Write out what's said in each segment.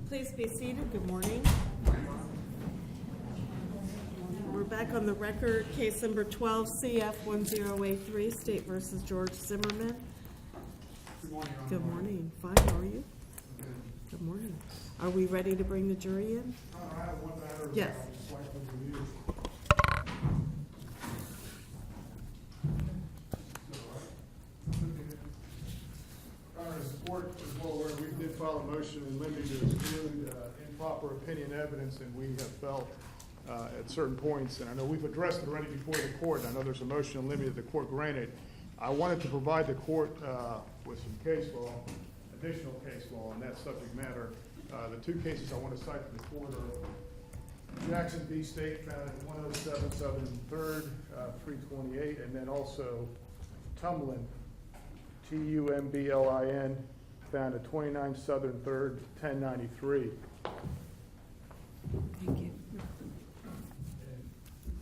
Please be seated. Good morning. We're back on the record. Case number 12 CF 1083, State versus George Zimmerman. Good morning, Your Honor. Good morning. Fine. How are you? Good morning. Are we ready to bring the jury in? I have one matter that Yes. I would just like to review. As the court is well aware, we did file a motion in limine to exclude improper opinion evidence, and we have felt at certain points, and I know we've addressed it already before the court. I know there's a motion in limine that the court granted. I wanted to provide the court with some case law, additional case law on that subject matter. The two cases I want to cite to the court are Jackson v. State, found at 107 Southern 3rd, 328, and then also Tumblin, Tumblin, found at 29 Southern 3rd, 1093. Thank you. And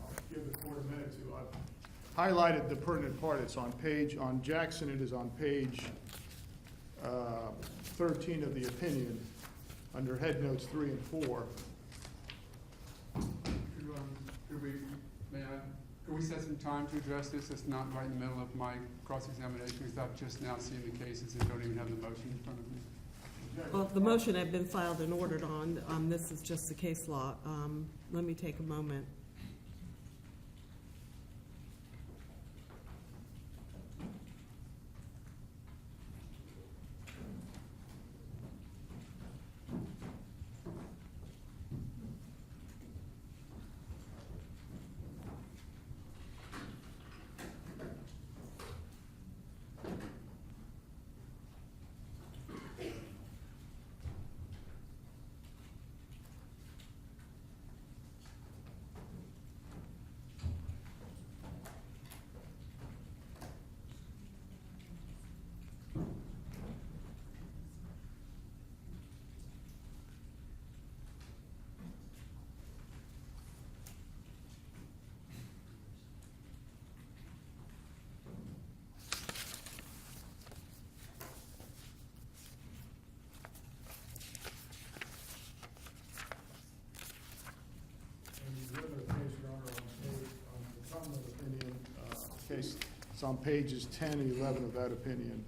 I'll give the court a minute to. I've highlighted the pertinent part. It's on Jackson, it is on page 13 of the opinion, under head notes 3 and 4. Could we set some time to address this? It's not right in the middle of my cross-examination, because I've just now seen the cases and don't even have the motion in front of me. Well, the motion had been filed and ordered on. This is just the case law. Let me take a moment. Case. It's on pages 10 and 11 of that opinion.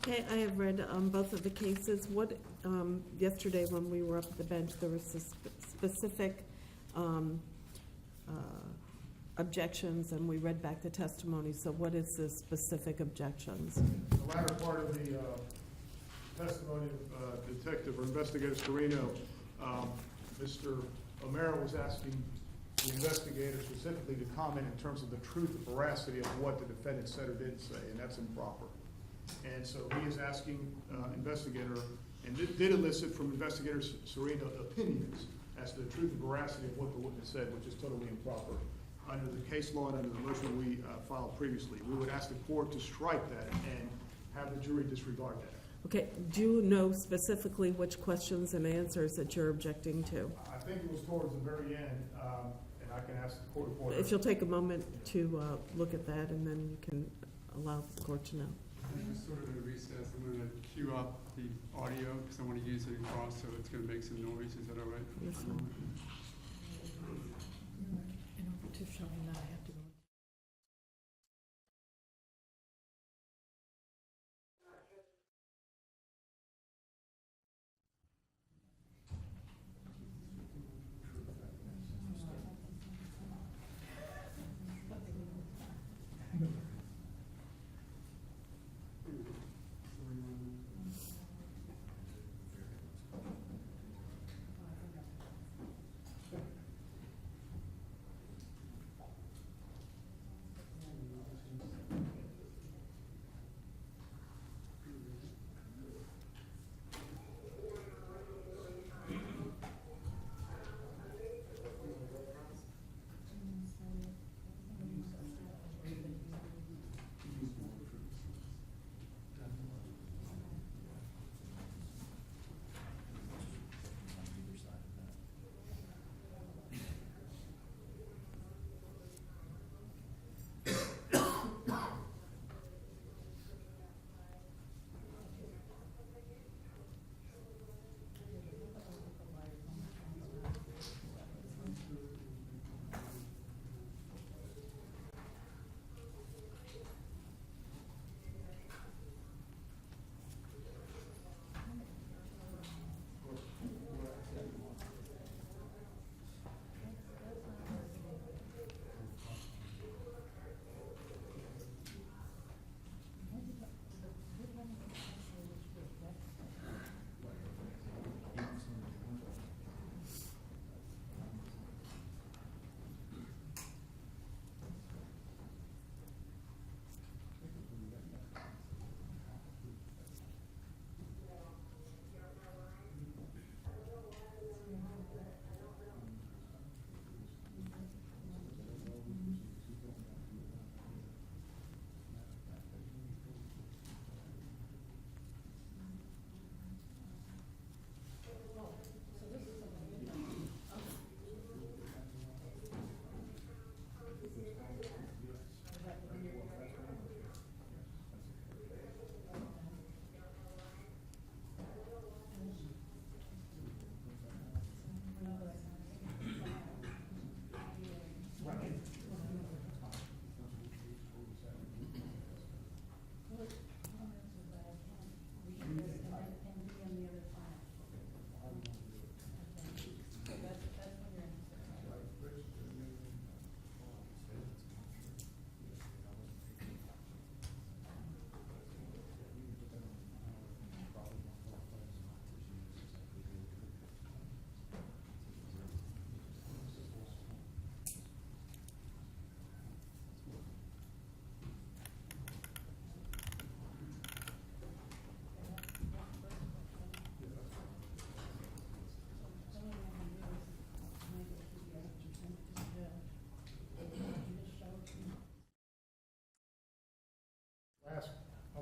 Okay, I have read both of the cases. What yesterday when we were up at the bench, there was specific objections, and we read back the testimony. So, what is the specific objections? The latter part of the testimony of Detective or Investigator Serino, Mr. O'Mara was asking the investigator specifically to comment in terms of the truth and veracity of what the defendant said or didn't say, and that's improper. And so he is asking investigator, and did elicit from Investigator Serino opinions as to the truth and veracity of what the witness said, which is totally improper. Under the case law and under the motion we filed previously, we would ask the court to strike that and have the jury disregard that. Okay, do you know specifically which questions and answers that you're objecting to? I think it was towards the very end, and I can ask the court reporter. If you'll take a moment to look at that, and then you can allow the court to know. Just sort of in a recess, I'm going to cue up the audio because I want to use it across, so it's going to make some noise. Is that all right? Yes, sir. In order to show him that I have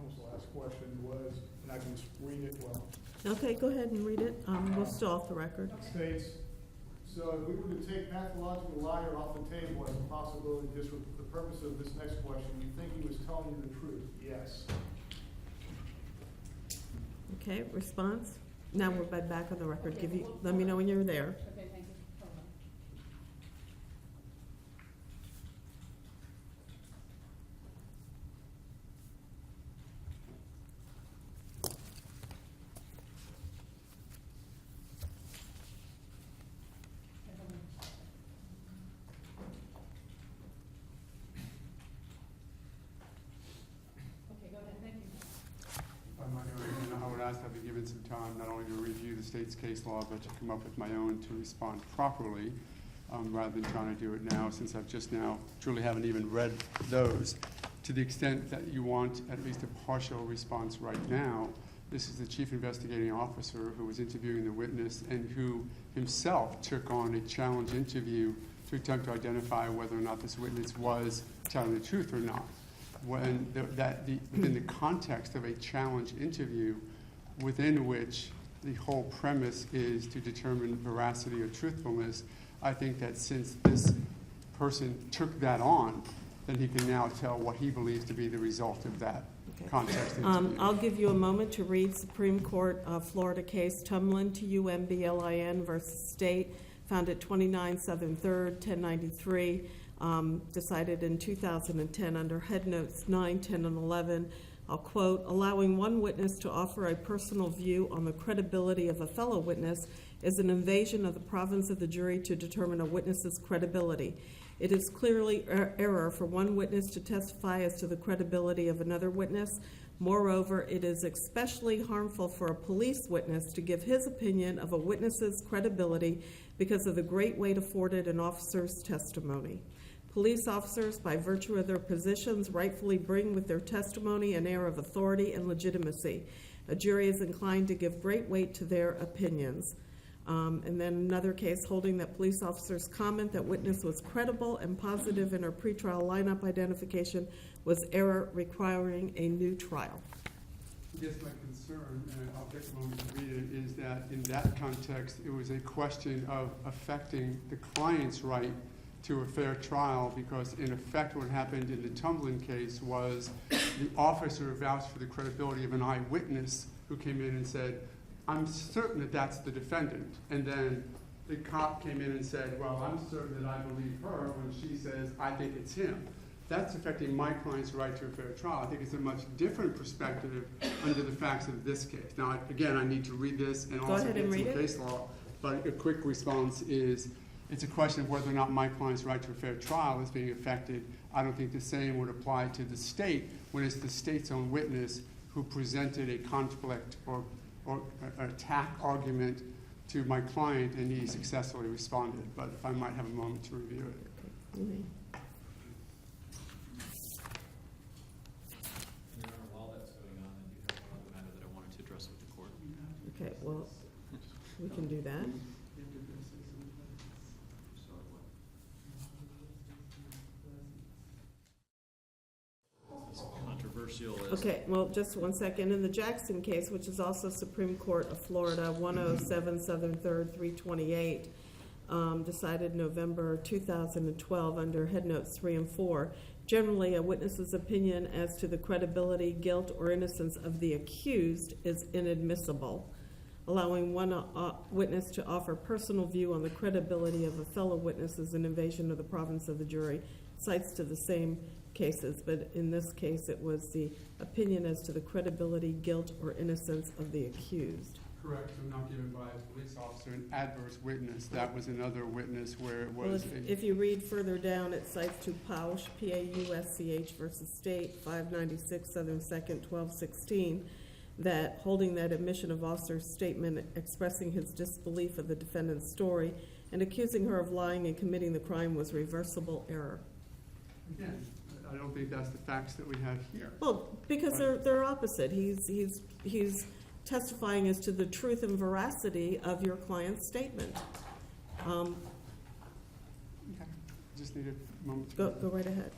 Thomas' last question was, and I can just read it well. Okay, go ahead and read it. We'll still off the record. It states, so if we were to take pathological liar off the table as a possibility, just for the purpose of this next question, you think he was telling you the truth? Yes. Okay, response? Now we're back on the record. Let me know when you're there. Okay, thank you. Hold on. Okay, hold on. Okay, go ahead, thank you. I would ask that I be given some time, not only to review the state's case law, but to come up with my own to respond properly, rather than trying to do it now, since I've just now truly haven't even read those. To the extent that you want at least a partial response right now, this is the chief investigating officer who was interviewing the witness and who himself took on a challenge interview to attempt to identify whether or not this witness was telling the truth or not. When within the context of a challenge interview, within which the whole premise is to determine veracity or truthfulness, I think that since this person took that on, then he can now tell what he believes to be the result of that context interview. I'll give you a moment to read Supreme Court Florida case Tumlin, T-U-M-B-L-I-N versus State, found at 29 Southern 3rd, 1093. Decided in 2010 under Head Notes 9, 10, and 11. I'll quote, allowing one witness to offer a personal view on the credibility of a fellow witness is an invasion of the province of the jury to determine a witness's credibility. It is clearly error for one witness to testify as to the credibility of another witness. Moreover, it is especially harmful for a police witness to give his opinion of a witness's credibility because of the great weight afforded an officer's testimony. Police officers, by virtue of their positions, rightfully bring with their testimony an air of authority and legitimacy. A jury is inclined to give great weight to their opinions. And then another case holding that police officers' comment that witness was credible and positive in her pretrial lineup identification was error requiring a new trial. I guess my concern, and I'll take a moment to read it, is that in that context, it was a question of affecting the client's right to a fair trial, because in effect what happened in the Tumblin case was the officer vouched for the credibility of an eyewitness who came in and said, I'm certain that that's the defendant. And then the cop came in and said, well, I'm certain that I believe her when she says, I think it's him. That's affecting my client's right to a fair trial. I think it's a much different perspective under the facts of this case. Now, again, I need to read this and also get some case law, but a quick response is, it's a question of whether or not my client's right to a fair trial is being affected. I don't think the same would apply to the state when it's the state's own witness who presented a conflict or an attack argument to my client and he successfully responded. But if I might have a moment to review it. Mm-hmm. While that's going on, I do have one other matter that I wanted to address with the court. Okay, well, we can do that. Controversial as Okay, well, just one second. In the Jackson case, which is also Supreme Court of Florida, 107 Southern 3rd, 328, decided November 2012 under Head Notes 3 and 4. Generally, a witness's opinion as to the credibility, guilt, or innocence of the accused is inadmissible. Allowing one witness to offer personal view on the credibility of a fellow witness is an invasion of the province of the jury. Cites to the same cases, but in this case it was the opinion as to the credibility, guilt, or innocence of the accused. Correct, so not given by a police officer, an adverse witness. That was another witness where it Well, was if you read further down, it cites to Pausch, P-A-U-S-C-H versus State, 596 Southern 2nd, 1216, that holding that admission of officer's statement expressing his disbelief of the defendant's story and accusing her of lying and committing the crime was reversible error. Again, I don't think that's the facts that we have here. Well, because they're opposite. He's testifying as to the truth and veracity of your client's statement. Okay. Just need a moment. Go right ahead.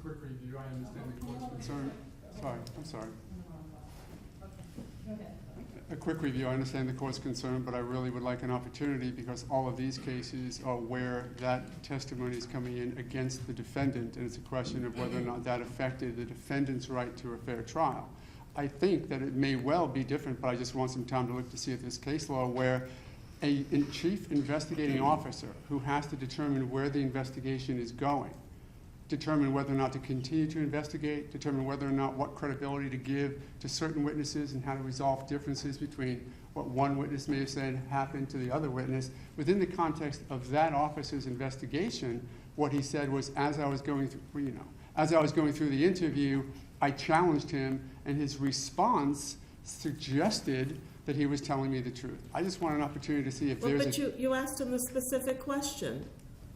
quick review. I understand the court's concern. I'm sorry. Go ahead. A quick review. I understand the court's concern, but I really would like an opportunity because all of these cases are where that testimony is coming in against the defendant, and it's a question of whether or not that affected the defendant's right to a fair trial. I think that it may well be different, but I just want some time to look to see if this case law where a chief investigating officer who has to determine where the investigation is going, determine whether or not to continue to investigate, determine whether or not what credibility to give to certain witnesses and how to resolve differences between what one witness may have said happened to the other witness. Within the context of that officer's investigation, what he said was, as I was going through the interview, I challenged him, and his response suggested that he was telling me the truth. I just want an opportunity to see if Well, there's but you asked him a specific question.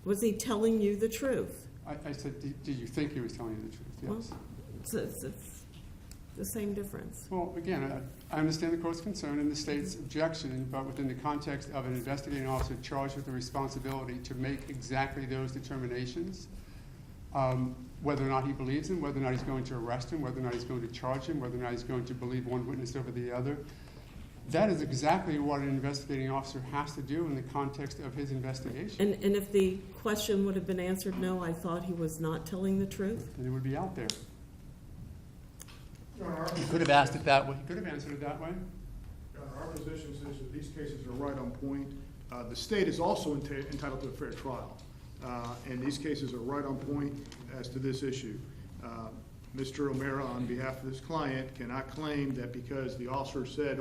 Was he telling you the truth? I said, did you think he was telling you the truth? Yes. Well, it's the same difference. Well, again, I understand the court's concern and the state's objection, but within the context of an investigating officer charged with the responsibility to make exactly those determinations, whether or not he believes him, whether or not he's going to arrest him, whether or not he's going to charge him, whether or not he's going to believe one witness over the other, that is exactly what an investigating officer has to do in the context of his investigation. And if the question would have been answered, no, I thought he was not telling the truth? And it would be out there. Your Honor, He could have asked it that way. He could have answered it that way. Your Honor, our position is that these cases are right on point. The state is also entitled to a fair trial, and these cases are right on point as to this issue. Mr. O'Mara, on behalf of this client, cannot claim that because the officer said,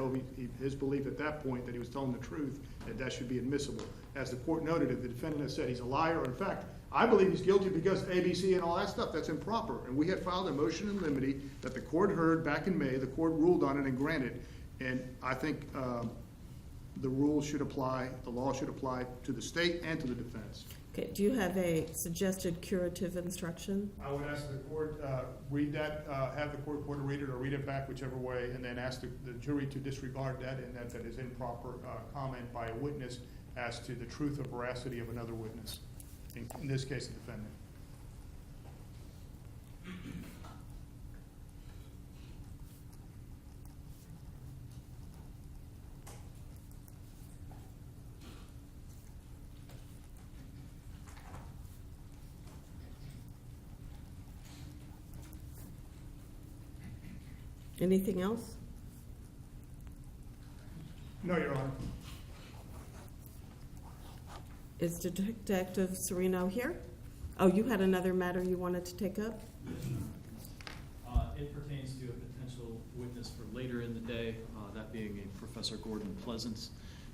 his belief at that point that he was telling the truth, that should be admissible. As the court noted, if the defendant has said he's a liar, or in fact, I believe he's guilty because ABC and all that stuff, that's improper. And we had filed a motion in limine that the court heard back in May, the court ruled on it and granted. And I think the rules should apply, the law should apply to the state and to the defense. Okay, do you have a suggested curative instruction? I would ask the court, read that, have the court reporter read it or read it back, whichever way, and then ask the jury to disregard that and that is improper comment by a witness as to the truth or veracity of another witness, in this case, the defendant. Anything else? No, Your Honor. Is Detective Serino here? Oh, you had another matter you wanted to take up? It pertains to a potential witness for later in the day, that being a Professor Gordon Pleasance.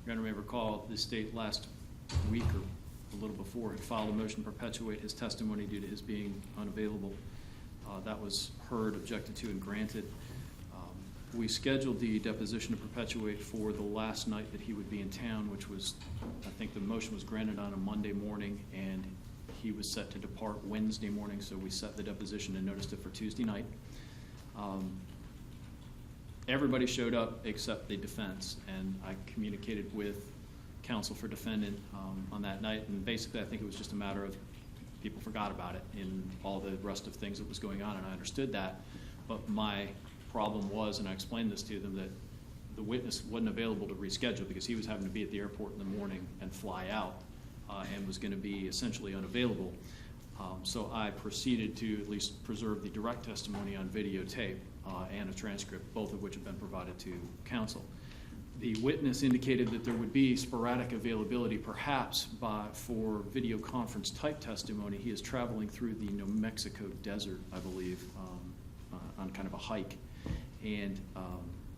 Your Honor may recall the state last week or a little before had filed a motion to perpetuate his testimony due to his being unavailable. That was heard, objected to, and granted. We scheduled the deposition to perpetuate for the last night that he would be in town, which was, I think the motion was granted on a Monday morning, and he was set to depart Wednesday morning, so we set the deposition and noticed it for Tuesday night. Everybody showed up except the defense, and I communicated with counsel for defendant on that night, and basically I think it was just a matter of people forgot about it in all the rest of things that was going on, and I understood that, but my problem was, and I explained this to them, that the witness wasn't available to reschedule because he was having to be at the airport in the morning and fly out and was going to be essentially unavailable. So I proceeded to at least preserve the direct testimony on videotape and a transcript, both of which have been provided to counsel. The witness indicated that there would be sporadic availability perhaps for video conference type testimony. He is traveling through the New Mexico desert, I believe, on kind of a hike, and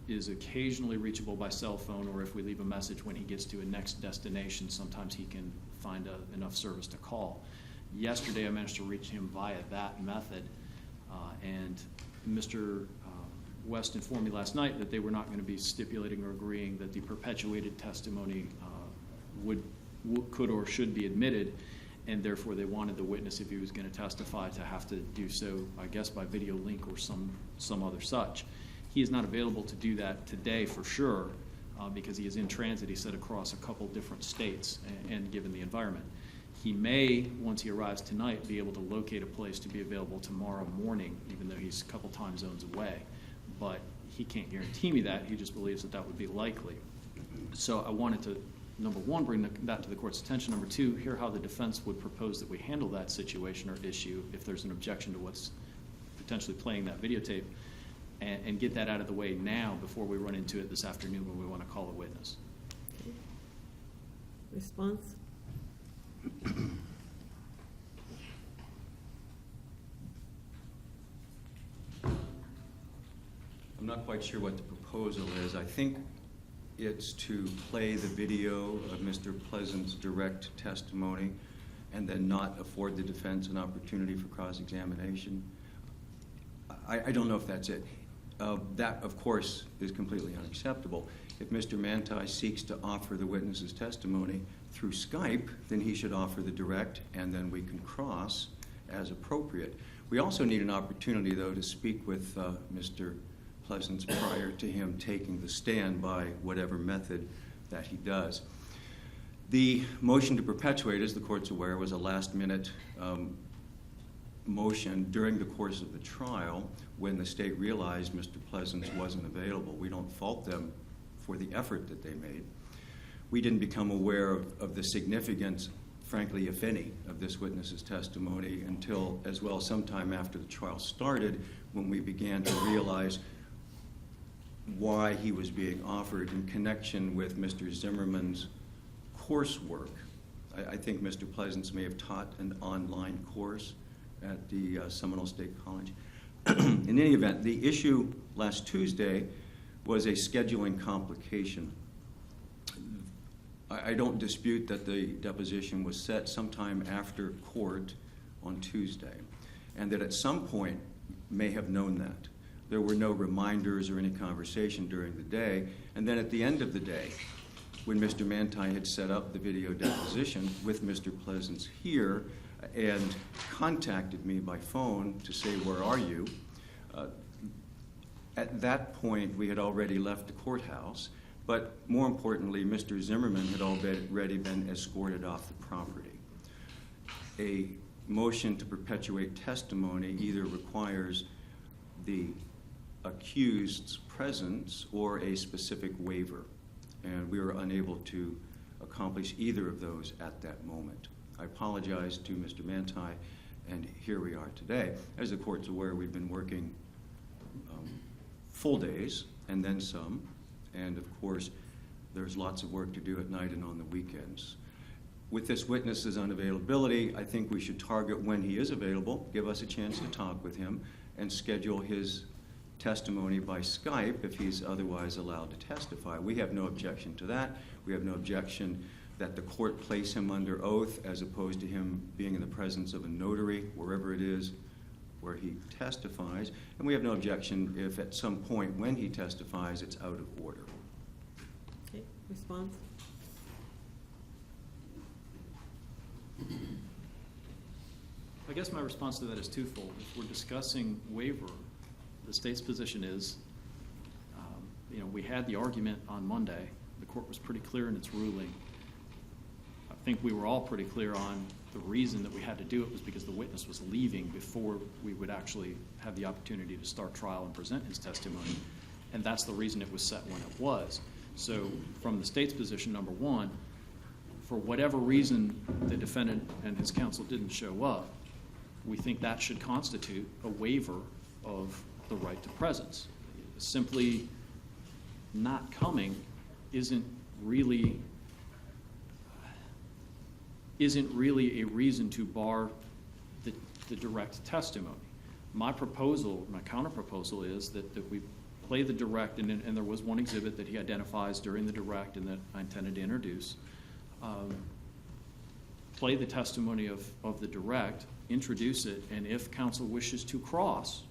is occasionally reachable by cell phone, or if we leave a message when he gets to a next destination, sometimes he can find enough service to call. Yesterday I managed to reach him via that method, and Mr. West informed me last night that they were not going to be stipulating or agreeing that the perpetuated testimony could or should be admitted, and therefore they wanted the witness, if he was going to testify, to have to do so, I guess, by video link or some other such. He is not available to do that today for sure because he is in transit, he said, across a couple different states and given the environment. He may, once he arrives tonight, be able to locate a place to be available tomorrow morning, even though he's a couple time zones away. But he can't guarantee me that. He just believes that that would be likely. So I wanted to, number one, bring that to the court's attention. Number two, hear how the defense would propose that we handle that situation or issue if there's an objection to what's potentially playing that videotape, and get that out of the way now before we run into it this afternoon when we want to call a witness. Okay. Response? I'm not quite sure what the proposal is. I think it's to play the video of Mr. Pleasant's direct testimony and then not afford the defense an opportunity for cross-examination. I don't know if that's it. That, of course, is completely unacceptable. If Mr. Manti seeks to offer the witness's testimony through Skype, then he should offer the direct, and then we can cross as appropriate. We also need an opportunity, though, to speak with Mr. Pleasant's prior to him taking the stand by whatever method that he does. The motion to perpetuate, as the court's aware, was a last-minute motion during the course of the trial when the state realized Mr. Pleasant wasn't available. We don't fault them for the effort that they made. We didn't become aware of the significance, frankly, if any, of this witness's testimony until, as well, sometime after the trial started, when we began to realize why he was being offered in connection with Mr. Zimmerman's coursework. I think Mr. Pleasant may have taught an online course at the Seminole State College. In any event, the issue last Tuesday was a scheduling complication. I don't dispute that the deposition was set sometime after court on Tuesday, and that at some point may have known that. There were no reminders or any conversation during the day, and then at the end of the day, when Mr. Manti had set up the video deposition with Mr. Pleasant here and contacted me by phone to say, "Where are you?" At that point, we had already left the courthouse, but more importantly, Mr. Zimmerman had already been escorted off the property. A motion to perpetuate testimony either requires the accused's presence or a specific waiver, and we were unable to accomplish either of those at that moment. I apologize to Mr. Manti, and here we are today. As the court's aware, we've been working full days and then some, and of course, there's lots of work to do at night and on the weekends. With this witness's unavailability, I think we should target when he is available, give us a chance to talk with him, and schedule his testimony by Skype if he's otherwise allowed to testify. We have no objection to that. We have no objection that the court place him under oath as opposed to him being in the presence of a notary, wherever it is where he testifies. And we have no objection if at some point when he testifies it's out of order. Okay, response? I guess my response to that is twofold. If we're discussing waiver, the state's position is, we had the argument on Monday. The court was pretty clear in its ruling. I think we were all pretty clear on the reason that we had to do it was because the witness was leaving before we would actually have the opportunity to start trial and present his testimony. And that's the reason it was set when it was. So from the state's position, number one, for whatever reason the defendant and his counsel didn't show up, we think that should constitute a waiver of the right to presence. Simply not coming isn't really a reason to bar the direct testimony. My proposal, my counter-proposal is that we play the direct, and there was one exhibit that he identifies during the direct and that I intended to introduce. Play the testimony of the direct, introduce it, and if counsel wishes to cross,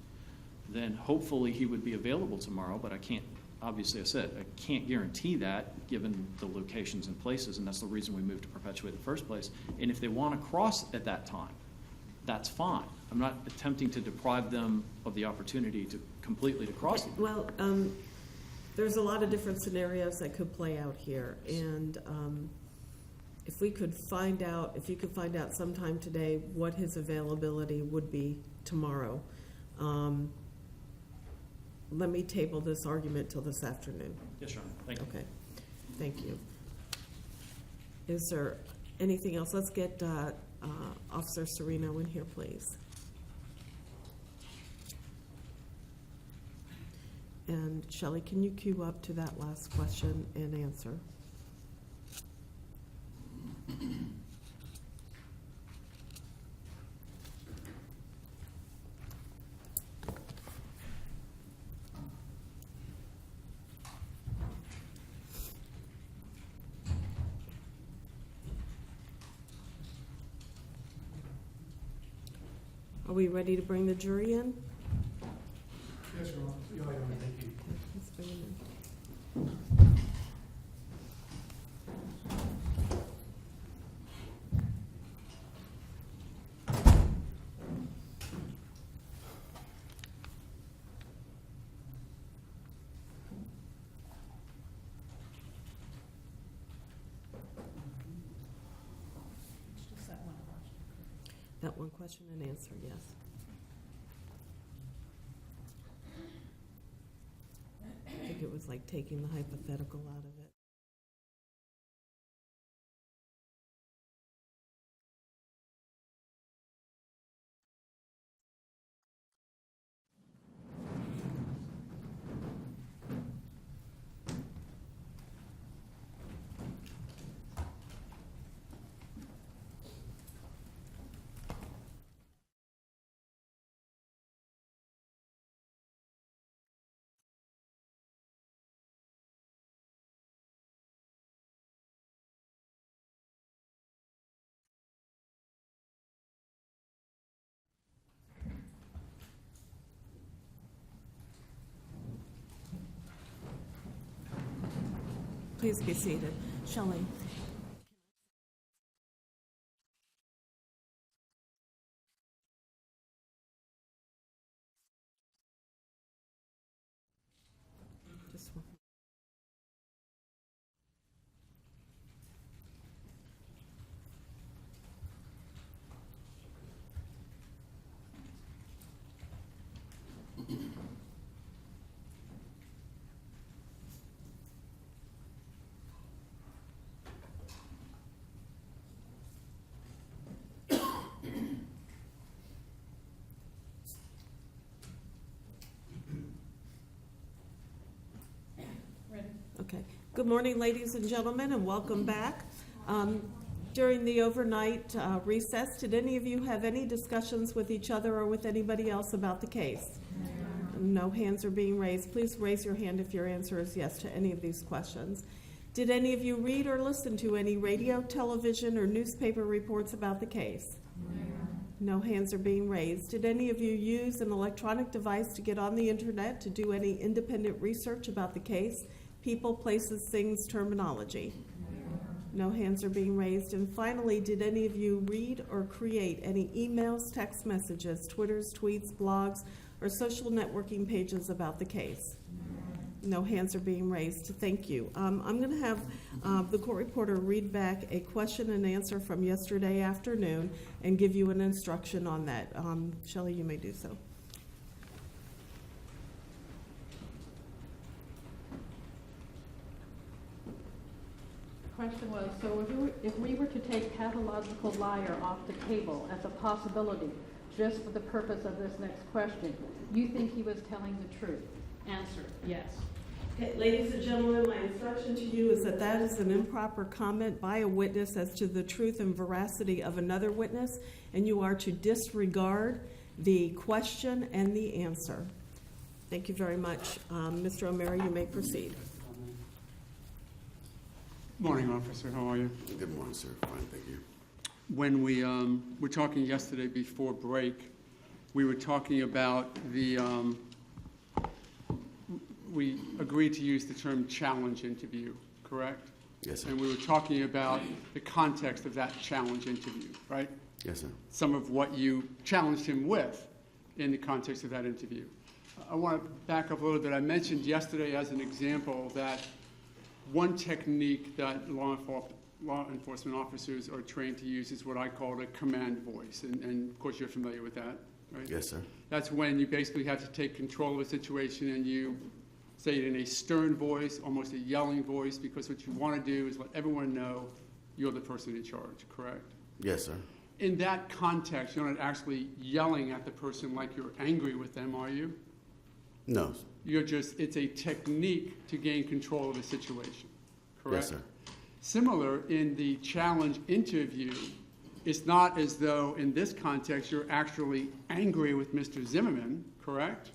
then hopefully he would be available tomorrow, but I can't, obviously I said, I can't guarantee that given the locations and places, and that's the reason we moved to perpetuate in the first place. And if they want to cross at that time, that's fine. I'm not attempting to deprive them of the opportunity to completely to cross it. Well, there's a lot of different scenarios that could play out here, and if you could find out sometime today what his availability would be tomorrow. Let me table this argument till this afternoon. Yes, Your Honor. Thank you. Okay, thank you. Is there anything else? Let's get Officer Serino in here, please. And Shelley, can you queue up to that last question and answer? Are we ready to bring the jury in? Yes, Your Honor. Thank you. Okay, let's bring them in. Just that one question. That one question and answer, yes. I think it was like taking the hypothetical out of it. Please be seated. Shelley. Just one. Ready? Okay. Good morning, ladies and gentlemen, and welcome back. During the overnight recess, did any of you have any discussions with each other or with anybody else about the case? No hands are being raised. Please raise your hand if your answer is yes to any of these questions. Did any of you read or listen to any radio, television, or newspaper reports about the case? No hands are being raised. Did any of you use an electronic device to get on the internet to do any independent research about the case? People, places, things, terminology. No hands are being raised. And finally, did any of you read or create any emails, text messages, Twitters, tweets, blogs, or social networking pages about the case? No hands are being raised. Thank you. I'm going to have the court reporter read back a question and answer from yesterday afternoon and give you an instruction on that. Shelley, you may do so. Question was, so if we were to take pathological liar off the table as a possibility, just for the purpose of this next question, you think he was telling the truth? Answer, yes. Okay, ladies and gentlemen, my instruction to you is that that is an improper comment by a witness as to the truth and veracity of another witness, and you are to disregard the question and the answer. Thank you very much. Mr. O'Mara, you may proceed. Morning, officer. How are you? Good morning, sir. Fine, thank you. When we were talking yesterday before break, we were talking about the, we agreed to use the term challenge interview, correct? Yes, sir. And we were talking about the context of that challenge interview, right? Yes, sir. Some of what you challenged him with in the context of that interview. I want to back up a little bit. I mentioned yesterday as an example that one technique that law law enforcement officers are trained to use is what I call a command voice, and of course you're familiar with that, right? Yes, sir. That's when you basically have to take control of a situation and you say it in a stern voice, almost a yelling voice, because what you want to do is let everyone know you're the person in charge, correct? Yes, sir. In that context, you're not actually yelling at the person like you're angry with them, are you? No. It's a technique to gain control of a situation, correct? Yes, sir. Similar in the challenge interview, it's not as though in this context you're actually angry with Mr. Zimmerman, correct?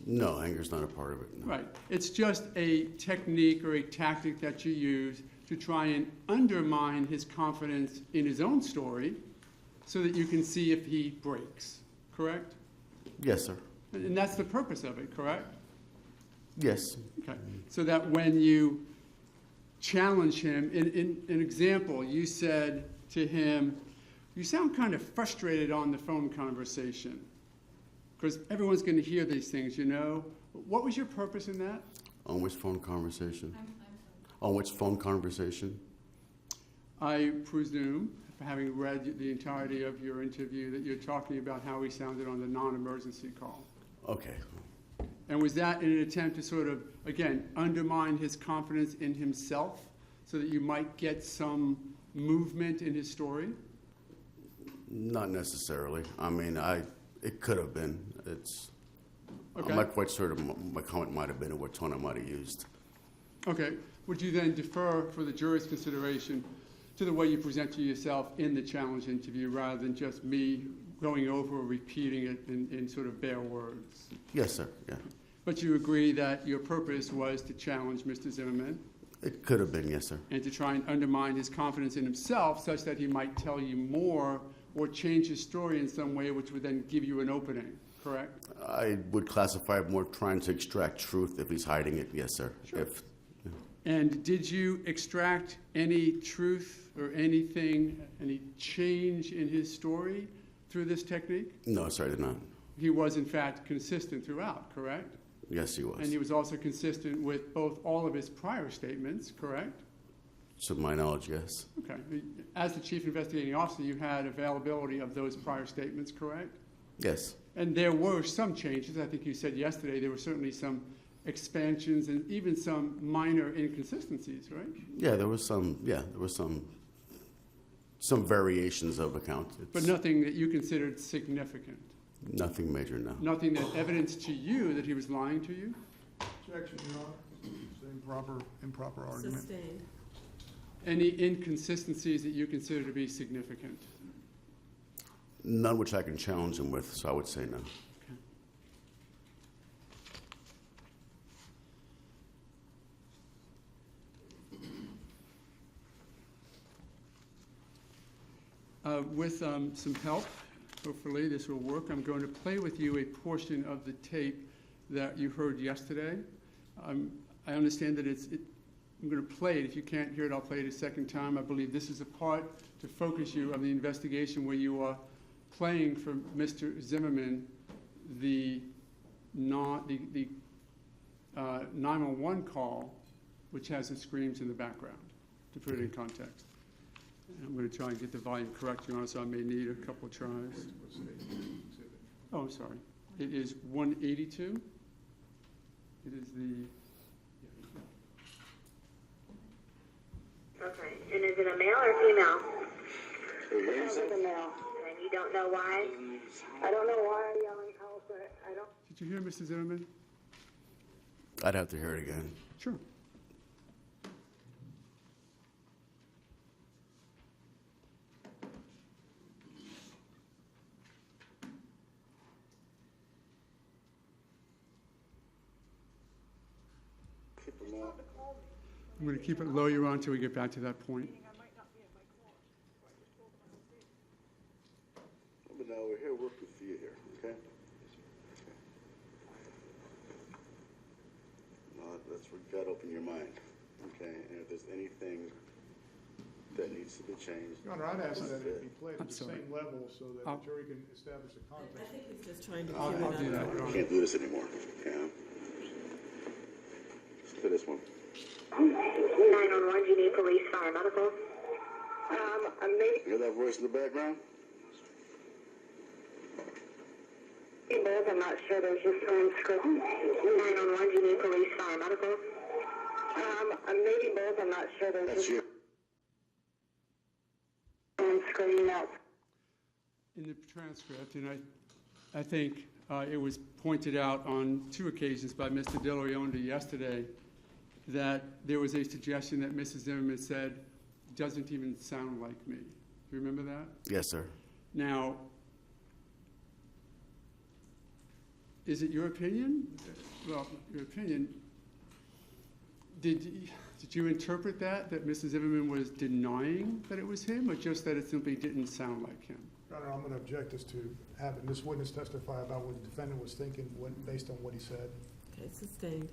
No, anger's not a part of it. No. Right. It's just a technique or a tactic that you use to try and undermine his confidence in his own story so that you can see if he breaks, correct? Yes, sir. And that's the purpose of it, correct? Yes. Okay. So that when you challenge him, in an example, you said to him, you sound kind of frustrated on the phone conversation. Because everyone's going to hear these things, you know. What was your purpose in that? On which phone conversation? On which phone conversation? I presume, having read the entirety of your interview, that you're talking about how he sounded on the non-emergency call. Okay. And was that in an attempt to sort of, again, undermine his confidence in himself so that you might get some movement in his story? Not necessarily. I mean, it could have been. Okay. I'm not quite certain my comment might have been or what tone I might have used. Okay. Would you then defer for the jury's consideration to the way you present to yourself in the challenge interview rather than just me going over or repeating it in sort of bare words? Yes, sir. Yeah. But you agree that your purpose was to challenge Mr. Zimmerman It could have been, yes, sir. and to try and undermine his confidence in himself such that he might tell you more or change his story in some way which would then give you an opening, correct? I would classify it more trying to extract truth if he's hiding it, yes, sir. Sure. And did you extract any truth or anything, any change in his story through this technique? No, sir, I did not. He was, in fact, consistent throughout, correct? Yes, he was. And he was also consistent with both all of his prior statements, correct? To my knowledge, yes. Okay. As the chief investigating officer, you had availability of those prior statements, correct? Yes. And there were some changes. I think you said yesterday there were certainly some expansions and even some minor inconsistencies, right? Yeah, there was some. Yeah, there was some variations of accounts. But nothing that you considered significant. Nothing major, no. Nothing that evidenced to you that he was lying to you. Objection, Your Honor. It's an improper argument. Sustained. Any inconsistencies that you consider to be significant. None which I can challenge him with, so I would say no. With some help, hopefully this will work, I'm going to play with you a portion of the tape that you heard yesterday. I understand that I'm going to play it. If you can't hear it, I'll play it a second time. I believe this is a part to focus you on the investigation where you are playing for Mr. Zimmerman the 911 call, which has the screams in the background, to put it in context. And I'm going to try and get the volume correct, Your Honor, so I may need a couple of tries. Oh, sorry. It is 182. It is the... Okay. And is it a male or female? It's a male. And you don't know why? I don't know why I'm yelling out, but I don't. Did you hear Mr. Zimmerman? I'd have to hear it again. Sure. I'm going to keep it low, Your Honor, until we get back to that point. But now we're here working for you here, okay? No, that's where you gotta open your mind, okay? And if there's anything that needs to be changed. Your Honor, I'd ask that it be played I'm at the sorry. same level so that the jury can establish the I context. think he's just trying to I'll cue it do up. that, Your We Honor. can't do this anymore, yeah? Let's do this one. 911, do you need police, fire, medical? maybe Hear that voice in the background? both. I'm not sure. There's just someone screaming. 911. Do you need police, fire, medical? Maybe both. I'm not sure. There's That's just you. someone screaming out. In the transcript, and I think it was pointed out on 2 occasions by Mr. DeLeonda yesterday that there was a suggestion that Mrs. Zimmerman said, doesn't even sound like me. Do you remember that? Yes, sir. Now, is it your opinion? Well, your opinion. Did you interpret that Mrs. Zimmerman was denying that it was him, or just that it simply didn't sound like him? Your Honor, I'm going to object as to having this witness testify about what the defendant was thinking based on what he said. Okay, sustained.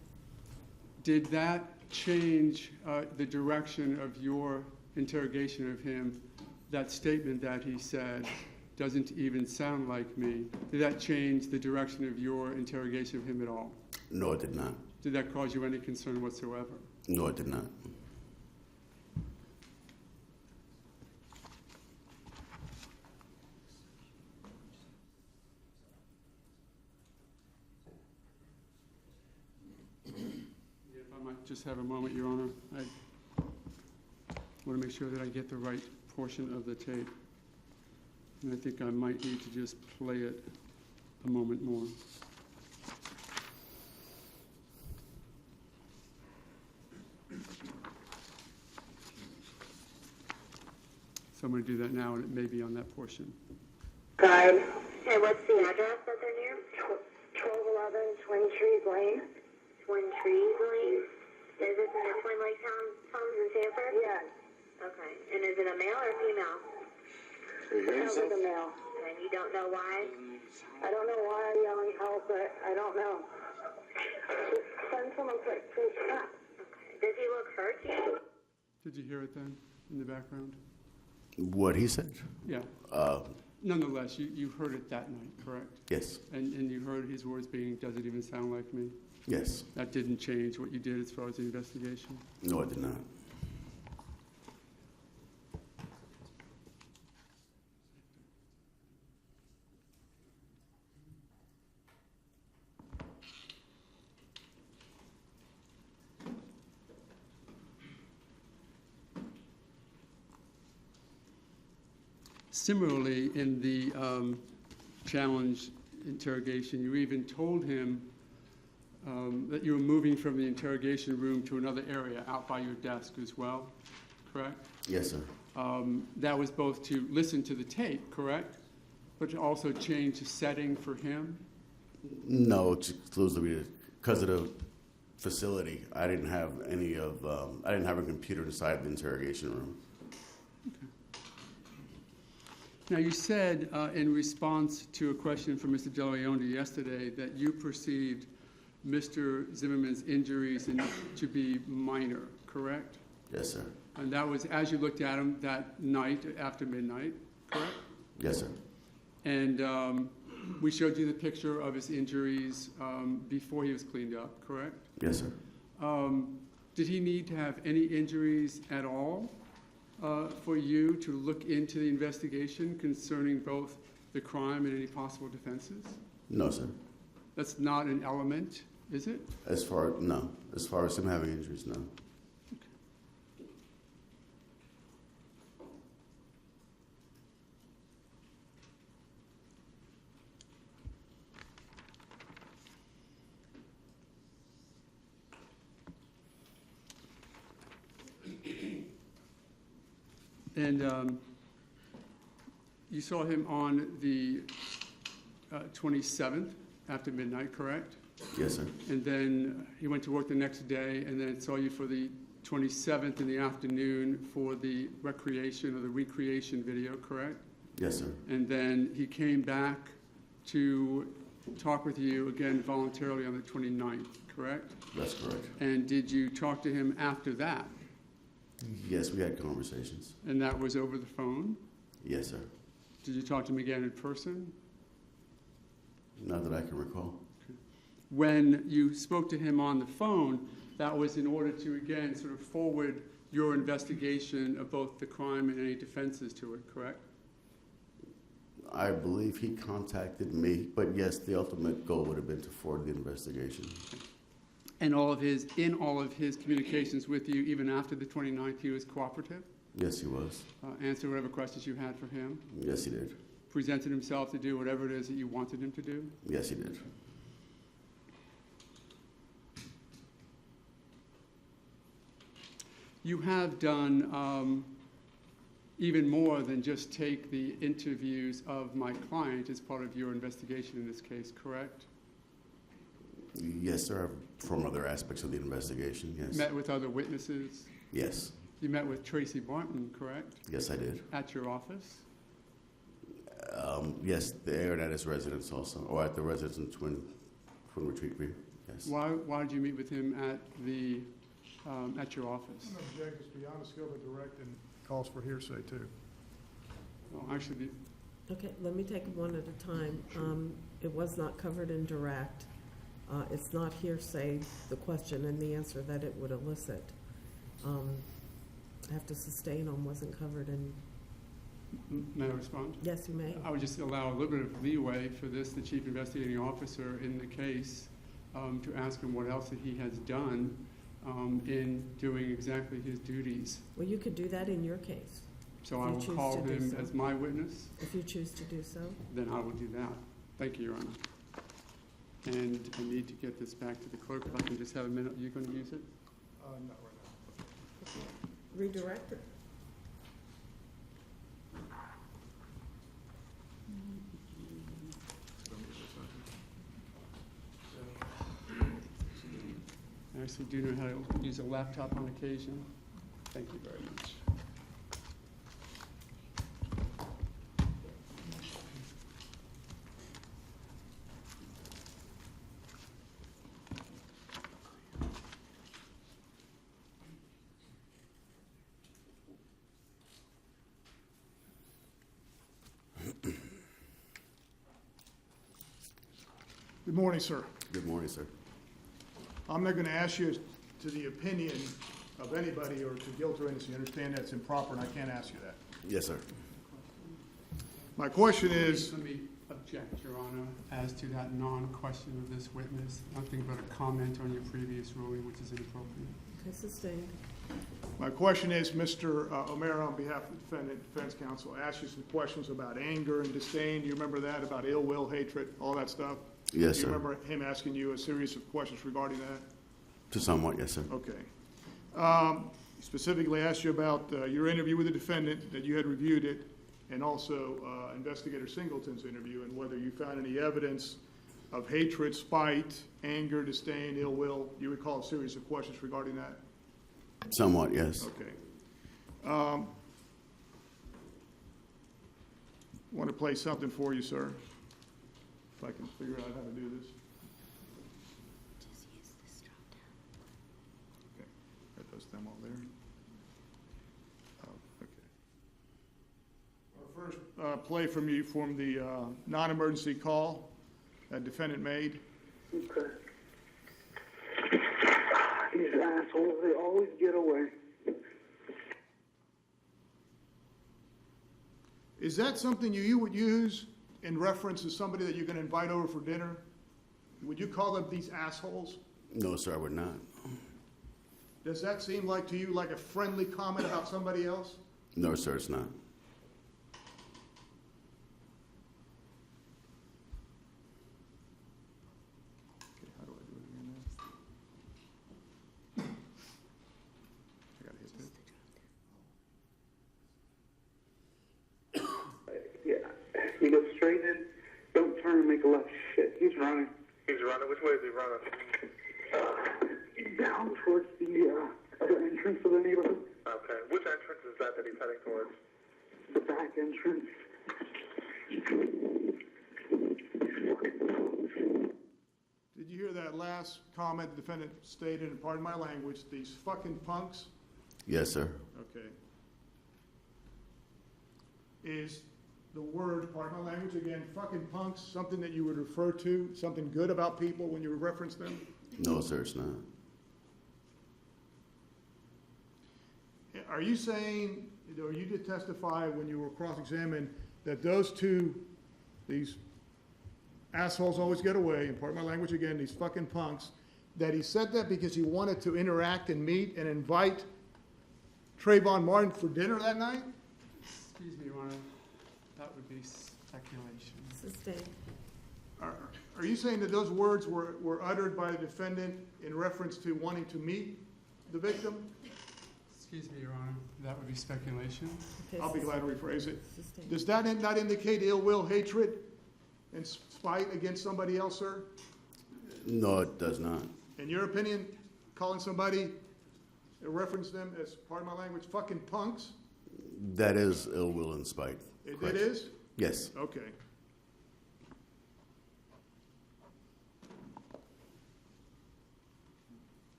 Did that change the direction of your interrogation of him, that statement that he said, doesn't even sound like me? Did that change the direction of your interrogation of him at all? No, it did not. Did that cause you any concern whatsoever? No, it did not. If I might just have a moment, Your Honor. I want to make sure that I get the right portion of the tape. And I think I might need to just play it a moment more. So I'm going to do that now, and it may be on that portion. Guide. Hey, what's the address that they're near? 1211 Twin Trees Lane. Twin Trees Lane? Is this in the Twin Lake Town homes in Sanford? Yes. Okay. And is it a male or female? You hear It yourself? was a male. And you don't know why? I don't know why I'm yelling help, but I don't know. Send someone quick, please. Okay. Does he look hurt to you? Did you hear it then, in the background? What he said? Yeah. Nonetheless, you heard it that night, correct? Yes. And you heard his words being, does it even sound like me? Yes. That didn't change what you did as far as the investigation? No, it did not. Similarly, in the challenge interrogation, you even told him that you were moving from the interrogation room to another area out by your desk as well, correct? Yes, sir. That was both to listen to the tape, correct? But to also change the setting for him? No, it's exclusively because of the facility. I didn't have I didn't have a computer inside the interrogation room. Now, you said in response to a question from Mr. DeLeonda yesterday that you perceived Mr. Zimmerman's injuries to be minor, correct? Yes, sir. And that was as you looked at him that night after midnight, correct? Yes, sir. And we showed you the picture of his injuries before he was cleaned up, correct? Yes, sir. Did he need to have any injuries at all for you to look into the investigation concerning both the crime and any possible defenses? No, sir. That's not an element, is it? As far as him having injuries, no. And you saw him on the 27th after midnight, correct? Yes, sir. And then he went to work the next day and then saw you for the 27th in the afternoon for the recreation or the recreation video, correct? Yes, sir. And then he came back to talk with you again voluntarily on the 29th, correct? That's correct. And did you talk to him after that? Yes, we had conversations. And that was over the phone? Yes, sir. Did you talk to him again in person? Not that I can recall. When you spoke to him on the phone, that was in order to, again, sort of forward your investigation of both the crime and any defenses to it, correct? I believe he contacted me, but yes, the ultimate goal would have been to forward the investigation. And in all of his communications with you, even after the 29th, he was cooperative? Yes, he was. Answered whatever questions you had for him? Yes, he did. Presented himself to do whatever it is that you wanted him to do? Yes, he did. You have done even more than just take the interviews of my client as part of your investigation in this case, correct? Yes, sir. From other aspects of the investigation, yes. Met with other witnesses? Yes. You met with Tracy Martin, correct? Yes, I did. At your office? Yes, there and at his residence also, or at the residence in Twin Retreat View. Yes. Why did you meet with him at your office? No objections beyond the scope of direct and calls for hearsay too. Well, actually, Okay, let me take them one at a time. It was not covered in direct. It's not hearsay, the question and the answer that it would elicit. I have to sustain on wasn't covered in, may I respond? yes, you may. I would just allow a little bit of leeway for this, the chief investigating officer in the case, to ask him what else that he has done in doing exactly his duties. Well, you could do that in your case. So If I you will choose call to do him so. as my witness, If you choose to do so. then I will do that. Thank you, Your Honor. And I need to get this back to the clerk. If I can just have a minute, are you going to use it? Not right now. Redirect it. I actually do know how to use a laptop on occasion. Thank you very much. Good morning, sir. Good morning, sir. I'm not going to ask you to the opinion of anybody or to guilt or innocence. You understand that's improper, and I can't ask you that. Yes, sir. My question is, Let me object, Your Honor, as to that non-question of this witness. Nothing but a comment on your previous ruling, which is inappropriate. Okay, sustained. Mr. O'Mara, on behalf of the defense counsel, asked you some questions about anger and disdain. Do you remember that, about ill will, hatred, all that stuff? Yes, Do sir. you remember him asking you a series of questions regarding that? To somewhat, yes, sir. Okay. He specifically asked you about your interview with the defendant, that you had reviewed it, and also Investigator Singleton's interview, and whether you found any evidence of hatred, spite, anger, disdain, ill will. Do you recall a series of questions regarding that? Somewhat, yes. Okay. I want to play something for you, sir, if I can figure out how to do this. Just use this drop down. Okay, got those them all there. Oh, okay. Our first play from you from the non-emergency call that defendant made. Okay. These assholes, they always get away. Is that something you would use in reference to somebody that you're going to invite over for dinner? Would you call them these assholes? No, sir, I would not. Does that seem like to you like a friendly comment about somebody else? No, sir, it's not. Okay, how do I do it again now? I gotta hit that. Yeah. You go straight in, don't turn and make a left. Shit, he's running. He's running. Which way is he running? Down towards the other entrance of the neighborhood. Okay. Which entrance is that he's heading towards? The back entrance. Did you hear that last comment the defendant stated, and pardon my language, these fucking punks? Yes, sir. Okay. Is the word, pardon my language again, fucking punks, something that you would refer to, something good about people when you reference them? No, sir, it's not. Are you saying, or you did testify when you were cross-examined, that those two, these assholes always get away, and pardon my language again, these fucking punks, that he said that because he wanted to interact and meet and invite Trayvon Martin for dinner that night? Excuse me, Your Honor, that would be speculation. Sustained. Are you saying that those words were uttered by the defendant in reference to wanting to meet the victim? Excuse me, Your Honor, that would be speculation. Okay, I'll be glad to rephrase it. sustained. Does that not indicate ill will, hatred, and spite against somebody else, sir? No, it does not. In your opinion, calling somebody, reference them as, pardon my language, fucking punks? That is ill will and spite. It Correct. is? Yes. Okay.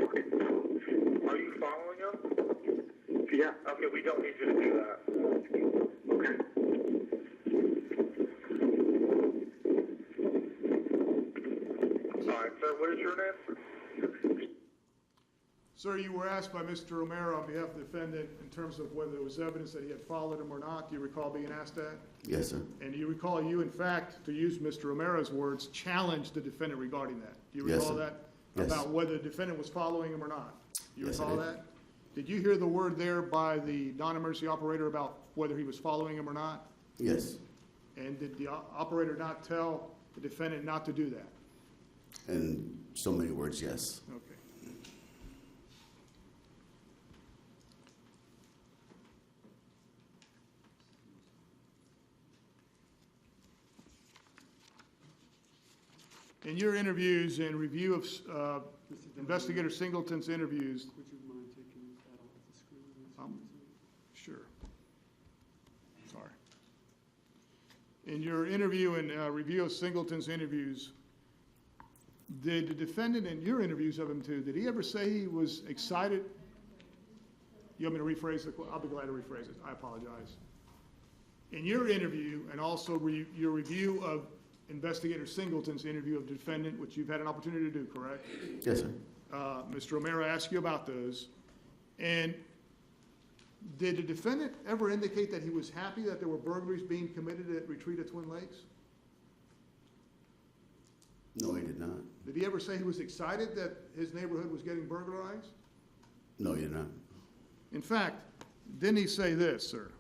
Are you following him? Yeah. Okay, we don't need you to do that. Okay. All right, sir, what is your name? Sir, you were asked by Mr. Romero on behalf of the defendant in terms of whether there was evidence that he had followed him or not. Do you recall being asked that? Yes, sir. And do you recall you, in fact, to use Mr. Romero's words, challenged the defendant regarding that? Do you Yes, recall sir. that? Yes. About whether the defendant was following him or not? You Yes, I recall did. that? Did you hear the word there by the non-emergency operator about whether he was following him or not? Yes. And did the operator not tell the defendant not to do that? In so many words, yes. Okay. In your interviews and review of Investigator Singleton's interviews, Would you mind taking that off the screen? sure. Sorry. In your interview and review of Singleton's interviews, did the defendant in your interviews of him too, did he ever say he was excited? You want me to rephrase the, I'll be glad to rephrase it. I apologize. In your interview and also your review of Investigator Singleton's interview of the defendant, which you've had an opportunity to do, correct? Yes, sir. Mr. Romero asked you about those. And did the defendant ever indicate that he was happy that there were burglaries being committed at Retreat at Twin Lakes? No, he did not. Did he ever say he was excited that his neighborhood was getting burglarized? No, he did not. In fact, didn't he say this, sir?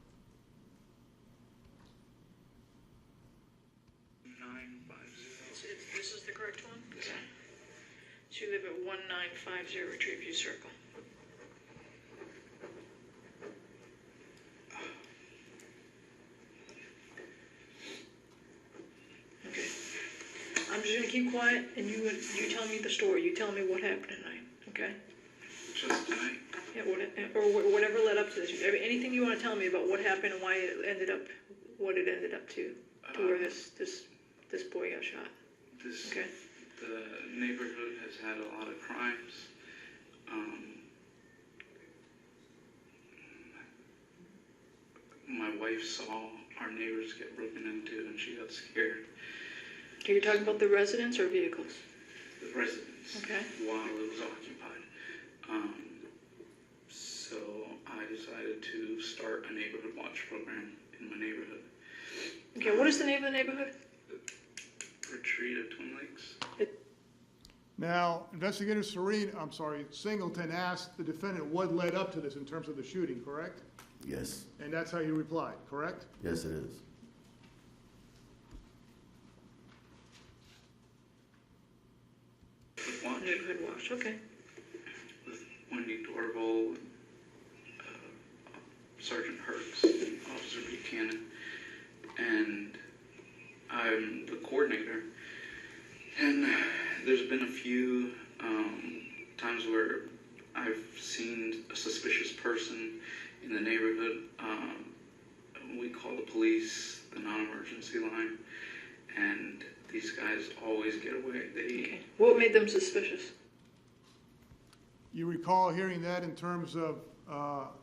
950. This is the correct one? Okay. So you live at 1950 Retreat View Circle. Okay. I'm just gonna keep quiet and you tell me the story. You tell me what happened tonight, okay? Just tonight? Yeah, or whatever led up to this. Anything you want to tell me about what happened and why it ended up, what it ended up to where this boy got shot. Okay. The neighborhood has had a lot of crimes. My wife saw our neighbors get broken into and she got scared. Are you talking about the residents or vehicles? The residents. Okay. While it was occupied. So I decided to start a neighborhood watch program in my neighborhood. Okay, what is the name of the neighborhood? Retreat at Twin Lakes. Now, Investigator Singleton asked the defendant what led up to this in terms of the shooting, correct? Yes. And that's how you replied, correct? Yes, it is. Watch Neighborhood watch, okay. with Wendy Dorval, Sergeant Hertz, and Officer Buchanan, and I'm the coordinator. And there's been a few times where I've seen a suspicious person in the neighborhood. We call the police, the non-emergency line, and these guys always get away. Okay. What made them suspicious? You recall hearing that in terms of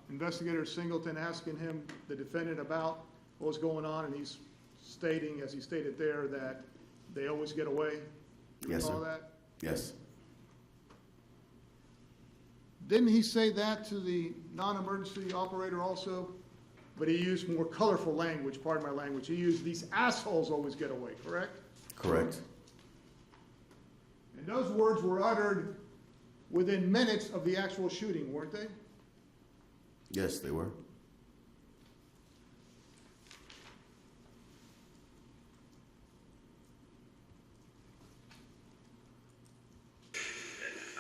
Investigator Singleton asking him, the defendant, about what was going on, and he's stating, as he stated there, that they always get away? You Yes, recall sir. that? Yes. Didn't he say that to the non-emergency operator also? But he used more colorful language, pardon my language. He used, "These assholes always get away," correct? Correct. And those words were uttered within minutes of the actual shooting, weren't they? Yes, they were.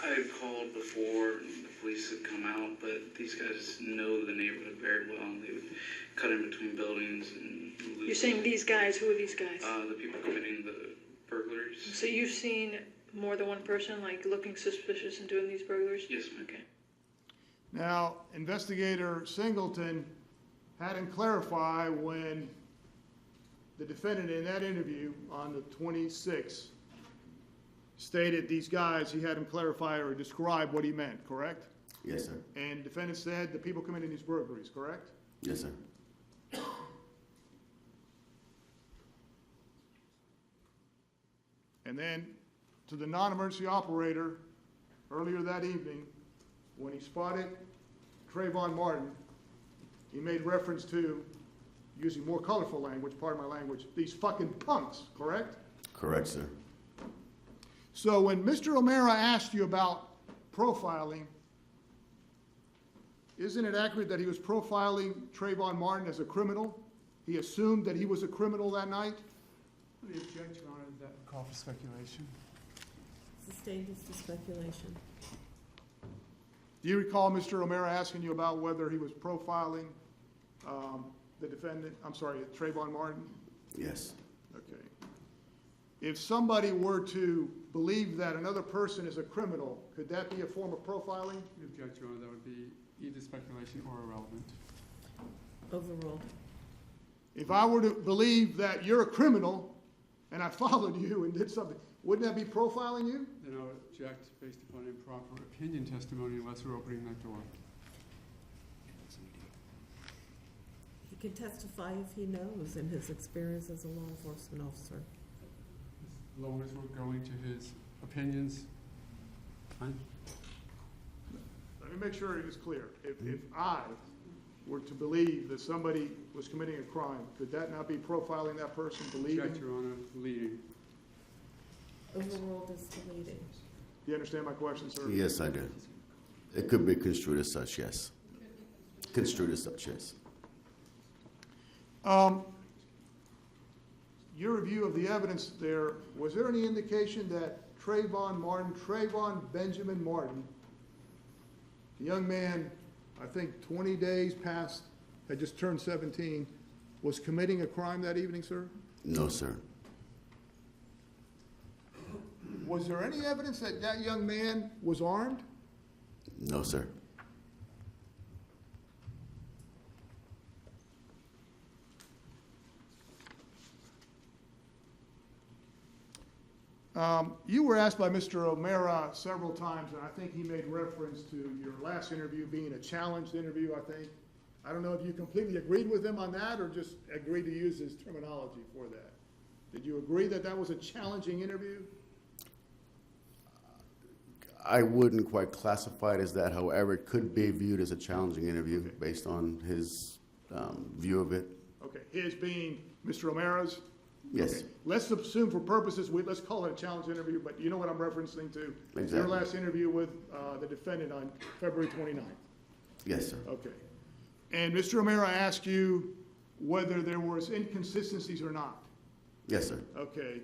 I had called before and the police had come out, but these guys know the neighborhood very well, and they would cut in between buildings and lose. You're saying these guys, who are these guys? The people committing the burglaries. So you've seen more than one person, like, looking suspicious and doing these burglaries? Yes, ma'am. Okay. Now, Investigator Singleton had him clarify when the defendant in that interview on the 26th stated these guys, he had him clarify or describe what he meant, correct? Yes, sir. And defendant said the people committing these burglaries, correct? Yes, sir. And then to the non-emergency operator earlier that evening, when he spotted Trayvon Martin, he made reference to, using more colorful language, pardon my language, "these fucking punks," correct? Correct, sir. So when Mr. O'Mara asked you about profiling, isn't it accurate that he was profiling Trayvon Martin as a criminal? He assumed that he was a criminal that night? The objection, Your Honor, that call for speculation. Sustained as to speculation. Do you recall Mr. O'Mara asking you about whether he was profiling the defendant, I'm sorry, Trayvon Martin? Yes. Okay. If somebody were to believe that another person is a criminal, could that be a form of profiling? The objection, Your Honor, that would be either speculation or irrelevant. Overruled. If I were to believe that you're a criminal and I followed you and did something, wouldn't that be profiling you? Then I would object based upon improper opinion testimony unless we're opening that door. He can testify if he knows in his experience as a law enforcement officer. As long as we're going to his opinions, fine. Let me make sure it is clear. If I were to believe that somebody was committing a crime, could that not be profiling that person, believing? Object, Your Honor, leading. Overruled is deleting. Do you understand my question, sir? Yes, I do. It could be construed as such, yes. Construed as such, yes. Your review of the evidence there, was there any indication that Trayvon Benjamin Martin, the young man, I think 20 days past, had just turned 17, was committing a crime that evening, sir? No, sir. Was there any evidence that that young man was armed? No, sir. You were asked by Mr. O'Mara several times, and I think he made reference to your last interview being a challenged interview, I think. I don't know if you completely agreed with him on that or just agreed to use his terminology for that. Did you agree that that was a challenging interview? I wouldn't quite classify it as that. However, it could be viewed as a challenging interview Okay. based on his view of it. Okay, his being Mr. O'Mara's? Yes. Okay. Let's assume for purposes, let's call it a challenge interview, but you know what I'm referencing to? Your Exactly. last interview with the defendant on February 29th. Yes, sir. Okay. And Mr. O'Mara asked you whether there was inconsistencies or not. Yes, sir. Okay.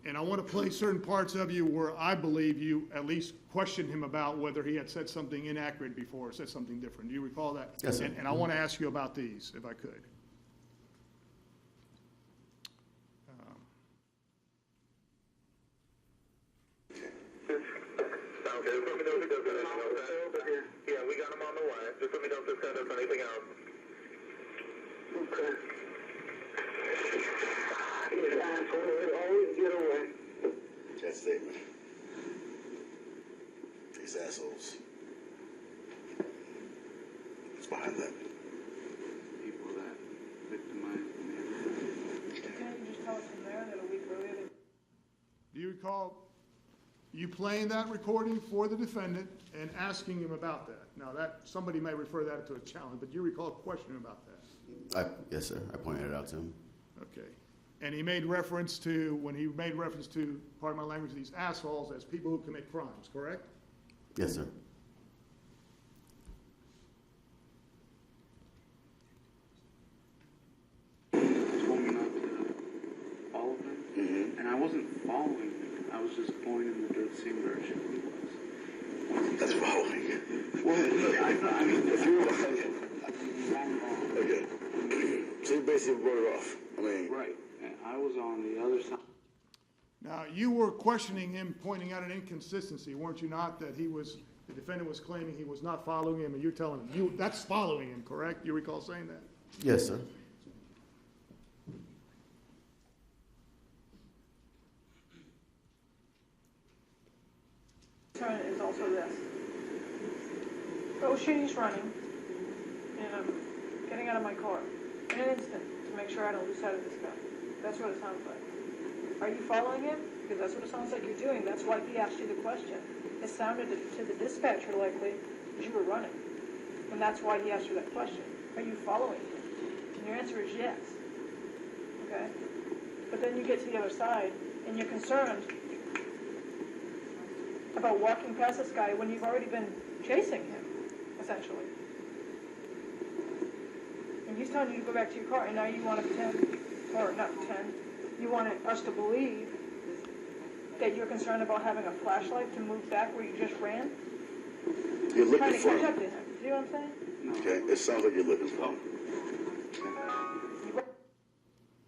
And I want to play certain parts of you where I believe you at least questioned him about whether he had said something inaccurate before or said something different. Do you recall that? Yes, sir. And I want to ask you about these, if I could. Okay, just let me know if he does anything else. Yeah, we got him on the way. Just let me know if this guy does anything else. Okay. These assholes always get away. That statement. These assholes. have that. people that victimized me. Can't you just tell us from there that a week earlier they Do you recall you playing that recording for the defendant and asking him about that? Now, that, somebody may refer that to a challenge, but you recall questioning about that? Yes, sir. I pointed it out to him. Okay. And he made reference to, when he made reference to, pardon my language, these assholes as people who commit crimes, correct? Yes, sir. Told me not to follow him, and I wasn't following him. I was just going in the same direction he was. Once he That's said- following. Well, I mean, If you were wrong. okay, so you basically wrote it off. I mean, Right, and I was on the other side. Now, you were questioning him, pointing out an inconsistency, weren't you not, that he was, the defendant was claiming he was not following him, and you're telling him, that's following him, correct? You recall saying that? Yes, sir. turn is also this. Oh shit, he's running. And I'm getting out of my car in an instant to make sure I don't lose sight of this guy. That's what it sounds like. Are you following him? Because that's what it sounds like you're doing. That's why he asked you the question. It sounded to the dispatcher likely that you were running. And that's why he asked you that question. Are you following him? And your answer is yes. Okay? But then you get to the other side and you're concerned about walking past this guy when you've already been chasing him, essentially. And he's telling you to go back to your car, and now you want to pretend, or not pretend, you want us to believe that you're concerned about having a flashlight to move back where you just ran? you're Trying looking to for catch up him. to him. Do you know what I'm saying? Okay, it sounds like you're looking for him.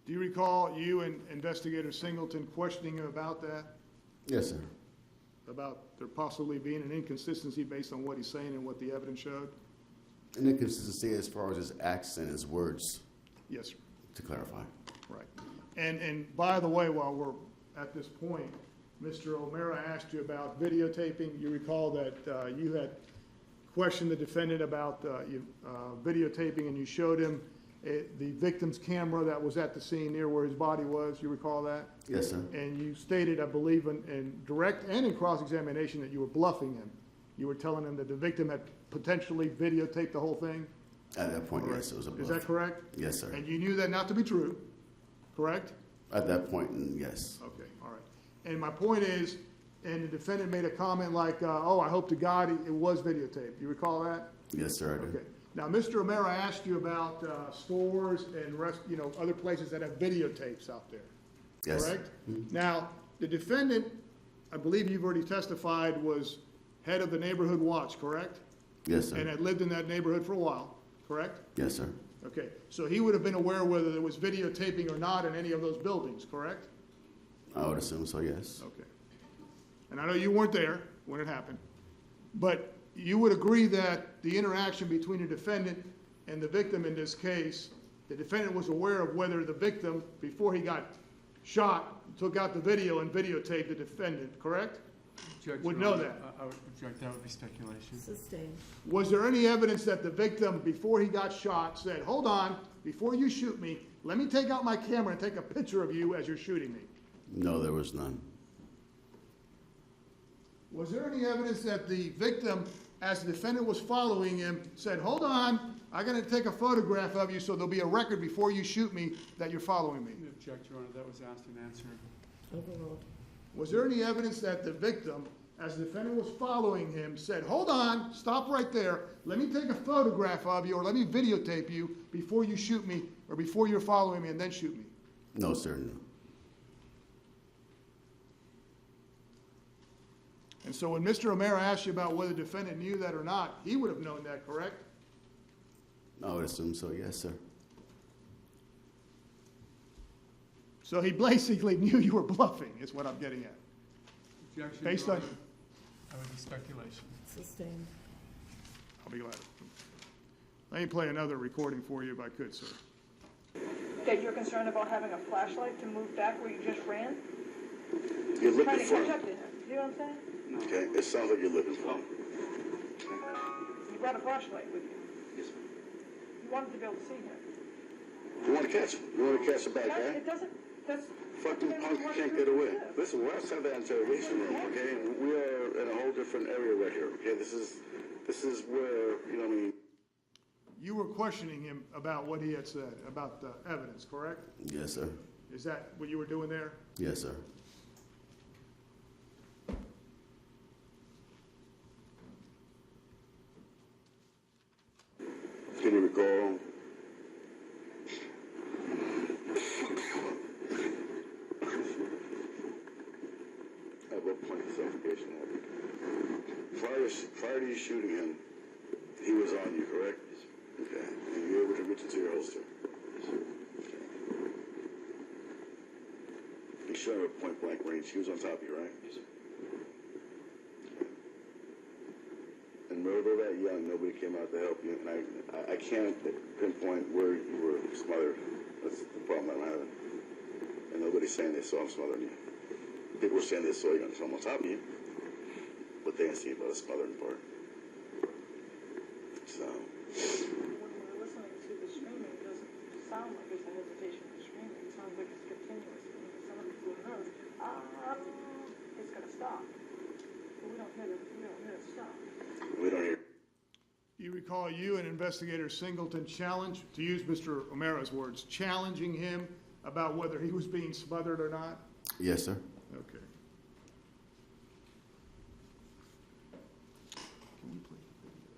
Do you recall you and Investigator Singleton questioning him about that? Yes, sir. About there possibly being an inconsistency based on what he's saying and what the evidence showed? An inconsistency as far as his acts and his words, Yes, sir. to clarify. Right. And by the way, while we're at this point, Mr. O'Mara asked you about videotaping. You recall that you had questioned the defendant about videotaping, and you showed him the victim's camera that was at the scene near where his body was. You recall that? Yes, sir. And you stated, I believe, in direct and in cross-examination that you were bluffing him. You were telling him that the victim had potentially videotaped the whole thing? At that point, yes, it was a bluff. Is that correct? Yes, sir. And you knew that not to be true, correct? At that point, yes. Okay, all right. And my point is, and the defendant made a comment like, oh, I hope to God it was videotaped. You recall that? Yes, sir, I do. Okay. Now, Mr. O'Mara asked you about stores and other places that have videotapes out there. Yes. Correct? Mhm. Now, the defendant, I believe you've already testified, was head of the neighborhood watch, correct? Yes, sir. And had lived in that neighborhood for a while, correct? Yes, sir. Okay, so he would have been aware whether there was videotaping or not in any of those buildings, correct? I would assume so, yes. Okay. And I know you weren't there when it happened, but you would agree that the interaction between the defendant and the victim in this case, the defendant was aware of whether the victim, before he got shot, took out the video and videotaped the defendant, correct? Judge, Would Your know Honor, that. I would object, that would be speculation. Sustained. Was there any evidence that the victim, before he got shot, said, hold on, before you shoot me, let me take out my camera and take a picture of you as you're shooting me? No, there was none. Was there any evidence that the victim, as the defendant was following him, said, hold on, I'm going to take a photograph of you so there'll be a record before you shoot me that you're following me? I object, Your Honor, that was asked and answered. Overruled. Was there any evidence that the victim, as the defendant was following him, said, hold on, stop right there, let me take a photograph of you or let me videotape you before you shoot me or before you're following me and then shoot me? No, sir, no. And so when Mr. O'Mara asked you about whether the defendant knew that or not, he would have known that, correct? I would assume so, yes, sir. So he basically knew you were bluffing, is what I'm getting at. Objection, Based Your on, Honor, that would be speculation. Sustained. I'll be glad. Let me play another recording for you if I could, sir. That you're concerned about having a flashlight to move back where you just ran? You're Trying looking to for catch him. up to him. Do you know what I'm saying? Okay, it sounds like you're looking for him. You brought a flashlight with you. Yes, ma'am. You wanted to be able to see him. You want to catch him? You want to catch a bad guy? It doesn't, that's. Fucking punk, you can't get away. Listen, we're outside the interrogation room, okay? We are in a whole different area right here, okay? This is where, you know what I mean? You were questioning him about what he had said, about the evidence, correct? Yes, sir. Is that what you were doing there? Yes, sir. Can you recall? At what point this altercation happened? Prior to you shooting him, he was on you, correct? Okay. And you were able to reach into your holster? Okay. You shot her at point blank range. He was on top of you, right? Yes, sir. And although that young, nobody came out to help you, and I can't pinpoint where you were smothered. That's the problem I'm having. And nobody's saying they saw him smothering you. People were saying they saw you on someone on top of you, but they didn't see about the smothering part. So. When we're listening to the screaming, it doesn't sound like it's a hesitation for screaming. It sounds like it's continuous. When someone who knows, it's gonna stop. But we don't hear it stop. We don't hear. You recall you and Investigator Singleton challenged, to use Mr. O'Mara's words, challenging him about whether he was being smothered or not? Yes, sir. Okay. Can we play the video?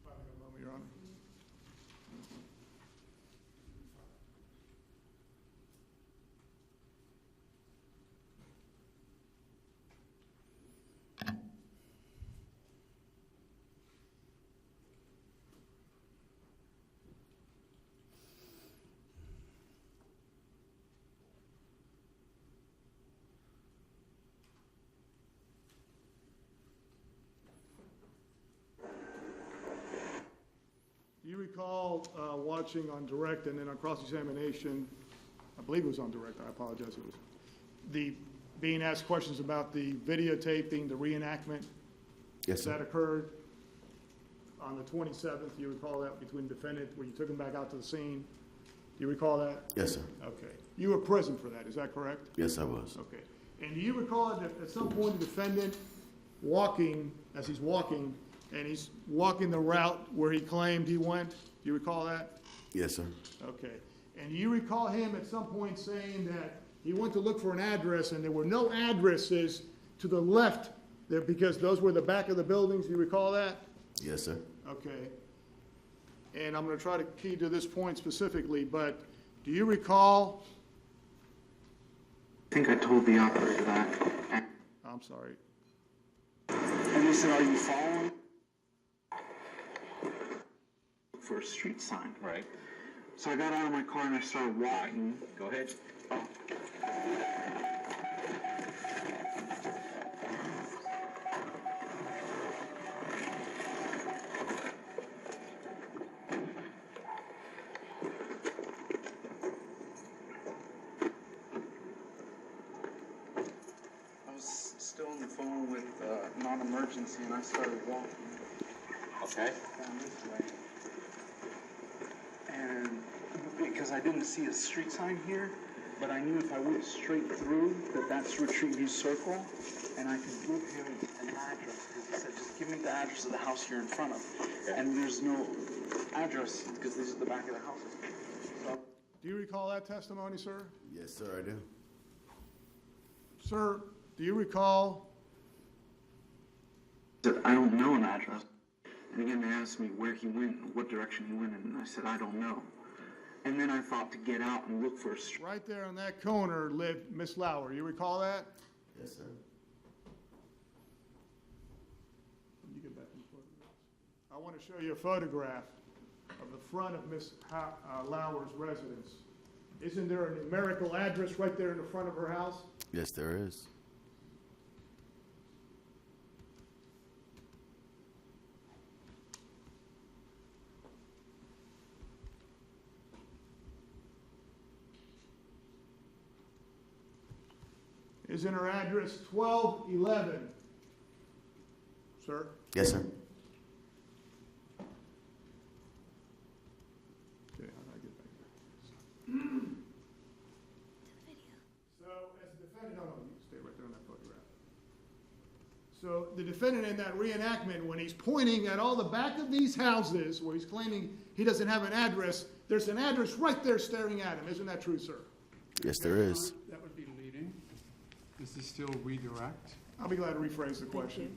Finally, a moment, Your Honor. Do you recall watching on direct and then on cross-examination, I believe it was on direct, I apologize, it was, being asked questions about the videotaping, the reenactment? Yes, sir. That occurred on the 27th, do you recall that, between defendant, where you took him back out to the scene? Do you recall that? Yes, sir. Okay. You were present for that, is that correct? Yes, I was. Okay. And do you recall that at some point the defendant walking, as he's walking, and he's walking the route where he claimed he went? Do you recall that? Yes, sir. Okay. And do you recall him at some point saying that he went to look for an address and there were no addresses to the left there because those were the back of the buildings? Do you recall that? Yes, sir. Okay. And I'm going to try to key to this point specifically, but do you recall? I think I told the operator that. I'm sorry. And he said, "Are you following?" For a street sign. Right. So I got out of my car and I started walking. Go ahead. Oh. I was still on the phone with non-emergency and I started walking. Okay. Down this way. And because I didn't see a street sign here, but I knew if I went straight through that's Retreat View Circle, and I could give him an address because he said, "Just give me the address of the house you're in front of." Okay. And there's no address because this is the back of the house. So, Do you recall that testimony, sir? Yes, sir, I do. Sir, do you recall? I said, "I don't know an address." And again, they asked me where he went, what direction he went in, and I said, "I don't know." And then I thought to get out and look for a street. Right there on that corner lived Miss Lauer. You recall that? Yes, sir. When you get back in the photographs. I want to show you a photograph of the front of Miss Lauer's residence. Isn't there a numerical address right there in the front of her house? Yes, there is. is in her address 1211. Sir? Yes, sir. Okay, how do I get back there? So, as the defendant, no, you stay right there on that photograph. So, the defendant in that reenactment, when he's pointing at all the back of these houses where he's claiming he doesn't have an address, there's an address right there staring at him. Isn't that true, sir? Yes, there is. That would be leading. This is still redirect. I'll be glad to rephrase the question.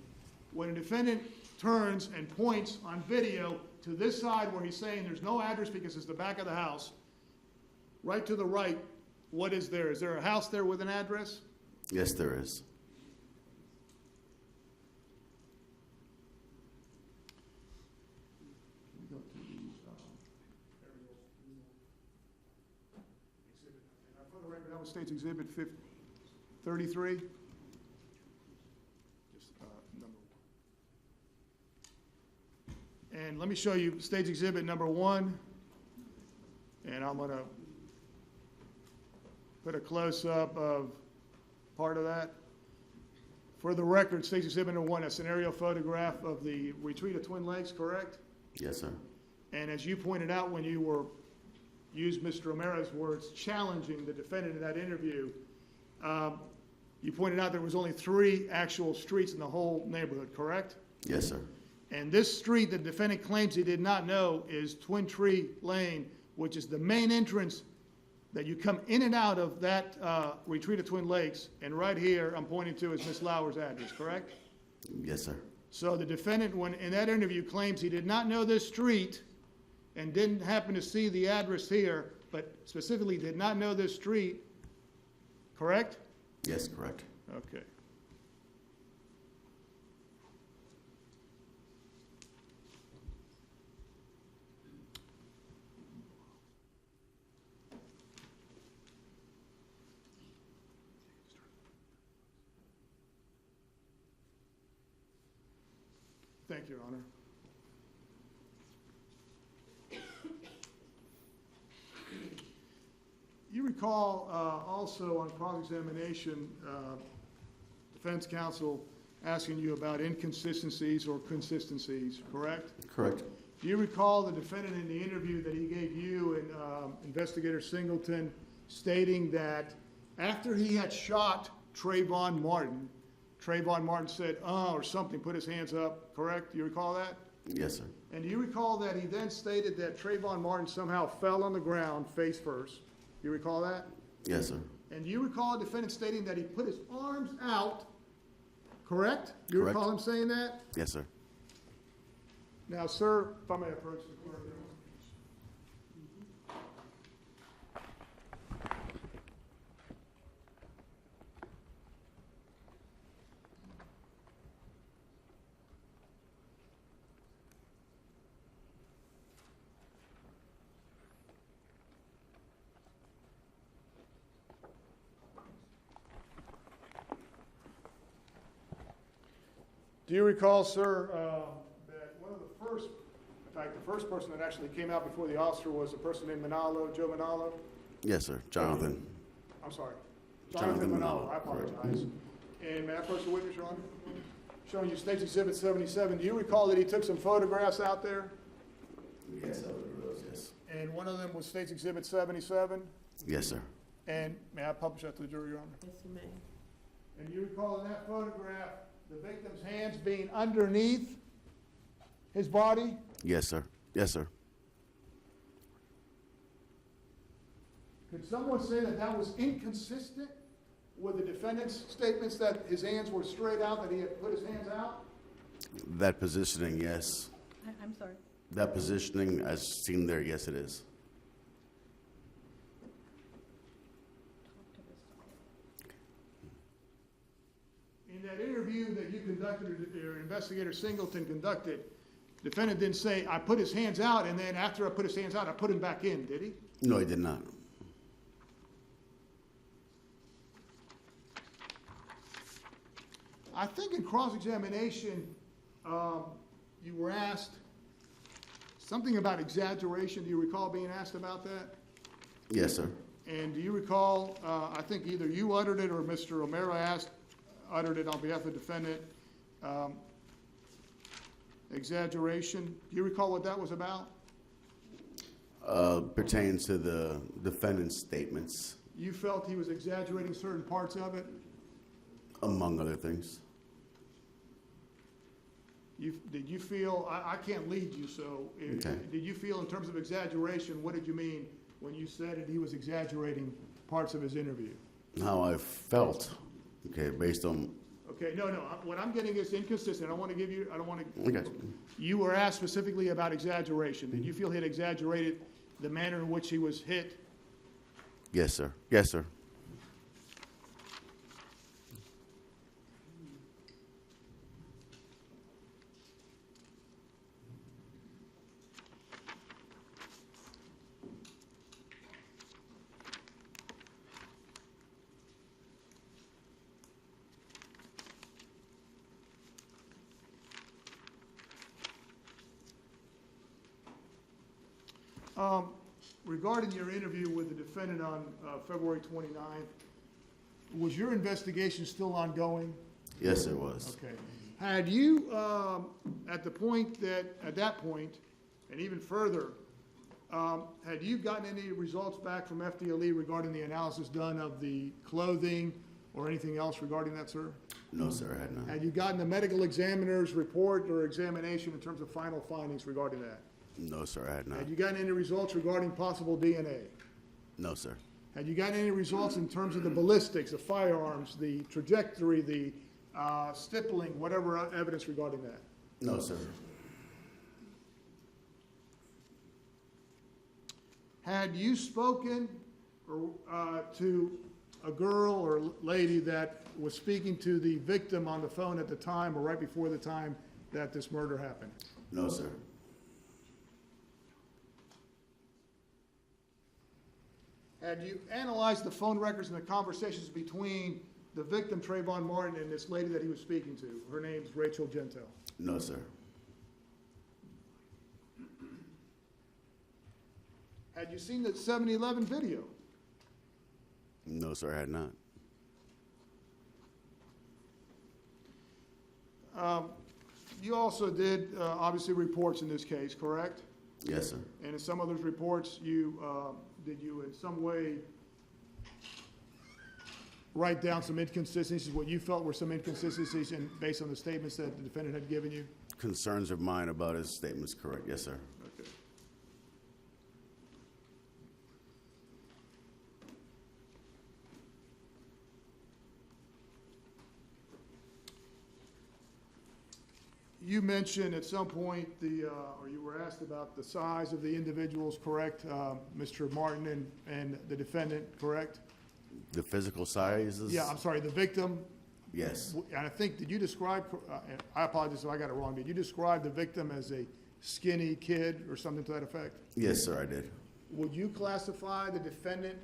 When a defendant turns and points on video to this side where he's saying there's no address because it's the back of the house, right to the right, what is there? Is there a house there with an address? Yes, there is. Can we go to the aerial exhibit? And for the record, that was State's Exhibit 33. Just number one. And let me show you State's Exhibit number 1. And I'm going to put a close-up of part of that. For the record, State's Exhibit number 1, a scenario photograph of the retreat of Twin Lakes, correct? Yes, sir. And as you pointed out when you used Mr. O'Mara's words, challenging the defendant in that interview, you pointed out there was only 3 actual streets in the whole neighborhood, correct? Yes, sir. And this street the defendant claims he did not know is Twin Tree Lane, which is the main entrance that you come in and out of that retreat of Twin Lakes. And right here, I'm pointing to is Miss Lauer's address, correct? Yes, sir. So the defendant, when in that interview, claims he did not know this street and didn't happen to see the address here, but specifically did not know this street, correct? Yes, correct. Okay. Thank you, Your Honor. You recall also on cross-examination, defense counsel asking you about inconsistencies or consistencies, correct? Correct. Do you recall the defendant in the interview that he gave you and Investigator Singleton stating that after he had shot Trayvon Martin said, or something, put his hands up, correct? Do you recall that? Yes, sir. And do you recall that he then stated that Trayvon Martin somehow fell on the ground face first? Do you recall that? Yes, sir. And do you recall the defendant stating that he put his arms out, correct? Do you Correct. recall him saying that? Yes, sir. Now, sir, if I may approach the clerk. Do you recall, sir, that one of the first, in fact, the first person that actually came out before the officer was a person named Manalo, Joe Manalo? Yes, sir. Jonathan. I'm sorry. Jonathan Manalo, Manalo, I apologize. And may I approach the witness, Your Honor? Showing you State's Exhibit 77. Do you recall that he took some photographs out there? Yes, I remember those, yes. And one of them was State's Exhibit 77? Yes, sir. And may I publish that to the jury, Your Honor? Yes, you may. And you recall in that photograph the victim's hands being underneath his body? Yes, sir. Yes, sir. Could someone say that that was inconsistent with the defendant's statements that his hands were straight out, that he had put his hands out? That positioning, yes. I'm sorry. That positioning, as seen there, yes, it is. In that interview that you conducted, or Investigator Singleton conducted, the defendant didn't say, I put his hands out, and then after I put his hands out, I put him back in, did he? No, he did not. I think in cross-examination, you were asked something about exaggeration. Do you recall being asked about that? Yes, sir. And do you recall, I think either you uttered it or Mr. O'Mara uttered it on behalf of the defendant, exaggeration. Do you recall what that was about? Pertains to the defendant's statements, You felt he was exaggerating certain parts of it? among other things. Did you feel, I can't lead you, so Okay. did you feel in terms of exaggeration, what did you mean when you said that he was exaggerating parts of his interview? How I felt, okay, based on, Okay, no, what I'm getting is inconsistent. I don't want to give you, I don't want to. I got you. You were asked specifically about exaggeration. Did you feel he had exaggerated the manner in which he was hit? Yes, sir. Yes, sir. Regarding your interview with the defendant on February 29th, was your investigation still ongoing? Yes, it was. Okay. Had you, at that point, and even further, had you gotten any results back from FDLE regarding the analysis done of the clothing or anything else regarding that, sir? No, sir, I had not. Had you gotten the medical examiner's report or examination in terms of final findings regarding that? No, sir, I had not. Had you gotten any results regarding possible DNA? No, sir. Had you gotten any results in terms of the ballistics, the firearms, the trajectory, the stippling, whatever evidence regarding that? No, sir. Had you spoken to a girl or lady that was speaking to the victim on the phone at the time or right before the time that this murder happened? No, sir. Had you analyzed the phone records and the conversations between the victim, Trayvon Martin, and this lady that he was speaking to? Her name's Rachel Gentile. No, sir. Had you seen the 7-Eleven video? No, sir, I had not. You also did, obviously, reports in this case, correct? Yes, sir. And in some of those reports, did you in some way write down some inconsistencies, what you felt were some inconsistencies based on the statements that the defendant had given you? Concerns of mine about his statements, correct? Yes, sir. Okay. You mentioned at some point or you were asked about the size of the individuals, correct? Mr. Martin and the defendant, correct? The physical sizes? Yeah, I'm sorry, the victim. Yes. And I think, did you describe, I apologize if I got it wrong, did you describe the victim as a skinny kid or something to that effect? Yes, sir, I did. Would you classify the defendant,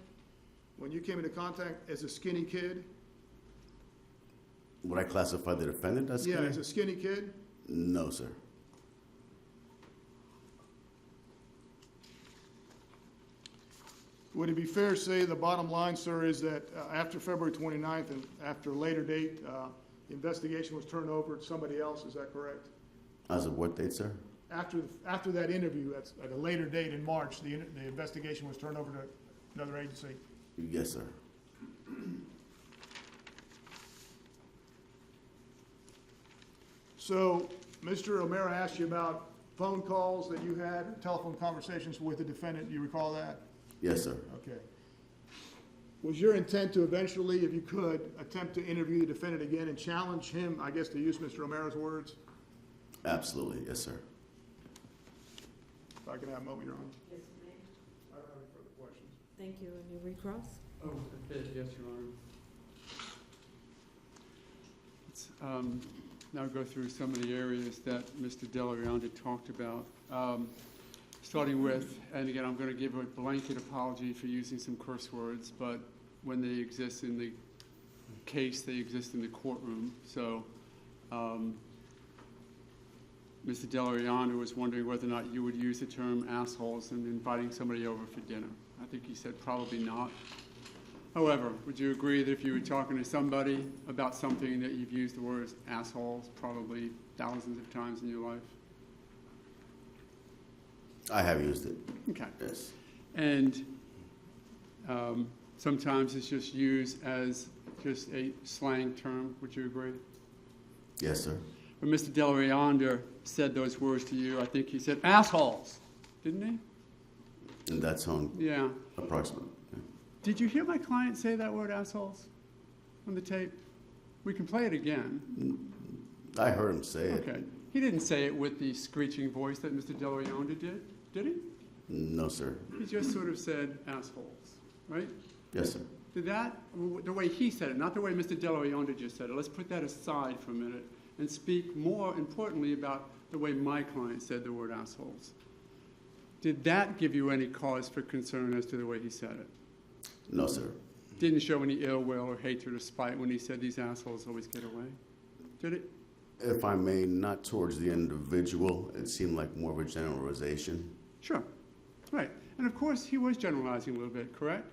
when you came into contact, as a skinny kid? Would I classify the defendant as Yeah, skinny? as a skinny kid? No, sir. Would it be fair to say the bottom line, sir, is that after February 29th and after a later date, the investigation was turned over to somebody else, is that correct? As of what date, sir? After that interview, at a later date in March, the investigation was turned over to another agency? Yes, sir. So, Mr. O'Mara asked you about phone calls that you had, telephone conversations with the defendant. Do you recall that? Yes, sir. Okay. Was your intent to eventually, if you could, attempt to interview the defendant again and challenge him, I guess to use Mr. O'Mara's words? Absolutely, yes, sir. If I can have a moment, Your Honor. Yes, ma'am. I don't have any further questions. Thank you. And you recross? Oh, yes, Your Honor. Let's now go through some of the areas that Mr. Dell'Orianda talked about. Starting with, and again, I'm going to give a blanket apology for using some curse words, but when they exist in the case, they exist in the courtroom. So Mr. Dell'Orianda was wondering whether or not you would use the term assholes in inviting somebody over for dinner. I think he said probably not. However, would you agree that if you were talking to somebody about something that you've used the word assholes probably thousands of times in your life? I have used it. Okay. Yes. And sometimes it's just used as just a slang term. Would you agree? Yes, sir. When Mr. Delarianda said those words to you, I think he said assholes, didn't he? In that tone, Yeah. approximately. Did you hear my client say that word assholes on the tape? We can play it again. I heard him say it. Okay. He didn't say it with the screeching voice that Mr. Delarianda did he? No, sir. He just sort of said assholes, right? Yes, sir. Did that, the way he said it, not the way Mr. Delarianda just said it, let's put that aside for a minute and speak more importantly about the way my client said the word assholes. Did that give you any cause for concern as to the way he said it? No, sir. Didn't show any ill will or hatred or spite when he said these assholes always get away? Did it? If I may, not towards the individual, it seemed like more of a generalization. Sure. Right. And of course, he was generalizing a little bit, correct?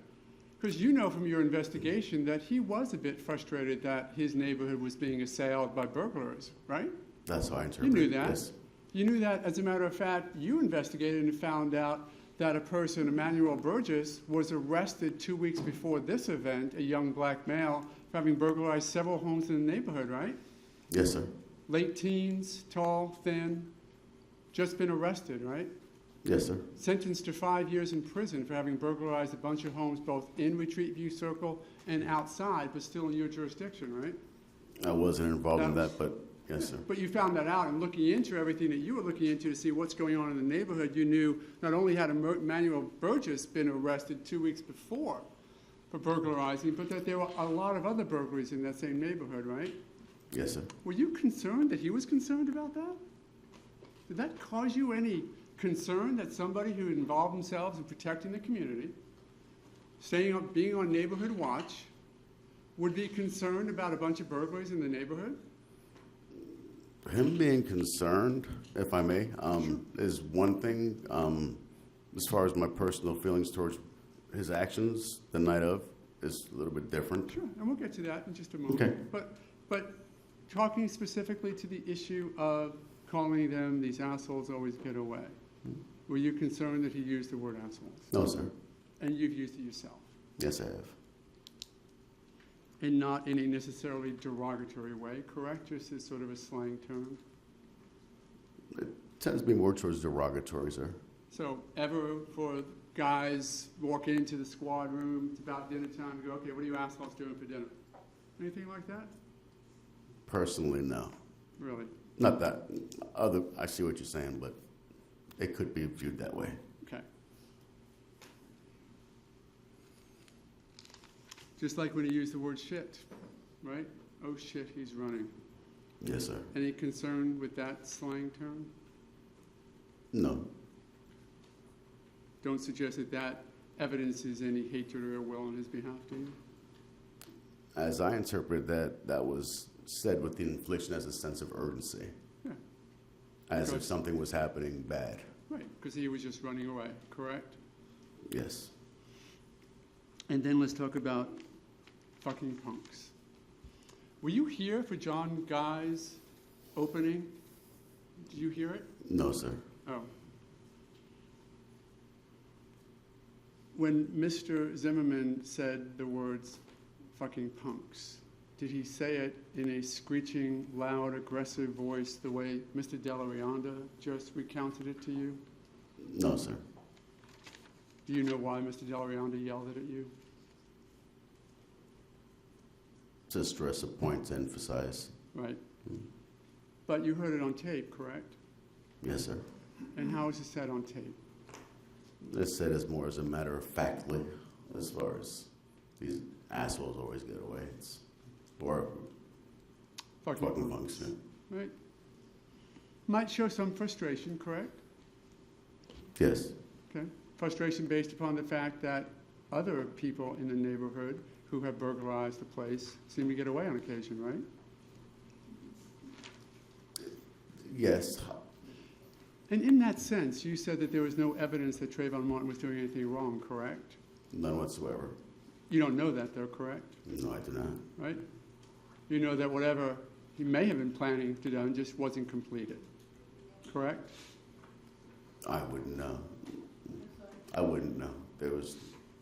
Because you know from your investigation that he was a bit frustrated that his neighborhood was being assailed by burglars, right? That's how I You interpret knew it. that. Yes. You knew that, as a matter of fact, you investigated and found out that a person, Emmanuel Burgess, was arrested 2 weeks before this event, a young black male, for having burglarized several homes in the neighborhood, right? Yes, sir. Late teens, tall, thin, just been arrested, right? Yes, sir. Sentenced to 5 years in prison for having burglarized a bunch of homes both in Retreat View Circle and outside, but still in your jurisdiction, right? I wasn't involved in That- that, but yes, sir. But you found that out, and looking into everything that you were looking into to see what's going on in the neighborhood, you knew not only had Emmanuel Burgess been arrested 2 weeks before for burglarizing, but that there were a lot of other burglaries in that same neighborhood, right? Yes, sir. Were you concerned that he was concerned about that? Did that cause you any concern that somebody who involved themselves in protecting the community, being on neighborhood watch, would be concerned about a bunch of burglaries in the neighborhood? Him being concerned, if I may, is one thing. As far as my personal feelings towards his actions the night of is a little bit different. Sure, and we'll get to that in just a moment. Okay. But talking specifically to the issue of calling them these assholes always get away, were you concerned that he used the word assholes? No, sir. And you've used it yourself? Yes, I have. And not in a necessarily derogatory way, correct? Just as sort of a slang term? It tends to be more towards derogatory, sir. So ever for guys walk into the squad room, it's about dinner time, go, okay, what are you assholes doing for dinner? Anything like that? Personally, no. Really? Not that. I see what you're saying, but it could be viewed that way. Okay. Just like when he used the word shit, right? Oh shit, he's running. Yes, sir. Any concern with that slang term? No. Don't suggest that that evidences any hatred or ill will on his behalf, do you? As I interpret that, that was said with the infliction as a sense of urgency, Yeah. as if Because- something was happening bad. Right, because he was just running away, correct? Yes. And then let's talk about fucking punks. Were you here for John Guy's opening? Did you hear it? No, sir. Oh. When Mr. Zimmerman said the words fucking punks, did he say it in a screeching, loud, aggressive voice the way Mr. Delarianda just recounted it to you? No, sir. Do you know why Mr. Delarianda yelled it at you? To stress a point, to emphasize. Right. But you heard it on tape, correct? Yes, sir. And how was it said on tape? It's said as more as a matter of factly, as far as these assholes always get away. It's or fucking punks. Yeah. Right. Might show some frustration, correct? Yes. Okay. Frustration based upon the fact that other people in the neighborhood who have burglarized the place seem to get away on occasion, right? Yes. And in that sense, you said that there was no evidence that Trayvon Martin was doing anything wrong, correct? None whatsoever. You don't know that, though, correct? No, I do not. Right? You know that whatever he may have been planning to do just wasn't completed, correct? I wouldn't know. I wouldn't know. There was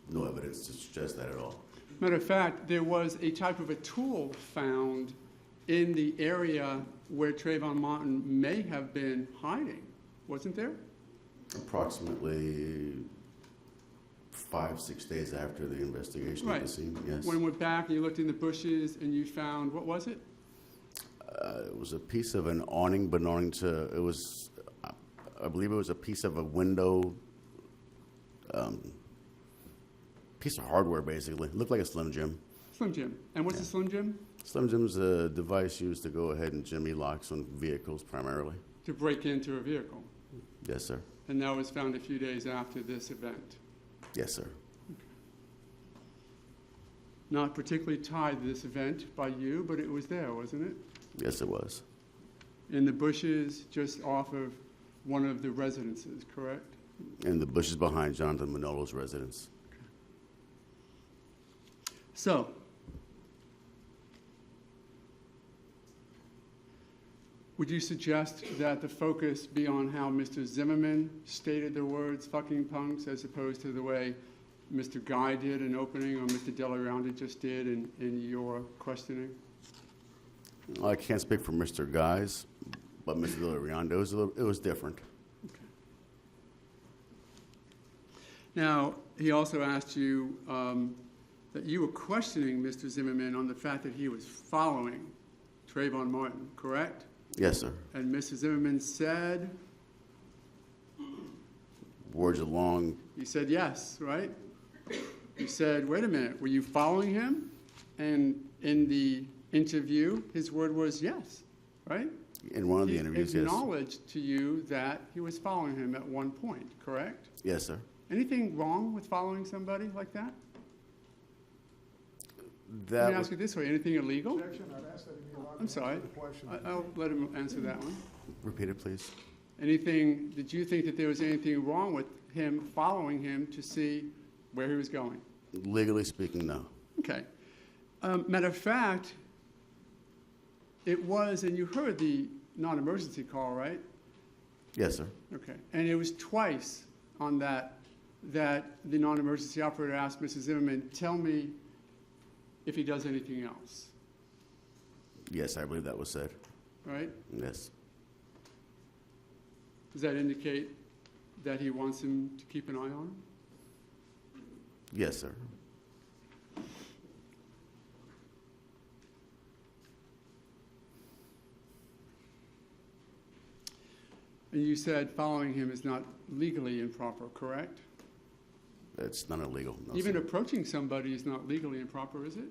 no evidence to suggest that at all. Matter of fact, there was a type of a tool found in the area where Trayvon Martin may have been hiding, wasn't there? Approximately 5-6 days after the investigation of the scene, yes. When you went back and you looked in the bushes and you found, what was it? It was a piece of an awning belonging to, it was, I believe it was a piece of a window, piece of hardware, basically. It looked like a Slim Jim. Slim Jim. And what's a Slim Jim? Slim Jim's a device used to go ahead and jimmy locks on vehicles primarily. To break into a vehicle. Yes, sir. And that was found a few days after this event. Yes, sir. Not particularly tied to this event by you, but it was there, wasn't it? Yes, it was. In the bushes just off of one of the residences, correct? In the bushes behind Jonathan Manolo's residence. So, would you suggest that the focus be on how Mr. Zimmerman stated the words fucking punks as opposed to the way Mr. Guy did in opening or Mr. Delarounda just did in your questioning? I can't speak for Mr. Guys, but Mr. Delarounda, it was different. Okay. Now, he also asked you that you were questioning Mr. Zimmerman on the fact that he was following Trayvon Martin, correct? Yes, sir. And Mr. Zimmerman said? Words along. You said yes, right? You said, wait a minute, were you following him? And in the interview, his word was yes, right? In one of the interviews, yes. He acknowledged to you that he was following him at one point, correct? Yes, sir. Anything wrong with following somebody like that? That Let me ask you this way, anything illegal? Objection, I'd ask that he be allowed to I'm sorry. answer the question. I'll let him answer that one. Repeat it, please. Anything, did you think that there was anything wrong with him following him to see where he was going? Legally speaking, no. Okay. Matter of fact, it was, and you heard the non-emergency call, right? Yes, sir. Okay. And it was twice on that the non-emergency operator asked Mrs. Zimmerman, tell me if he does anything else. Yes, I believe that was said. Right? Yes. Does that indicate that he wants him to keep an eye on him? Yes, sir. And you said following him is not legally improper, correct? It's not illegal. No, Even sir. approaching somebody is not legally improper, is it?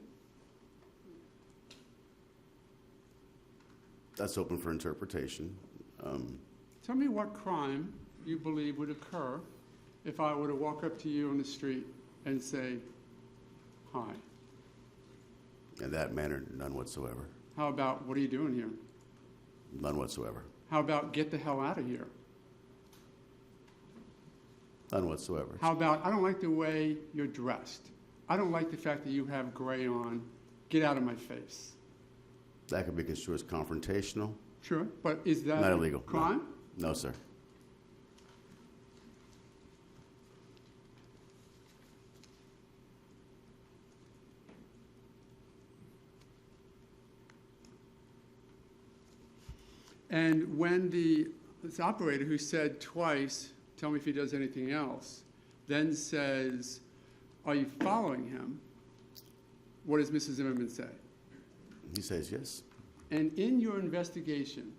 That's open for interpretation. Tell me what crime you believe would occur if I were to walk up to you on the street and say, hi. In that manner, none whatsoever. How about, what are you doing here? None whatsoever. How about, get the hell out of here? None whatsoever. How about, I don't like the way you're dressed. I don't like the fact that you have gray on. Get out of my face. That could be construed as confrontational. Sure, but is that Not illegal. crime? No, sir. And when this operator who said twice, tell me if he does anything else, then says, are you following him? What does Mrs. Zimmerman say? He says yes. And in your investigation,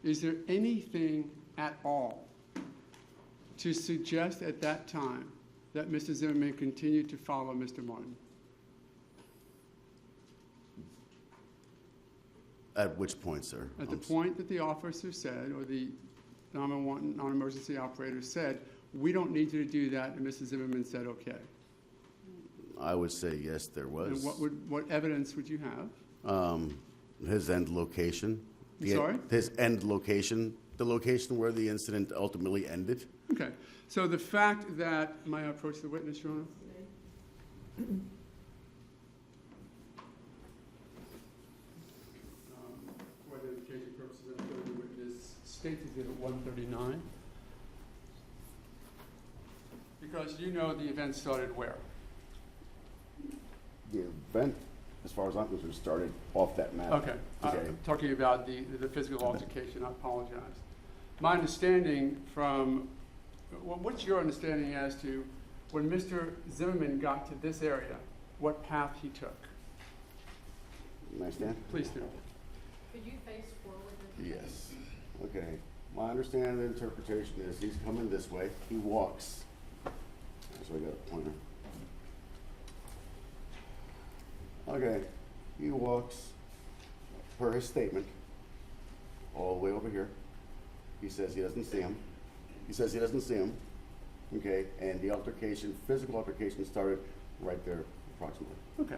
is there anything at all to suggest at that time that Mr. Zimmerman continued to follow Mr. Martin? At which point, sir? At the point that the officer said, or the non-emergency operator said, we don't need you to do that, and Mrs. Zimmerman said, okay. I would say yes, there was. And what evidence would you have? His end location. I'm sorry? His end location the location where the incident ultimately ended. Okay. So the fact that, may I approach the witness, Your Honor? For identification purposes, I'm showing the witness State Exhibit 139. Because you know the event started where? The event, as far as I'm concerned, started off that map. Okay. I'm talking about the physical altercation. I apologize. My understanding from, what's your understanding as to when Mr. Zimmerman got to this area, what path he took? May I stand? Please do. Could you face forward? Yes. Okay. My understanding of the interpretation is he's coming this way. He walks. So I got a pointer. Okay. He walks, per his statement, all the way over here. He says he doesn't see him. Okay. And the altercation, physical altercation, started right there, approximately. Okay.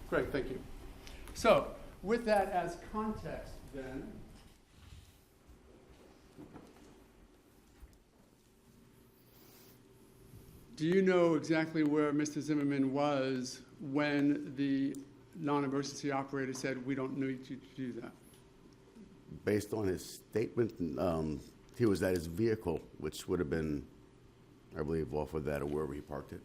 Great. Thank you. So, with that as context, then, do you know exactly where Mr. Zimmerman was when the non-emergency operator said, we don't need you to do that? Based on his statement, he was at his vehicle, which would have been, I believe, off of that or wherever he parked it.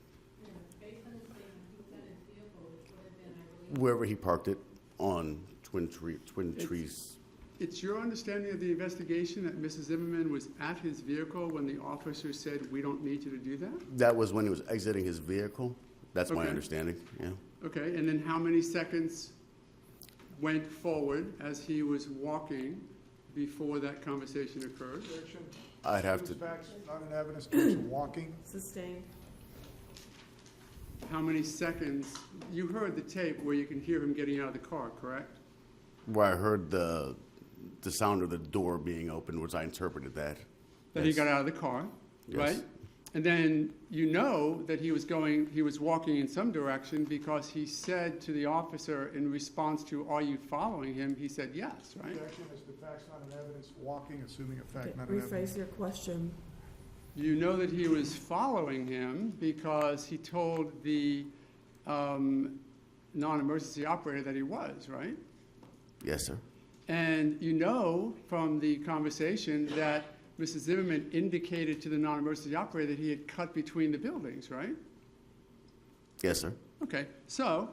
Based on his statement, he was at his vehicle, which would have been, I believe. Wherever he parked it on Twin Trees. It's your understanding of the investigation that Mrs. Zimmerman was at his vehicle when the officer said, we don't need you to do that? That was when he was exiting his vehicle. That's my Okay. understanding, yeah. Okay, and then how many seconds went forward as he was walking before that conversation occurred? Objection. I'd have to, Facts, not in evidence, towards walking. Sustained. How many seconds? You heard the tape where you can hear him getting out of the car, correct? where I heard the sound of the door being opened, which I interpreted that. That he got out of the car, Yes. right? And then you know that he was walking in some direction because he said to the officer in response to, are you following him? He said yes, right? Objection is the facts not in evidence, walking, assuming a fact not in evidence. Rephrase your question. You know that he was following him because he told the non-emergency operator that he was, right? Yes, sir. And you know from the conversation that Mrs. Zimmerman indicated to the non-emergency operator that he had cut between the buildings, right? Yes, sir. Okay, so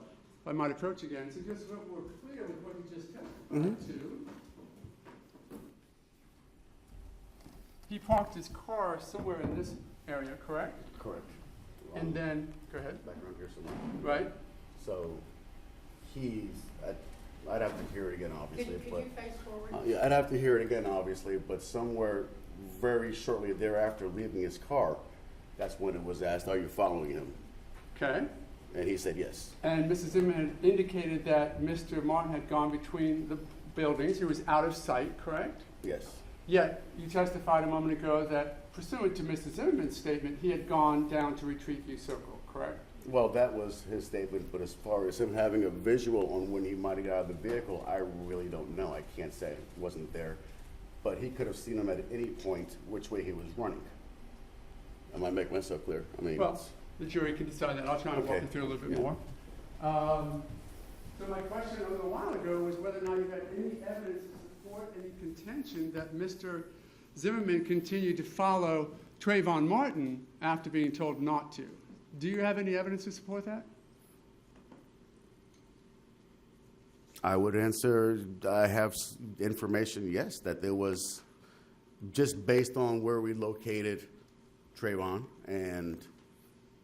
I might approach again. So just so we're clear with what you just testified to. He parked his car somewhere in this area, correct? Correct. And then, go ahead. Back around here somewhere. Right? So I'd have to hear it again, obviously. Could but you face forward? yeah, I'd have to hear it again, obviously, but somewhere very shortly thereafter, leaving his car, that's when it was asked, are you following him? Okay. And he said yes. And Mrs. Zimmerman indicated that Mr. Martin had gone between the buildings. He was out of sight, correct? Yes. Yet, you testified a moment ago that, pursuant to Mr. Zimmerman's statement, he had gone down to Retreat View Circle, correct? Well, that was his statement, but as far as him having a visual on when he might have got out of the vehicle, I really don't know. I can't say. It wasn't there. But he could have seen him at any point which way he was running. Am I making myself clear? I mean, Well, the jury can decide that. I'll try and walk Okay. you through a little bit Yeah. more. So my question a little while ago was whether or not you had any evidence to support any contention that Mr. Zimmerman continued to follow Trayvon Martin after being told not to. Do you have any evidence to support that? I would answer, I have information, yes, that there was, just based on where we located Trayvon and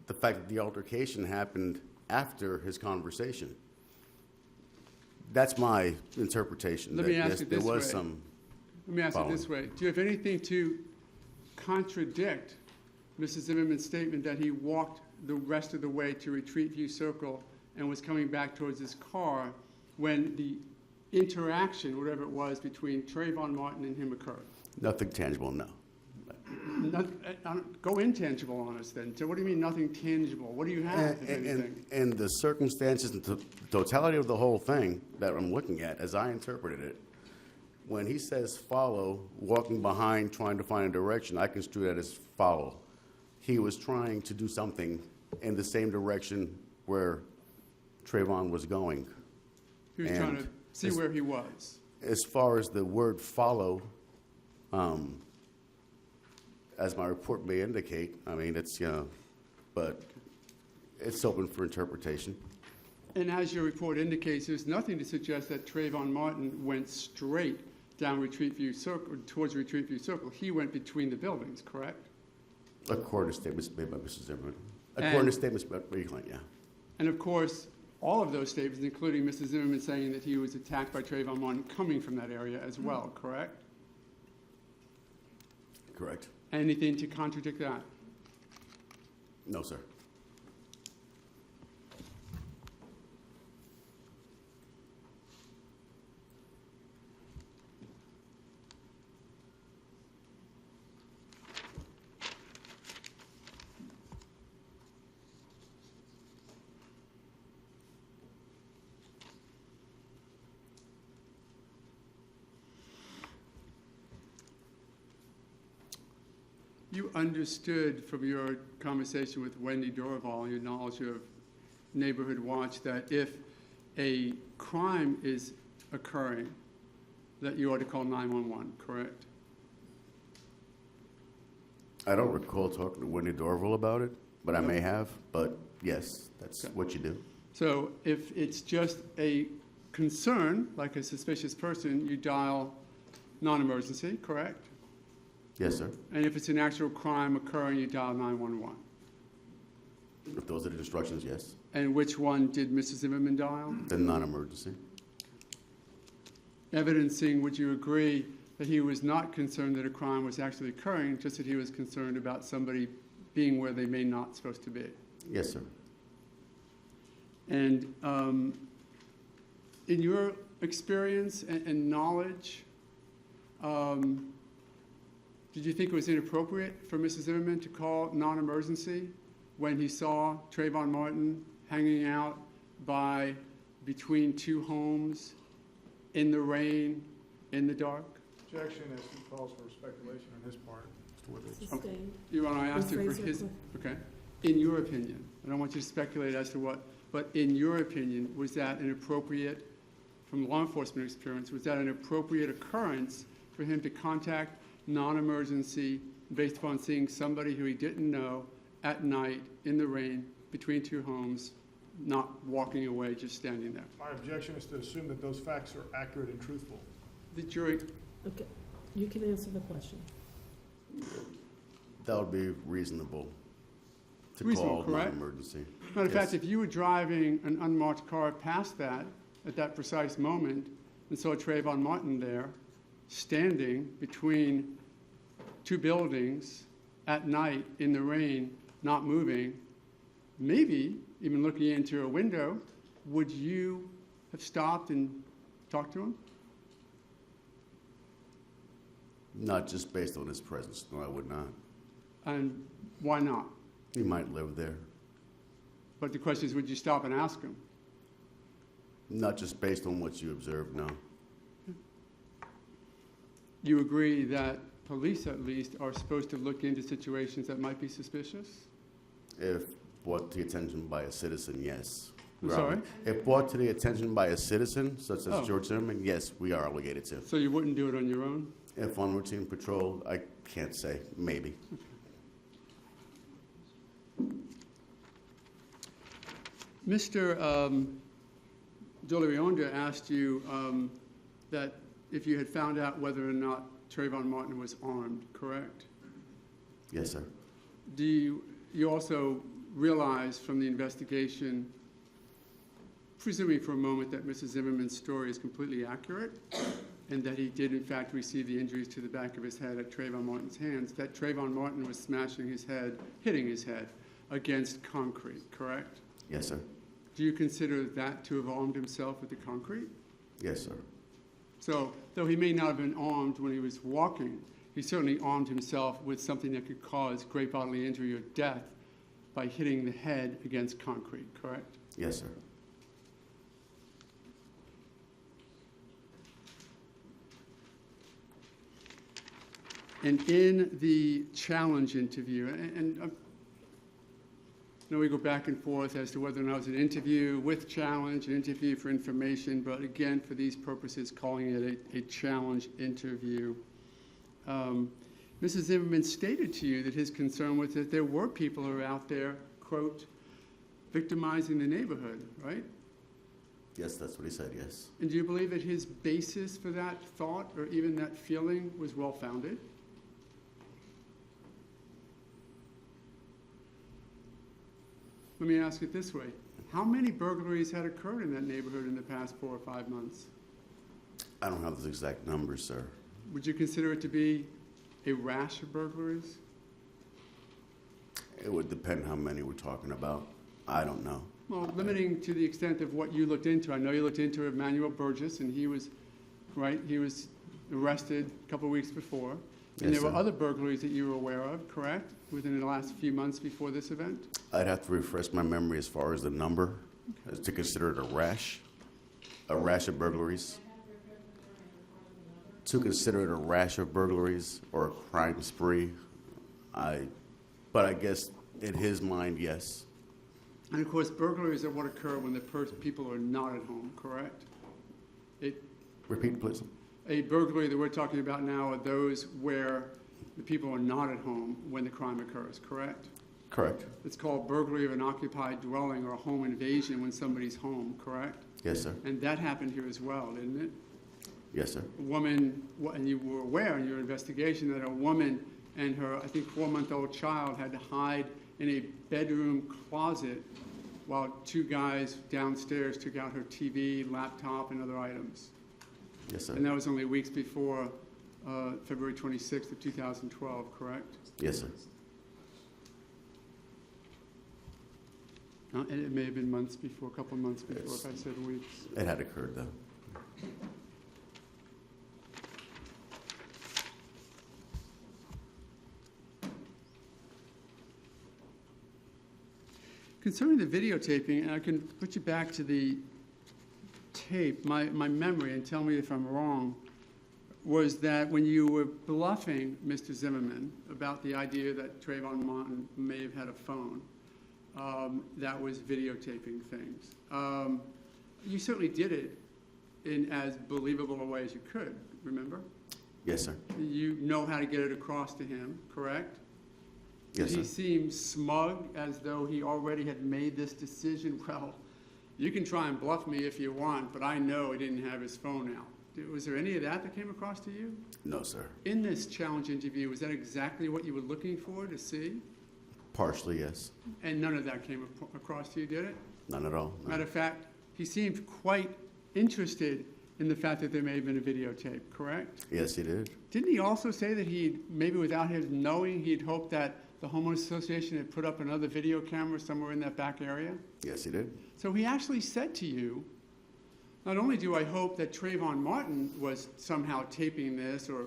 the fact that the altercation happened after his conversation. That's my interpretation. Let me that, ask yes, it there this was way. some Let me ask it this way. Do you have anything to contradict Mrs. Zimmerman's statement that he walked the rest of the way to Retreat View Circle and was coming back towards his car when the interaction, whatever it was, between Trayvon Martin and him occurred? Nothing tangible, no. Go intangible on us then. So what do you mean nothing tangible? What do you have, if anything? And the circumstances and the totality of the whole thing that I'm looking at, as I interpreted it, when he says follow, walking behind, trying to find a direction, I construe that as follow. He was trying to do something in the same direction where Trayvon was going. He was trying to see where he was. As far as the word follow, as my report may indicate, I mean, it's, but it's open for interpretation. And as your report indicates, there's nothing to suggest that Trayvon Martin went straight down Retreat View Circle, towards Retreat View Circle. He went between the buildings, correct? According to statements made by Mrs. Zimmerman. According to statements made by Clint, yeah. And of course, all of those statements, including Mrs. Zimmerman saying that he was attacked by Trayvon Martin coming from that area as well, correct? Correct. Anything to contradict that? No, sir. You understood from your conversation with Wendy Dorival, your knowledge of Neighborhood Watch, that if a crime is occurring, that you ought to call 911, correct? I don't recall talking to Wendy Dorval about it, but I may have. But yes, that's what you do. So if it's just a concern, like a suspicious person, you dial non-emergency, correct? Yes, sir. And if it's an actual crime occurring, you dial 911. If those are the instructions, yes. And which one did Mrs. Zimmerman dial? The non-emergency. Evidencing, would you agree that he was not concerned that a crime was actually occurring, just that he was concerned about somebody being where they may not supposed to be? Yes, sir. And in your experience and knowledge, did you think it was inappropriate for Mrs. Zimmerman to call non-emergency when he saw Trayvon Martin hanging out by between two homes in the rain, in the dark? Objection as to calls for speculation on his part. Sustained. You want to ask him for Rephrase your his, question. okay. In your opinion, I don't want you to speculate as to what, but in your opinion, was that an appropriate, from law enforcement experience, was that an appropriate occurrence for him to contact non-emergency based upon seeing somebody who he didn't know at night in the rain between two homes, not walking away, just standing there? My objection is to assume that those facts are accurate and truthful. The jury, Okay, you can answer the question. That would be reasonable to Reasonable, call correct? non-emergency. matter of Yes. fact, if you were driving an unmarked car past that at that precise moment and saw Trayvon Martin there, standing between two buildings at night in the rain, not moving, maybe even looking into a window, would you have stopped and talked to him? Not just based on his presence. No, I would not. And why not? He might live there. But the question is, would you stop and ask him? Not just based on what you observed, no. You agree that police, at least, are supposed to look into situations that might be suspicious? If brought to the attention by a citizen, yes. I'm sorry? If brought to the attention by a citizen, such as Oh. George Zimmerman, yes, we are obligated to. So you wouldn't do it on your own? If on routine patrol, I can't say, maybe. Mr. Dolorionda asked you that if you had found out whether or not Trayvon Martin was armed, correct? Yes, sir. Do you also realize from the investigation, presuming for a moment that Mrs. Zimmerman's story is completely accurate, and that he did in fact receive the injuries to the back of his head at Trayvon Martin's hands, that Trayvon Martin was smashing his head, hitting his head against concrete, correct? Yes, sir. Do you consider that to have armed himself with the concrete? Yes, sir. So, though he may not have been armed when he was walking, he certainly armed himself with something that could cause great bodily injury or death by hitting the head against concrete, correct? Yes, sir. And in the challenge interview, and I know we go back and forth as to whether or not it was an interview with challenge, an interview for information, but again, for these purposes, calling it a challenge interview. Mrs. Zimmerman stated to you that his concern was that there were people who are out there, quote, victimizing the neighborhood, right? Yes, that's what he said, yes. And do you believe that his basis for that thought or even that feeling was well-founded? Let me ask it this way. How many burglaries had occurred in that neighborhood in the past 4 or 5 months? I don't have the exact numbers, sir. Would you consider it to be a rash of burglaries? It would depend how many we're talking about. I don't know. Well, limiting to the extent of what you looked into. I know you looked into Emmanuel Burgess, and he was, right, he was arrested a couple of weeks before. And Yes, there were sir. other burglaries that you were aware of, correct, within the last few months before this event? I'd have to refresh my memory as far as the number, as to consider it a rash of burglaries. To consider it a rash of burglaries or a crime spree, but I guess in his mind, yes. And of course, burglaries are what occur when the people are not at home, correct? Repeat, please. A burglary that we're talking about now are those where the people are not at home when the crime occurs, correct? Correct. It's called burglary of an occupied dwelling or a home invasion when somebody's home, correct? Yes, sir. And that happened here as well, didn't it? Yes, sir. A woman, and you were aware in your investigation that a woman and her, I think, 4-month-old child had to hide in a bedroom closet while 2 guys downstairs took out her TV, laptop, and other items. Yes, sir. And that was only weeks before February 26th of 2012, correct? Yes, sir. And it may have been months before, a couple of months before, Yes. if I said weeks. It had occurred, though. Concerning the videotaping, and I can put you back to the tape, my memory, and tell me if I'm wrong, was that when you were bluffing Mr. Zimmerman about the idea that Trayvon Martin may have had a phone that was videotaping things, you certainly did it in as believable a way as you could, remember? Yes, sir. You know how to get it across to him, correct? Yes, Did he sir. seem smug, as though he already had made this decision? Well, you can try and bluff me if you want, but I know he didn't have his phone out. Was there any of that came across to you? No, sir. In this challenge interview, was that exactly what you were looking for to see? Partially, yes. And none of that came across to you, did it? None at all. No. Matter of fact, he seemed quite interested in the fact that there may have been a videotape, correct? Yes, he did. Didn't he also say that he, maybe without his knowing, he'd hoped that the homeowners association had put up another video camera somewhere in that back area? Yes, he did. So he actually said to you, not only do I hope that Trayvon Martin was somehow taping this, or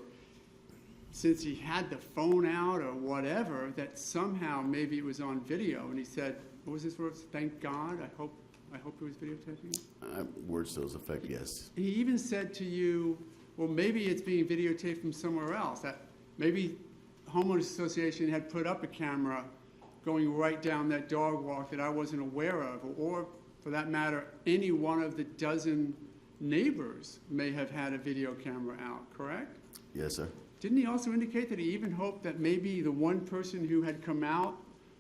since he had the phone out or whatever, that somehow maybe it was on video. And he said, what was his words? Thank God, I hope he was videotaping. Words to those effect, yes. He even said to you, well, maybe it's being videotaped from somewhere else. That maybe homeowners association had put up a camera going right down that dog walk that I wasn't aware of, or for that matter, any one of the dozen neighbors may have had a video camera out, correct? Yes, sir. Didn't he also indicate that he even hoped that maybe the one person who had come out,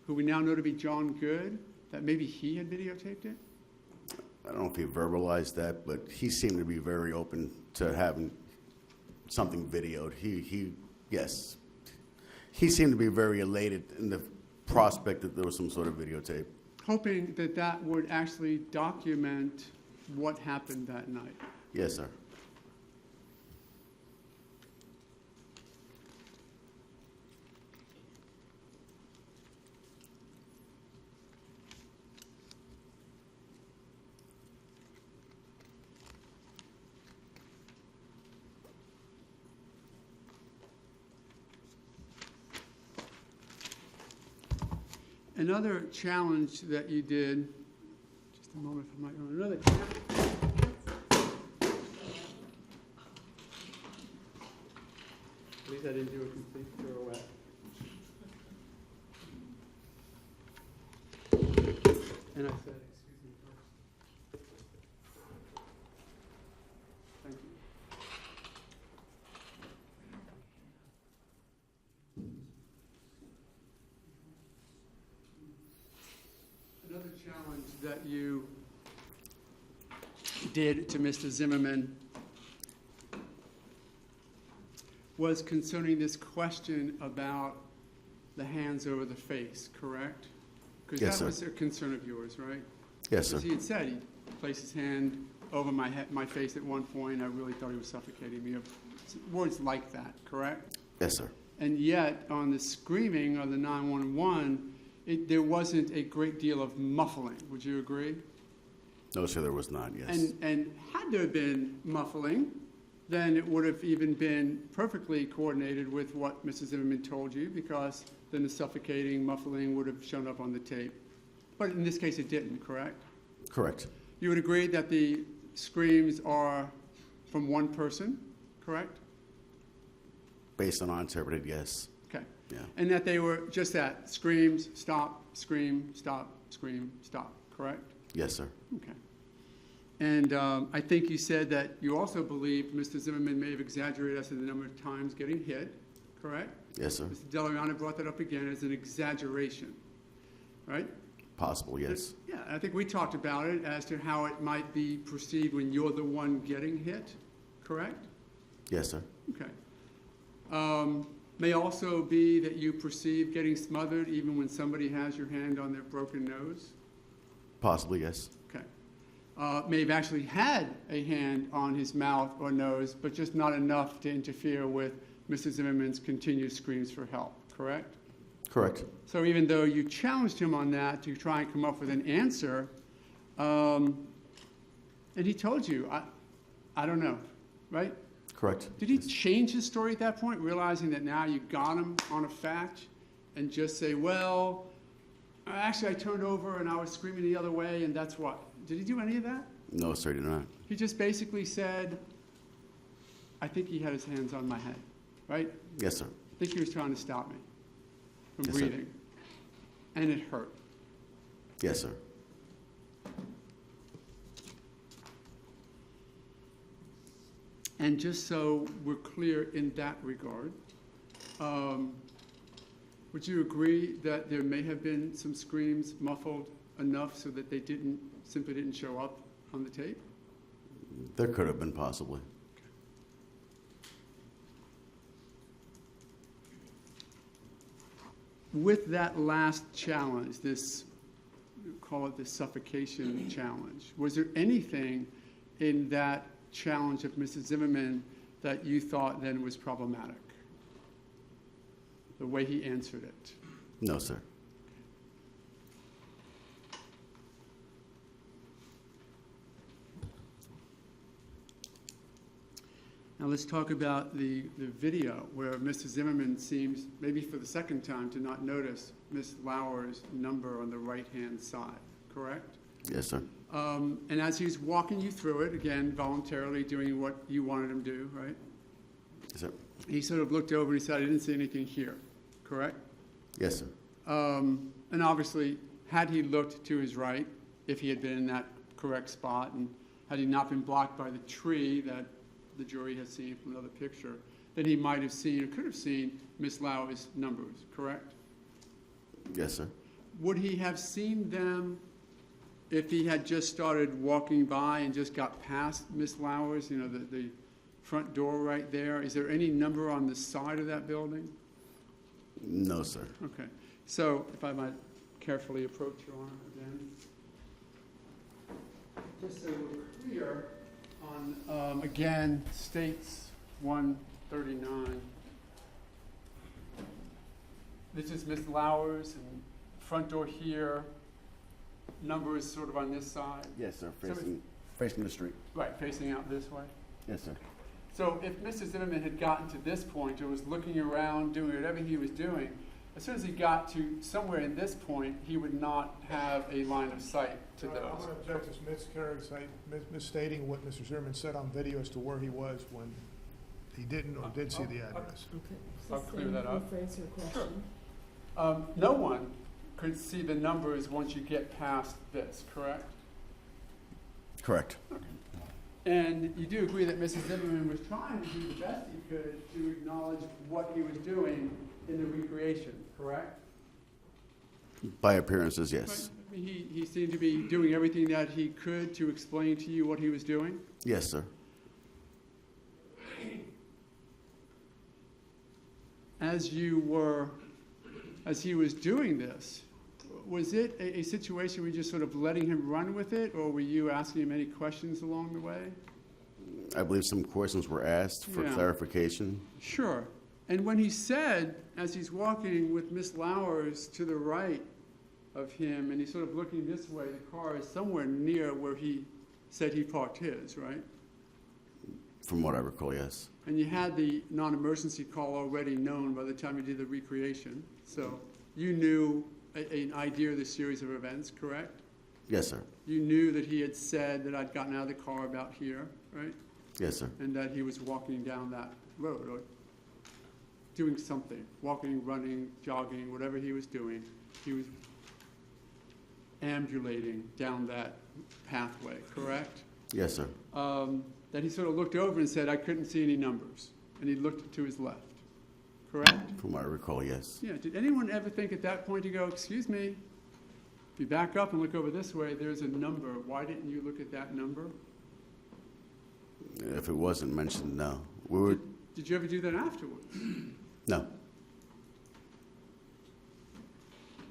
who we now know to be John Good, that maybe he had videotaped it? I don't know if he verbalized that, but he seemed to be very open to having something videoed. Yes. He seemed to be very elated in the prospect that there was some sort of videotape. Hoping that that would actually document what happened that night. Yes, sir. Another challenge that you did, just a moment for my own, another challenge. At least I didn't do a complete pirouette. And I said, excuse me first. Thank you. Another challenge that you did to Mr. Zimmerman was concerning this question about the hands over the face, correct? Because Yes, that sir. was a concern of yours, right? Yes, sir. Because he had said he placed his hand over my face at one point. I really thought he was suffocating me. Words like that, correct? Yes, sir. And yet, on the screaming of the 911, there wasn't a great deal of muffling. Would you agree? No, sir, there was not, yes. And had there been muffling, then it would have even been perfectly coordinated with what Mrs. Zimmerman told you, because then the suffocating, muffling would have shown up on the tape. But in this case, it didn't, correct? Correct. You would agree that the screams are from one person, correct? Based on our interpreted, yes. Okay. Yeah. And that they were just that, screams, stop, scream, stop, correct? Yes, sir. Okay. And I think you said that you also believe Mr. Zimmerman may have exaggerated as to the number of times getting hit, correct? Yes, sir. Mr. Delarosa brought that up again as an exaggeration, right? Possible, yes. Yeah, I think we talked about it as to how it might be perceived when you're the one getting hit, correct? Yes, sir. Okay. May also be that you perceive getting smothered even when somebody has your hand on their broken nose. Possibly, yes. Okay. May have actually had a hand on his mouth or nose, but just not enough to interfere with Mr. Zimmerman's continued screams for help, correct? Correct. So even though you challenged him on that to try and come up with an answer, and he told you, I don't know, right? Correct. Did he change his story at that point, realizing that now you got him on a fact, and just say, well, actually I turned over and I was screaming the other way, and that's what? Did he do any of that? No, sir, he did not. He just basically said, I think he had his hands on my head, right? Yes, sir. I think he was trying to stop me from Yes, sir. breathing. And it hurt. Yes, sir. And just so we're clear in that regard, would you agree that there may have been some screams muffled enough so that they simply didn't show up on the tape? There could have been, possibly. With that last challenge, call it the suffocation challenge, was there anything in that challenge of Mrs. Zimmerman that you thought then was problematic? The way he answered it? No, sir. Now let's talk about the video where Mr. Zimmerman seems, maybe for the second time, to not notice Miss Lauer's number on the right-hand side, correct? Yes, sir. And as he's walking you through it, again, voluntarily doing what you wanted him to do, right? Yes, sir. He sort of looked over and he said, I didn't see anything here, correct? Yes, sir. And obviously, had he looked to his right, if he had been in that correct spot, and had he not been blocked by the tree that the jury has seen from another picture, then he might have seen or could have seen Miss Lauer's numbers, correct? Yes, sir. Would he have seen them if he had just started walking by and just got past Miss Lauer's, the front door right there? Is there any number on the side of that building? No, sir. Okay. So if I might carefully approach Your Honor again. Just so we're clear on, again, States 139. This is Miss Lauer's, and front door here. Number is sort of on this side. Yes, sir. So Facing the street. Right, facing out this way. Yes, sir. So if Mr. Zimmerman had gotten to this point or was looking around, doing whatever he was doing, as soon as he got to somewhere in this point, he would not have a line of sight to I'm those. going to object to misstating what Mr. Zimmerman said on video as to where he was when he didn't or did see the address. Okay. I'll clear that up. Rephrase your question. No one could see the numbers once you get past this, correct? Correct. And you do agree that Mrs. Zimmerman was trying to do the best he could to acknowledge what he was doing in the recreation, correct? By appearances, yes. Right? He seemed to be doing everything that he could to explain to you what he was doing? Yes, sir. As he was doing this, was it a situation where you just sort of letting him run with it, or were you asking him any questions along the way? I believe some questions were asked for Yeah. clarification. Sure. And when he said, as he's walking with Miss Lowers to the right of him, and he's sort of looking this way, the car is somewhere near where he said he parked his, right? From what I recall, yes. And you had the non-emergency call already known by the time you did the recreation, so you knew an idea of the series of events, correct? Yes, sir. You knew that he had said that I'd gotten out of the car about here, right? Yes, sir. And that he was walking down that road, or doing something, walking, running, jogging, whatever he was doing. He was ambulating down that pathway, correct? Yes, sir. That he sort of looked over and said, I couldn't see any numbers. And he looked to his left, correct? From what I recall, yes. Yeah, did anyone ever think at that point to go, excuse me, if you back up and look over this way, there's a number. Why didn't you look at that number? If it wasn't mentioned, no. We were, Did you ever do that afterwards? no.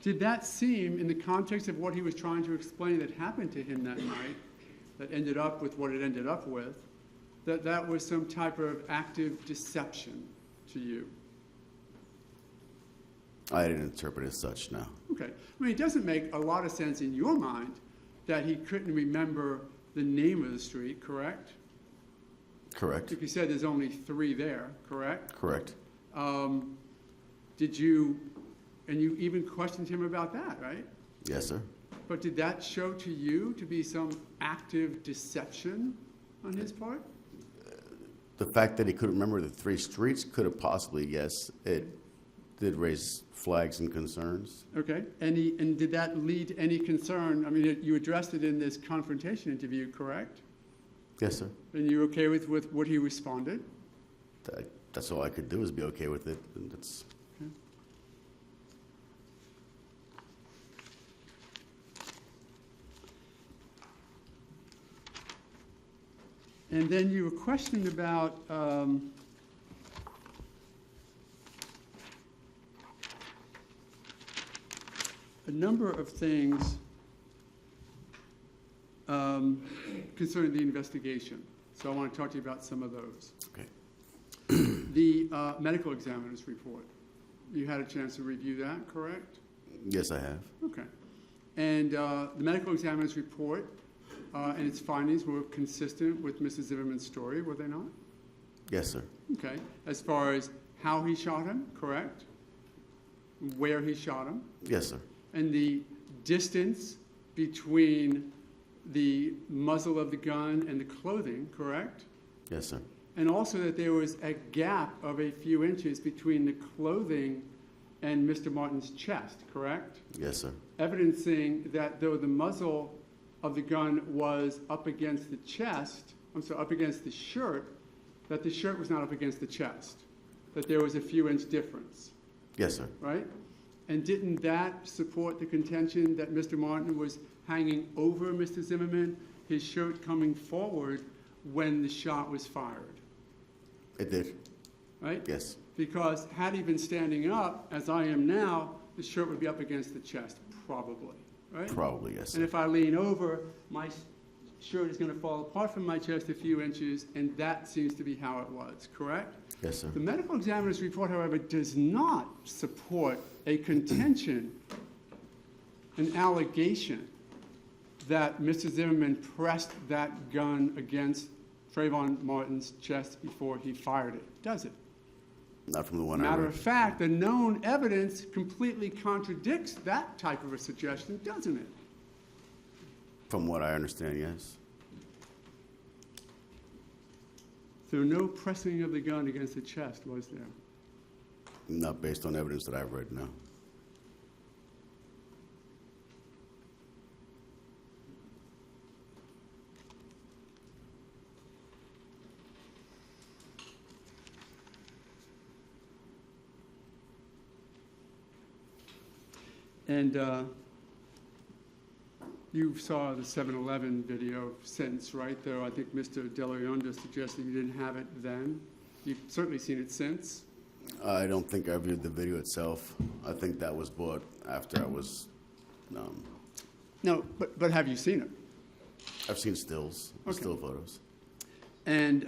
Did that seem, in the context of what he was trying to explain that happened to him that night, that ended up with what it ended up with, that that was some type of active deception to you? I didn't interpret it as such, no. Okay. I mean, it doesn't make a lot of sense in your mind that he couldn't remember the name of the street, correct? Correct. If you said there's only 3 there, correct? Correct. Did you, and you even questioned him about that, right? Yes, sir. But did that show to you to be some active deception on his part? The fact that he couldn't remember the 3 streets could have possibly, yes, it did raise flags and concerns. Okay. And did that lead to any concern? I mean, you addressed it in this confrontation interview, correct? Yes, sir. And you're okay with what he responded? That's all I could do is be okay with it. And that's Okay. And then you were questioned about a number of things concerning the investigation. So I want to talk to you about some of those. okay. The medical examiner's report. You had a chance to review that, correct? Yes, I have. Okay. And the medical examiner's report and its findings were consistent with Mrs. Zimmerman's story, were they not? Yes, sir. Okay. As far as how he shot him, correct? Where he shot him? Yes, sir. And the distance between the muzzle of the gun and the clothing, correct? Yes, sir. And also that there was a gap of a few inches between the clothing and Mr. Martin's chest, correct? Yes, sir. Evidencing that though the muzzle of the gun was up against the chest, up against the shirt, that the shirt was not up against the chest, that there was a few inch difference, Yes, sir. right? And didn't that support the contention that Mr. Martin was hanging over Mr. Zimmerman, his shirt coming forward when the shot was fired, It did. right? Yes. Because had he been standing up, as I am now, the shirt would be up against the chest, probably, right? Probably, yes, And sir. if I lean over, my shirt is going to fall apart from my chest a few inches, and that seems to be how it was, correct? Yes, sir. The medical examiner's report, however, does not support a contention, an allegation that Mr. Zimmerman pressed that gun against Trayvon Martin's chest before he fired it, does it? Not from the one I Matter read. of fact, the known evidence completely contradicts that type of a suggestion, doesn't it? From what I understand, yes. So no pressing of the gun against the chest, was there? Not based on evidence that I've read, no. And you saw the 7-Eleven video since, right? Though I think Mr. De Leon just suggested you didn't have it then. You've certainly seen it since. I don't think I viewed the video itself. I think that was bought after I was, No, but have you seen it? I've seen stills, Okay. still photos. And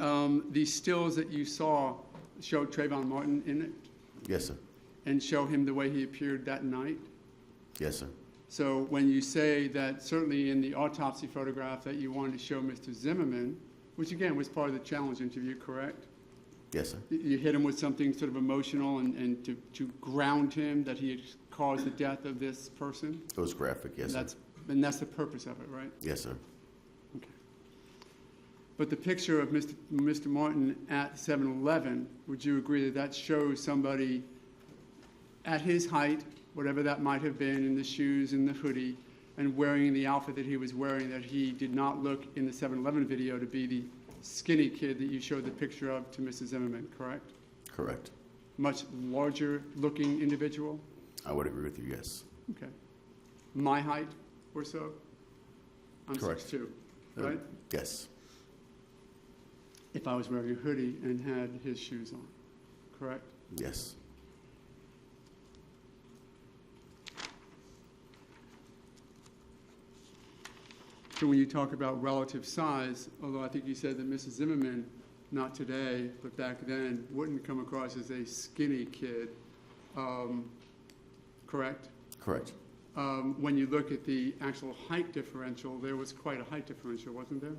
the stills that you saw show Trayvon Martin in it Yes, sir. and show him the way he appeared that night? Yes, sir. So when you say that certainly in the autopsy photograph that you wanted to show Mr. Zimmerman, which again was part of the challenge interview, correct? Yes, sir. You hit him with something sort of emotional and to ground him that he had caused the death of this person? It was graphic, yes, sir. And that's the purpose of it, right? Yes, sir. Okay. But the picture of Mr. Martin at 7-Eleven, would you agree that that shows somebody at his height, whatever that might have been, in the shoes and the hoodie, and wearing the outfit that he was wearing, that he did not look in the 7-Eleven video to be the skinny kid that you showed the picture of to Mrs. Zimmerman, correct? Correct. Much larger looking individual? I would agree with you, yes. Okay. My height or so? I'm Correct. 6'2", right? Yes. If I was wearing a hoodie and had his shoes on, correct? Yes. So when you talk about relative size, although I think you said that Mrs. Zimmerman, not today, but back then, wouldn't come across as a skinny kid, correct? Correct. When you look at the actual height differential, there was quite a height differential, wasn't there?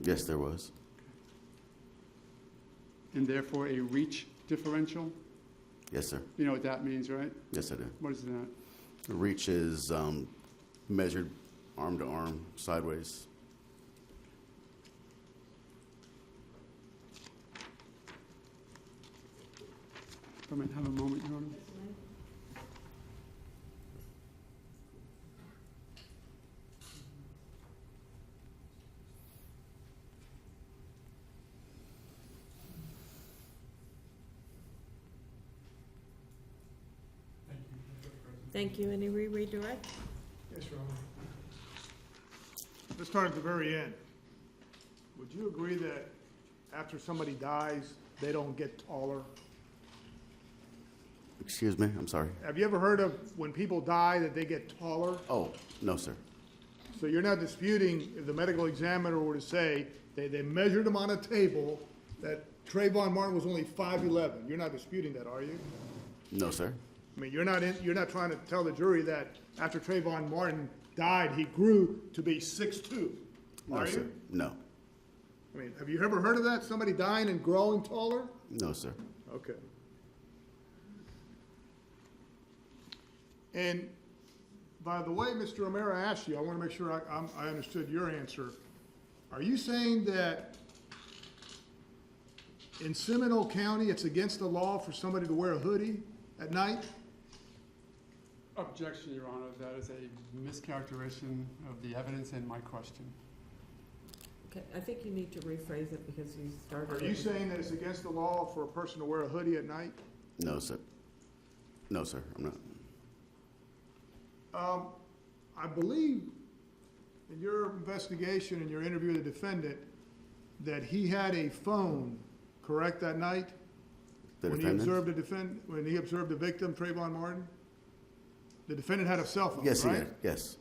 Yes, there was. And therefore a reach differential? Yes, sir. You know what that means, right? Yes, I do. What is that? The reach is measured arm to arm, sideways. I might have a moment, Your Honor. Thank you. Any redirect? Yes, Your Honor. Let's start at the very end. Would you agree that after somebody dies, they don't get taller? Excuse me, I'm sorry. Have you ever heard of when people die that they get taller? Oh, no, sir. So you're not disputing if the medical examiner were to say they measured him on a table that Trayvon Martin was only 5'11". You're not disputing that, are you? No, sir. I mean, you're not trying to tell the jury that after Trayvon Martin died, he grew to be 6'2", No, are sir. you? No. I mean, have you ever heard of that? Somebody dying and growing taller? No, sir. Okay. And by the way, Mr. O'Mara asked you, I want to make sure I understood your answer. Are you saying that in Seminole County, it's against the law for somebody to wear a hoodie at night? Objection, Your Honor. That is a mischaracterization of the evidence in my question. Okay, I think you need to rephrase it because you started. Are you saying that it's against the law for a person to wear a hoodie at night? No, sir. No, sir, I'm not. I believe in your investigation and your interview of the defendant that he had a phone, correct, that night? The When defendant? when he observed the victim, Trayvon Martin? The defendant had a cell phone, Yes, he right? did, yes.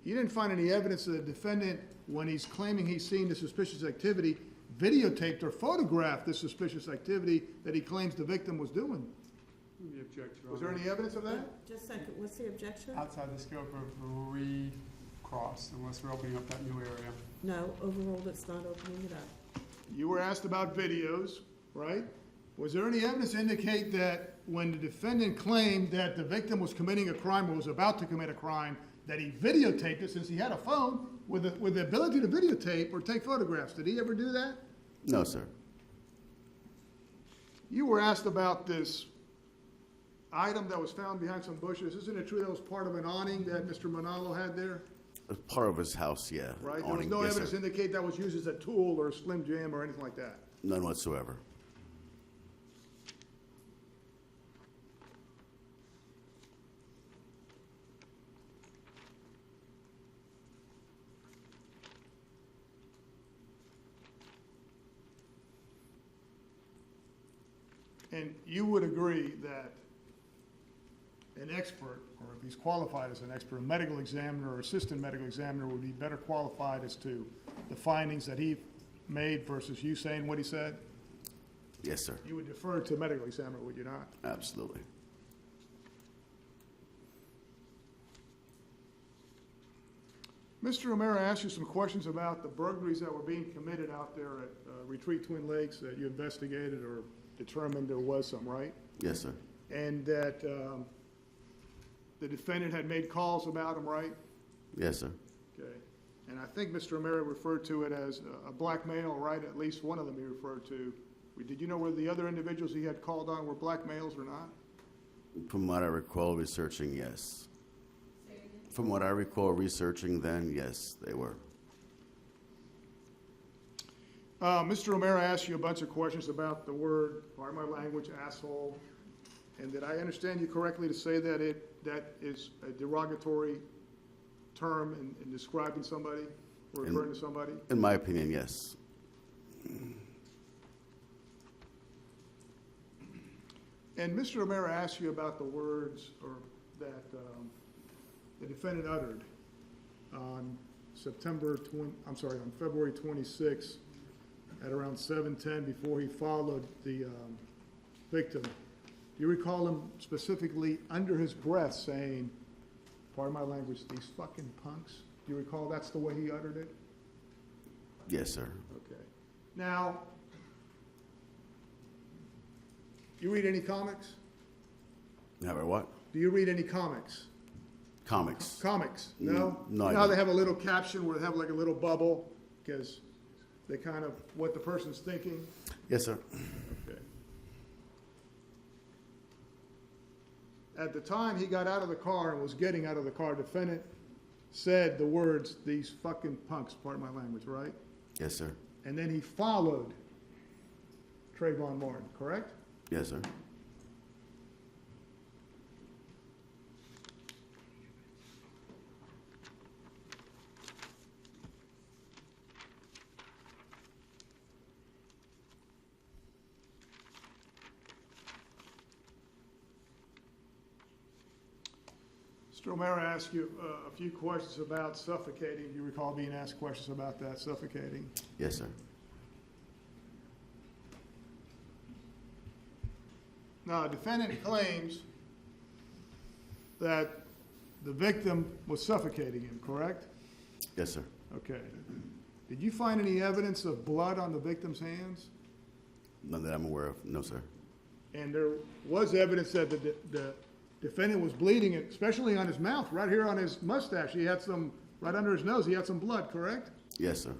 You didn't find any evidence that the defendant, when he's claiming he's seen the suspicious activity, videotaped or photographed the suspicious activity that he claims the victim was doing. Let me object, Your Was there Honor. any evidence of that? Just a second, what's the objection? Outside the scope of recross, unless we're opening up that new area. No, overruled, it's not opening it up. You were asked about videos, right? Was there any evidence to indicate that when the defendant claimed that the victim was committing a crime or was about to commit a crime, that he videotaped it since he had a phone with the ability to videotape or take photographs. Did he ever do that? No, sir. You were asked about this item that was found behind some bushes. Isn't it true that was part of an awning that Mr. Manalo had there? As part of his house, yeah. Right? There was Awning, no yes, evidence sir. to indicate that was used as a tool or a Slim Jim or anything like that. None whatsoever. And you would agree that an expert, or if he's qualified as an expert, a medical examiner or assistant medical examiner would be better qualified as to the findings that he made versus you saying what he said? Yes, sir. You would defer to a medical examiner, would you not? Absolutely. Mr. O'Mara asked you some questions about the burglaries that were being committed out there at Retreat Twin Lakes that you investigated or determined there was some, right? Yes, sir. And that the defendant had made calls about them, right? Yes, sir. Okay. And I think Mr. O'Mara referred to it as a black male, right? At least one of them he referred to. Did you know whether the other individuals he had called on were black males or not? From what I recall researching, yes. From what I recall researching then, yes, they were. Mr. O'Mara asked you a bunch of questions about the word, pardon my language, asshole. And did I understand you correctly to say that that is a derogatory term in describing somebody or referring to somebody? In my opinion, yes. And Mr. O'Mara asked you about the words that the defendant uttered on February 26th at around 7:10 before he followed the victim. Do you recall him specifically under his breath saying, pardon my language, these fucking punks? Do you recall that's the way he uttered it? Yes, sir. Okay. Now, you read any comics? Never what? Do you read any comics? Comics. Comics? No? No, I You know how they don't. have a little caption where they have like a little bubble because they kind of what the person's thinking? Yes, sir. Okay. At the time he got out of the car and was getting out of the car, defendant said the words, these fucking punks, pardon my language, right? Yes, sir. And then he followed Trayvon Martin, correct? Yes, sir. Mr. O'Mara asked you a few questions about suffocating. Do you recall being asked questions about that, suffocating? Yes, sir. Now, a defendant claims that the victim was suffocating him, correct? Yes, sir. Okay. Did you find any evidence of blood on the victim's hands? None that I'm aware of. No, sir. And there was evidence that the defendant was bleeding, especially on his mouth, right here on his mustache. He had some, right under his nose, he had some blood, correct? Yes, sir.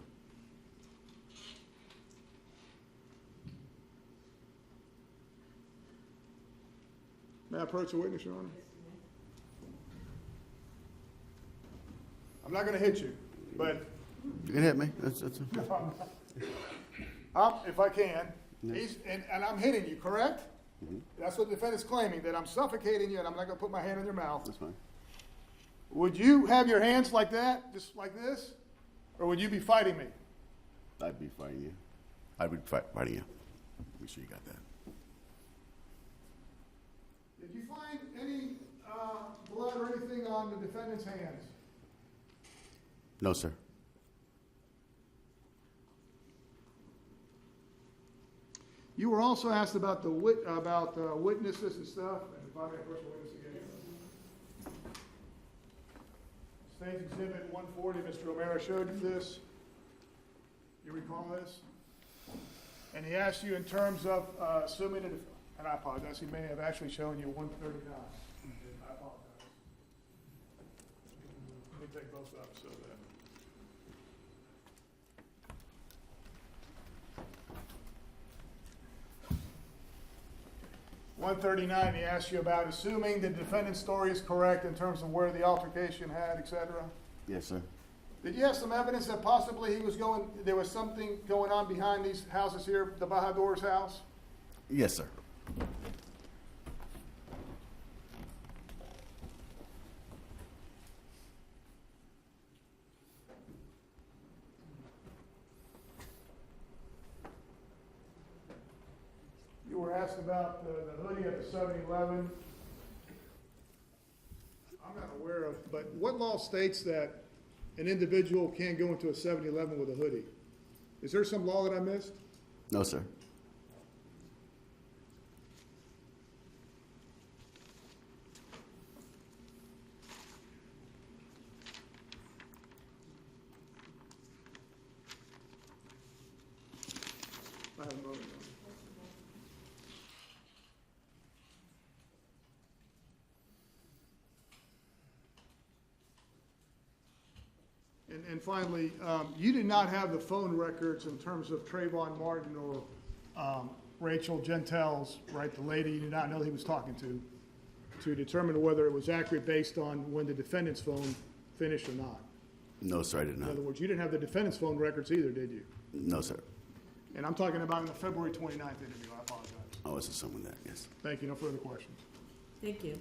May I approach the witness, Your Honor? I'm not going to hit you, but You can hit me. That's if I can, and I'm hitting you, correct? That's what the defendant's claiming, that I'm suffocating you and I'm not going to put my hand in your mouth. that's fine. Would you have your hands like that, just like this? Or would you be fighting me? I'd be fighting you. I would fighting you. Make sure you got that. Did you find any blood or anything on the defendant's hands? No, sir. You were also asked about the witnesses and stuff. And if I may approach the witness again. State Exhibit 140, Mr. O'Mara showed you this. You recall this? And he asked you in terms of assuming it, and I apologize, he may have actually shown you 139. I apologize. Let me take both up so that. 139, he asked you about assuming the defendant's story is correct in terms of where the altercation had, et cetera. Yes, sir. Did you have some evidence that possibly there was something going on behind these houses here, the Bajador's house? Yes, sir. You were asked about the hoodie at the 7-Eleven. I'm not aware of, but what law states that an individual can't go into a 7-Eleven with a hoodie? Is there some law that I missed? No, sir. I have no idea. And finally, you did not have the phone records in terms of Trayvon Martin or Rachel Gentile's, right, the lady you did not know he was talking to determine whether it was accurate based on when the defendant's phone finished or not. No, sir, I did In not. other words, you didn't have the defendant's phone records either, did you? No, sir. And I'm talking about in the February 29th interview. I apologize. I was assuming that, yes. Thank you. No further questions. Thank you.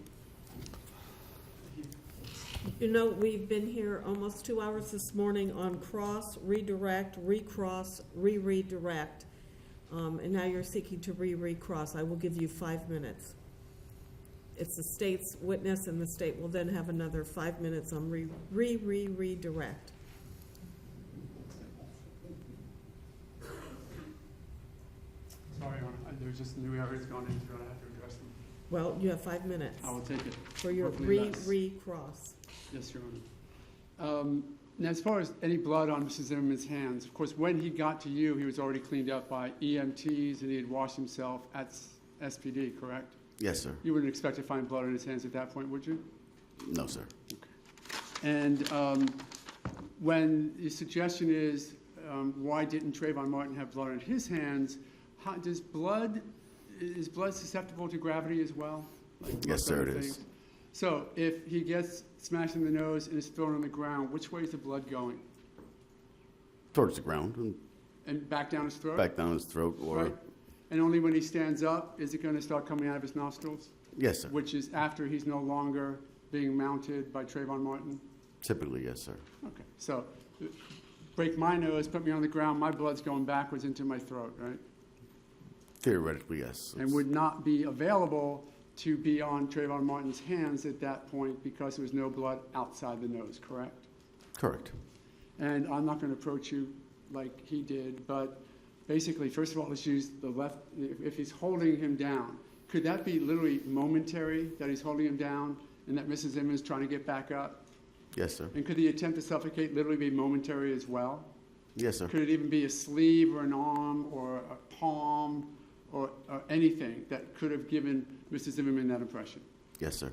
You know, we've been here almost 2 hours this morning on cross, redirect, recross, re-redirect. And now you're seeking to re-recross. I will give you 5 minutes. It's the state's witness, and the state will then have another 5 minutes on redirect. Sorry, Your Honor, there's just new areas gone into it, I have to address them. Well, you have 5 minutes I will take it. for your Hopefully less. recross. Yes, Your Honor. Now, as far as any blood on Mr. Zimmerman's hands, of course, when he got to you, he was already cleaned up by EMTs and he had washed himself at SPD, correct? Yes, sir. You wouldn't expect to find blood on his hands at that point, would you? No, sir. And when the suggestion is, why didn't Trayvon Martin have blood on his hands, is blood susceptible to gravity as well? Like Yes, sir, other it things? is. So if he gets smashed in the nose and is thrown on the ground, which way is the blood going? Towards the ground and And back down his throat? back down his throat, or Right. And only when he stands up is it going to start coming out of his nostrils? yes, sir. Which is after he's no longer being mounted by Trayvon Martin? Typically, yes, sir. Okay, so break my nose, put me on the ground, my blood's going backwards into my throat, right? Theoretically, yes. And would not be available to be on Trayvon Martin's hands at that point because there was no blood outside the nose, correct? Correct. And I'm not going to approach you like he did, but basically, first of all, let's use the left. If he's holding him down, could that be literally momentary, that he's holding him down and that Mrs. Zimmerman is trying to get back up? Yes, sir. And could the attempt to suffocate literally be momentary as well? Yes, sir. Could it even be a sleeve or an arm or a palm or anything that could have given Mr. Zimmerman that impression? Yes, sir.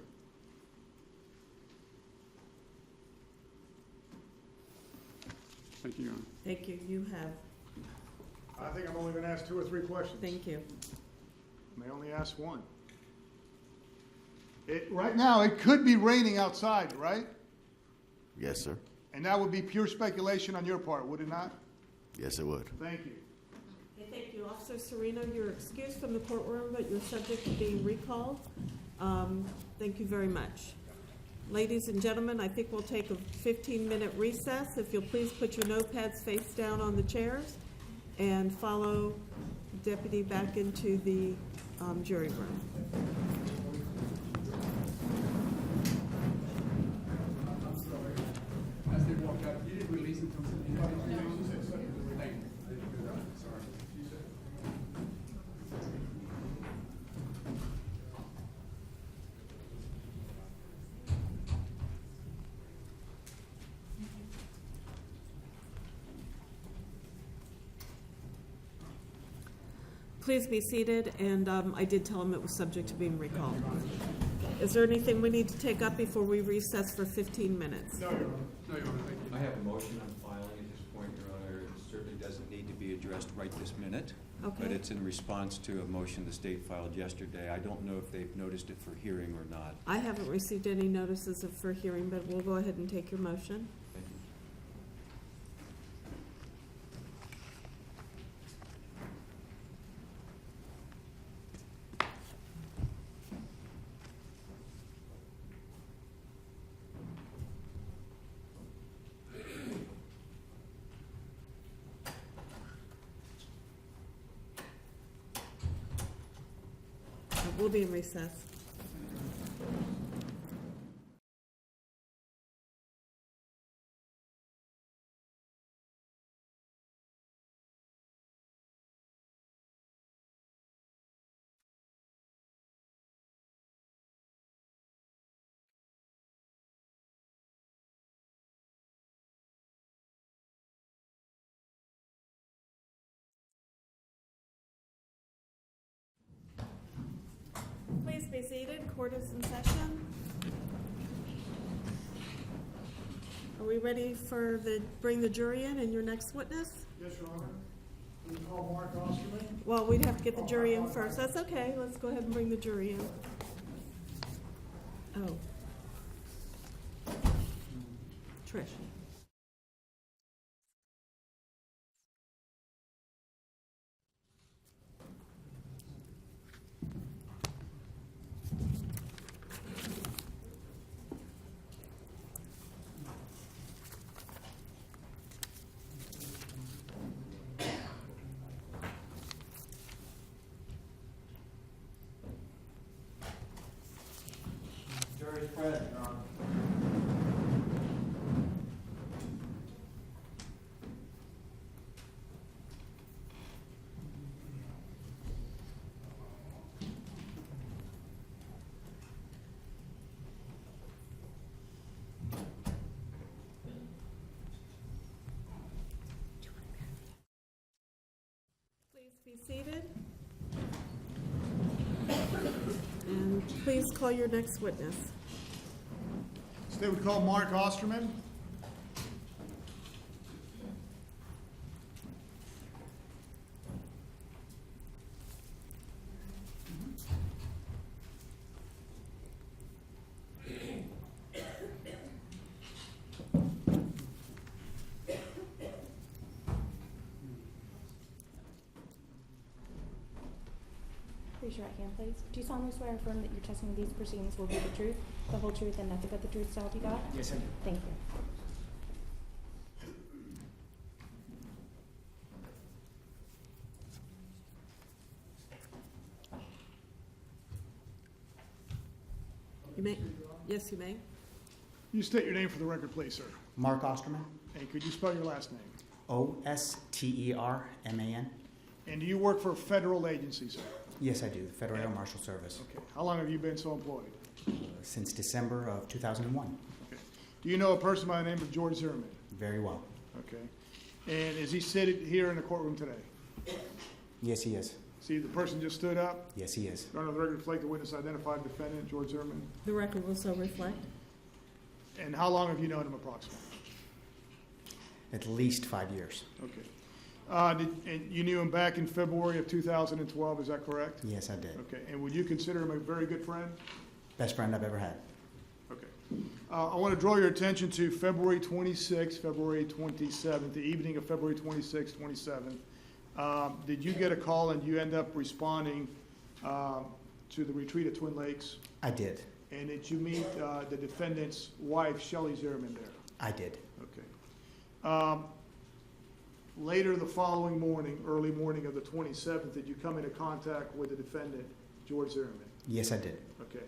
Thank you, Your Honor. Thank you. You have, I think I'm only going to ask 2 or 3 questions. thank you. May only ask one. Right now, it could be raining outside, right? Yes, sir. And that would be pure speculation on your part, would it not? Yes, it would. Thank you. Okay, thank you. Officer Serino, you're excused from the courtroom, but you're subject to being recalled. Thank you very much. Ladies and gentlemen, I think we'll take a 15-minute recess. If you'll please put your notepads face down on the chairs and follow the deputy back into the jury room. As they walk out, you didn't release him from the Please be seated, and I did tell him it was subject to being recalled. Is there anything we need to take up before we recess for 15 minutes? No, Your Honor. No, Your Honor, thank you. I have a motion on filing at this point, Your Honor. It certainly doesn't need to be adjourned. addressed right this minute. Okay. But it's in response to a motion the state filed yesterday. I don't know if they've noticed it for hearing or not. I haven't received any notices for hearing, but we'll go ahead and take your motion. Thank you. We'll be in recess. Please be seated. Court is in session. Are we ready for bring the jury in and your next witness? Yes, Your Honor. Will you call Mark Osterman? Well, we'd have to get the jury in first. That's okay. Let's go ahead and bring the jury in. Oh. Trish. Jury's present, Your Honor. Please be seated. And please call your next witness. Today we call Mark Osterman. Raise your right hand, please. Do you solemnly swear or affirm that your testimony in these proceedings will be the truth, the whole truth, and nothing but the truth, so help you God? Yes, I do. Thank you. You may. Yes, you may. You state your name for the record, please, sir. Mark Osterman, And could you spell your last name? Osterman. And do you work for a federal agency, sir? Yes, I do, the Federal Air Marshal Service, Okay. How long have you been so employed? since December of 2001. Okay. Do you know a person by the name of George Zimmerman? Very well. Okay. And is he seated here in the courtroom today? Yes, he is. See, the person just stood up. Yes, he is. Your Honor, the record reflect the witness identified defendant, George Zimmerman. The record will so reflect. And how long have you known him approximately? At least 5 years. Okay. And you knew him back in February of 2012, is that correct? Yes, I did. Okay. And would you consider him a very good friend? Best friend I've ever had. Okay. I want to draw your attention to February 26th, February 27th, the evening of February 26th, 27th. Did you get a call and you end up responding to the retreat at Twin Lakes? I did. And did you meet the defendant's wife, Shelley Zimmerman, there? I did. Okay. Later the following morning, early morning of the 27th, did you come into contact with the defendant, George Zimmerman? Yes, I did. Okay.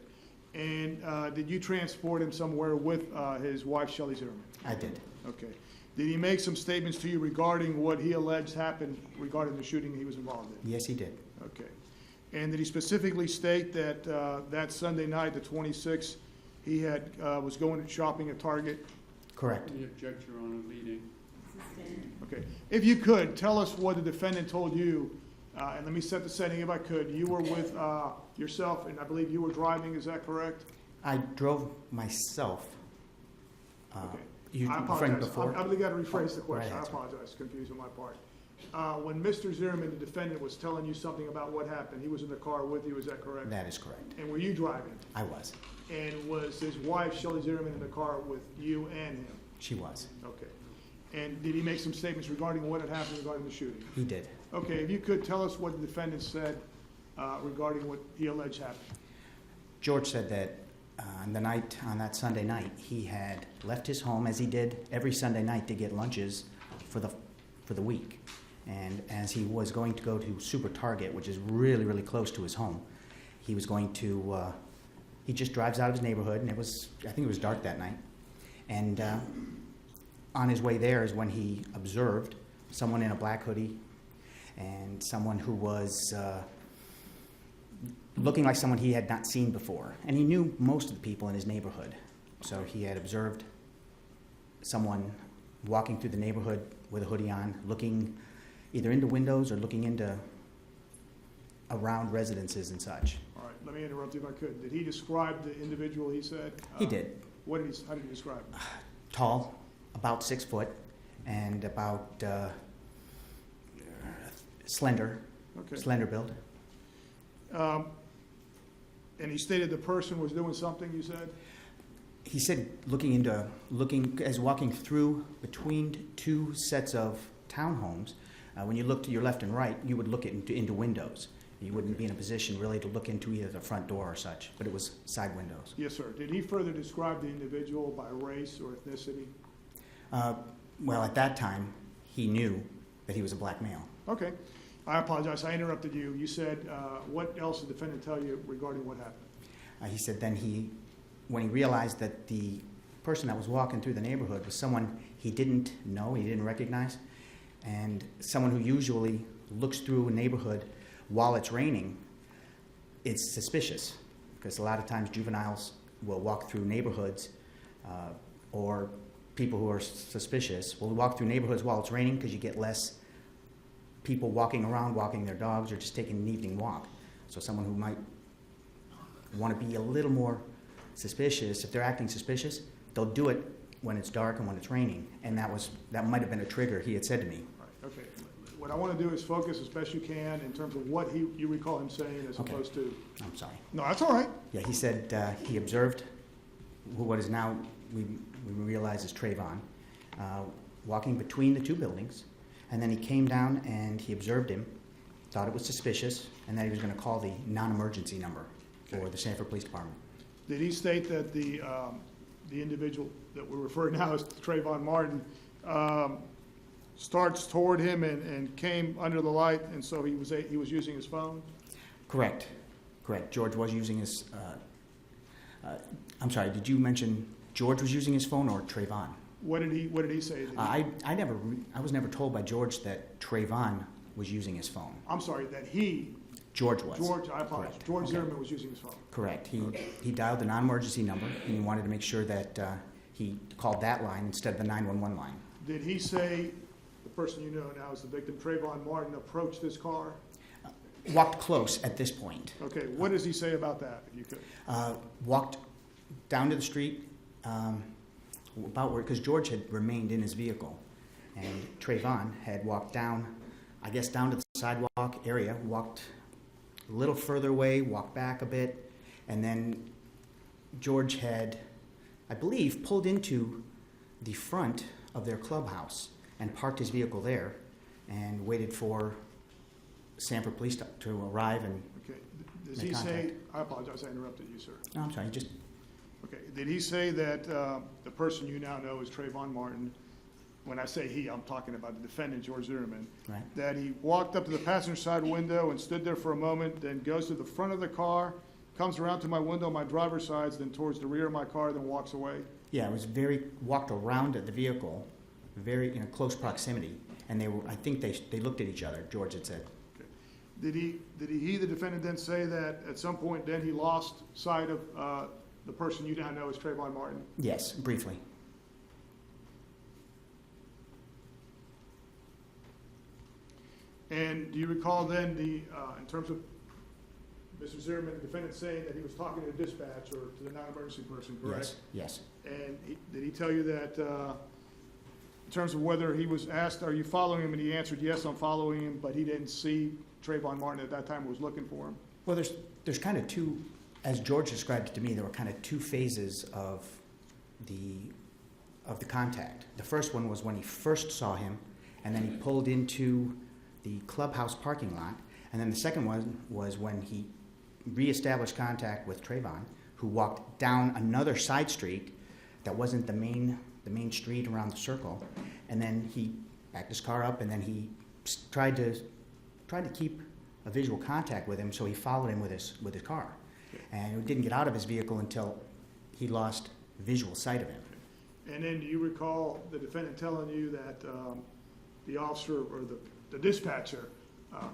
And did you transport him somewhere with his wife, Shelley Zimmerman? I did. Okay. Did he make some statements to you regarding what he alleged happened regarding the shooting he was involved in? Yes, he did. Okay. And did he specifically state that that Sunday night, the 26th, he was going shopping at Target? The Correct. object, Your Honor, leading. Okay. If you could, tell us what the defendant told you, and let me set the setting if I could. You were with yourself, and I believe you were driving, is that correct? I drove myself. Okay. You I referring apologize. before? I believe I got to rephrase the question. Right. I apologize. Confused on my part. When Mr. Zimmerman, the defendant, was telling you something about what happened, he was in the car with you, is that correct? That is correct. And were you driving? I was. And was his wife, Shelley Zimmerman, in the car with you and him? She was. Okay. And did he make some statements regarding what had happened regarding the shooting? He did. Okay, if you could tell us what the defendant said regarding what he alleged happened. George said that on that Sunday night, he had left his home, as he did every Sunday night, to get lunches for the week. And as he was going to go to Super Target, which is really, really close to his home, he was going to, he just drives out of his neighborhood, and I think it was dark that night. And on his way there is when he observed someone in a black hoodie and someone who was looking like someone he had not seen before. And he knew most of the people in his neighborhood. So he had observed someone walking through the neighborhood with a hoodie on, looking either into windows or looking into around residences and such. All right, let me interrupt you if I could. Did he describe the individual he said? He did. How did he describe him? Tall, about 6 foot, and about slender, Okay. slender build. And he stated the person was doing something, you said? He said walking through between two sets of townhomes, when you look to your left and right, you would look into windows. You wouldn't be in a position really to look into either the front door or such, but it was side windows. Yes, sir. Did he further describe the individual by race or ethnicity? Well, at that time, he knew that he was a black male. Okay. I apologize. I interrupted you. You said, what else did the defendant tell you regarding what happened? He said then when he realized that the person that was walking through the neighborhood was someone he didn't know, he didn't recognize, and someone who usually looks through a neighborhood while it's raining, it's suspicious, because a lot of times juveniles will walk through neighborhoods, or people who are suspicious will walk through neighborhoods while it's raining because you get less people walking around, walking their dogs, or just taking an evening walk. So someone who might want to be a little more suspicious, if they're acting suspicious, they'll do it when it's dark and when it's raining. And that might have been a trigger, he had said to me. Right. Okay. What I want to do is focus as best you can in terms of what you recall him saying as opposed to... I'm sorry. No, that's all right. Yeah, he said he observed what is now, we realize is Trayvon, walking between the two buildings. And then he came down and he observed him, thought it was suspicious, and that he was going to call the non-emergency number for the Sanford Police Department. Did he state that the individual that we're referring now as Trayvon Martin starts toward him and came under the light, and so he was using his phone? Correct. George was using his. I'm sorry. Did you mention George was using his phone or Trayvon? What did he say? I was never told by George that Trayvon was using his phone. I'm sorry, that he. George was. George, I apologize. Correct. George Okay. Zimmerman was using his phone. Correct. He dialed the non-emergency number, and he wanted to make sure that he called that line instead of the 911 line. Did he say the person you know now as the victim, Trayvon Martin, approached this car? Walked close at this point. Okay, what does he say about that, if you could? Walked down to the street, about where, because George had remained in his vehicle, and Trayvon had walked down, I guess down to the sidewalk area, walked a little further away, walked back a bit, and then George had, I believe, pulled into the front of their clubhouse and parked his vehicle there and waited for Sanford Police to arrive and Okay, does make he say, contact. I apologize, I interrupted you, sir. No, I'm sorry, just Okay, did he say that the person you now know is Trayvon Martin? When I say he, I'm talking about the defendant, George Zimmerman. right. That he walked up to the passenger side window and stood there for a moment, then goes to the front of the car, comes around to my window, my driver's side, then towards the rear of my car, then walks away? Yeah, it was walked around at the vehicle, very in a close proximity, and I think they looked at each other, George had said. Okay. Did he, the defendant, then say that at some point then he lost sight of the person you now know as Trayvon Martin? Yes, briefly. And do you recall then in terms of Mr. Zimmerman, the defendant, saying that he was talking to the dispatch or to the non-emergency person, correct? Yes. And did he tell you that terms of whether he was asked, are you following him, and he answered, yes, I'm following him, but he didn't see Trayvon Martin at that time, was looking for him? Well, there's kind of two, as George described it to me, there were kind of two phases of the contact. The first one was when he first saw him, and then he pulled into the clubhouse parking lot. And then the second one was when he reestablished contact with Trayvon, who walked down another side street that wasn't the main street around the circle. And then he backed his car up, and then he tried to keep a visual contact with him, so he followed him with his car. And he didn't get out of his vehicle until he lost visual sight of him. And then do you recall the defendant telling you that the officer or the dispatcher,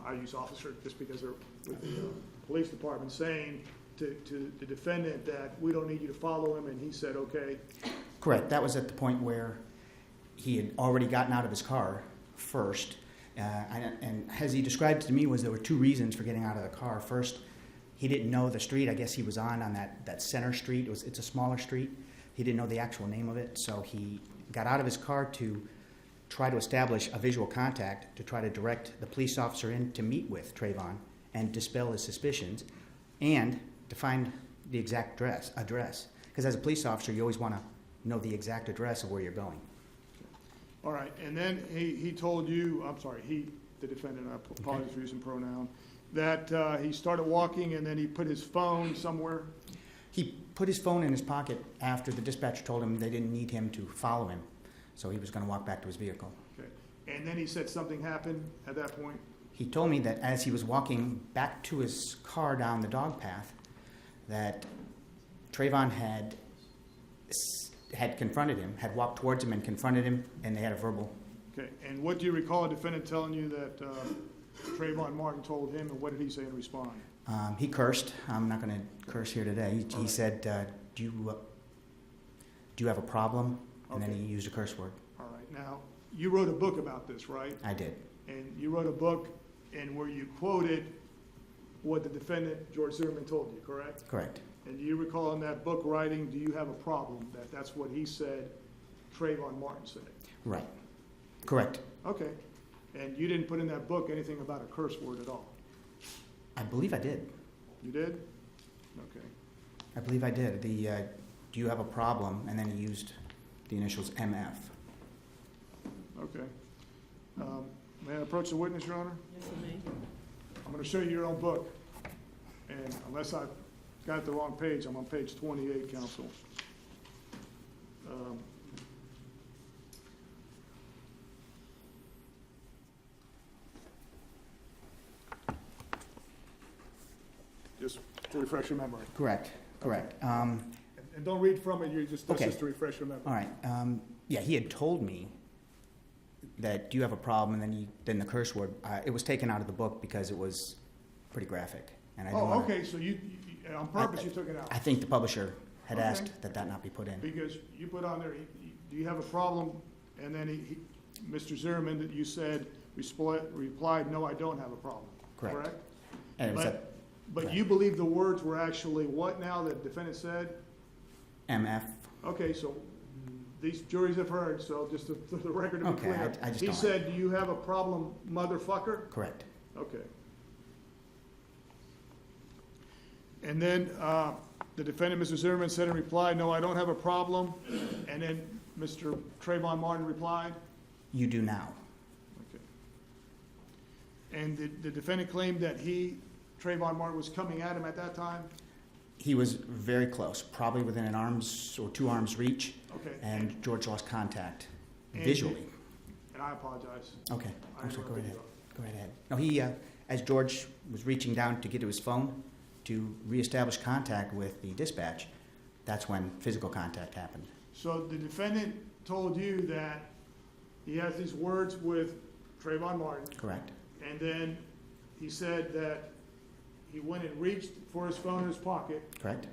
I use officer just because they're with the police department, saying to the defendant that we don't need you to follow him, and he said, okay? Correct. That was at the point where he had already gotten out of his car first. And as he described it to me, there were two reasons for getting out of the car. First, he didn't know the street. I guess he was on that center street. It's a smaller street. He didn't know the actual name of it, so he got out of his car to try to establish a visual contact, to try to direct the police officer in to meet with Trayvon and dispel his suspicions, and to find the exact address. Because as a police officer, you always want to know the exact address of where you're going. All right, and then he told you, I'm sorry, the defendant, I apologize for using pronoun, that he started walking and then he put his phone somewhere? He put his phone in his pocket after the dispatcher told him they didn't need him to follow him, so he was going to walk back to his vehicle. Okay, and then he said something happened at that point? He told me that as he was walking back to his car down the dog path, that Trayvon had confronted him, had walked towards him and confronted him, and they had a verbal. Okay, and what do you recall a defendant telling you that Trayvon Martin told him, and what did he say in response? He cursed. I'm not going to curse here today. He said, do you have a problem? And then he used a curse word. All right, now, you wrote a book about this, right? I did. And you wrote a book and where you quoted what the defendant, George Zimmerman, told you, correct? Correct. And do you recall in that book writing, do you have a problem, that's what he said Trayvon Martin said? Right. Correct. Okay. And you didn't put in that book anything about a curse word at all? I believe I did. You did? Okay. I believe I did. Do you have a problem? And then he used the initials MF. Okay. May I approach the witness, Your Honor? Yes, you may. I'm going to show you your own book. And unless I got the wrong page, I'm on page 28, counsel. Just to refresh your memory. Correct. Correct. And don't read from it, this Okay. is to refresh your memory. All right. Yeah, he had told me that, do you have a problem? And then the curse word, it was taken out of the book because it was pretty graphic. And I didn't wanna, Okay, so you on purpose you took it out? I think the publisher had Okay. asked that not be put in. Because you put on there, do you have a problem? And then Mr. Zimmerman, that you said, replied, no, I don't have a problem. Correct. And it was But correct. you believe the words were actually what now, that the defendant said? MF. Okay, so these juries have heard, so just for the record to be Okay, clear. I just He don't said, do you have a problem, motherfucker? Correct. Okay. And then the defendant, Mr. Zimmerman, said in reply, no, I don't have a problem. And then Mr. Trayvon Martin replied? You do now. Okay. And the defendant claimed that Trayvon Martin, was coming at him at that time? He was very close, probably within an arm's or 2 arms reach. Okay. And George lost contact And visually. And I apologize. Okay. I I'm sorry, go right ahead. interrupted Go right ahead. No, he, as George was reaching down to get to his phone to reestablish contact with the dispatch, that's when physical contact happened. So the defendant told you that he has these words with Trayvon Martin, Correct. and then he said that he went and reached for his phone in his pocket. Correct.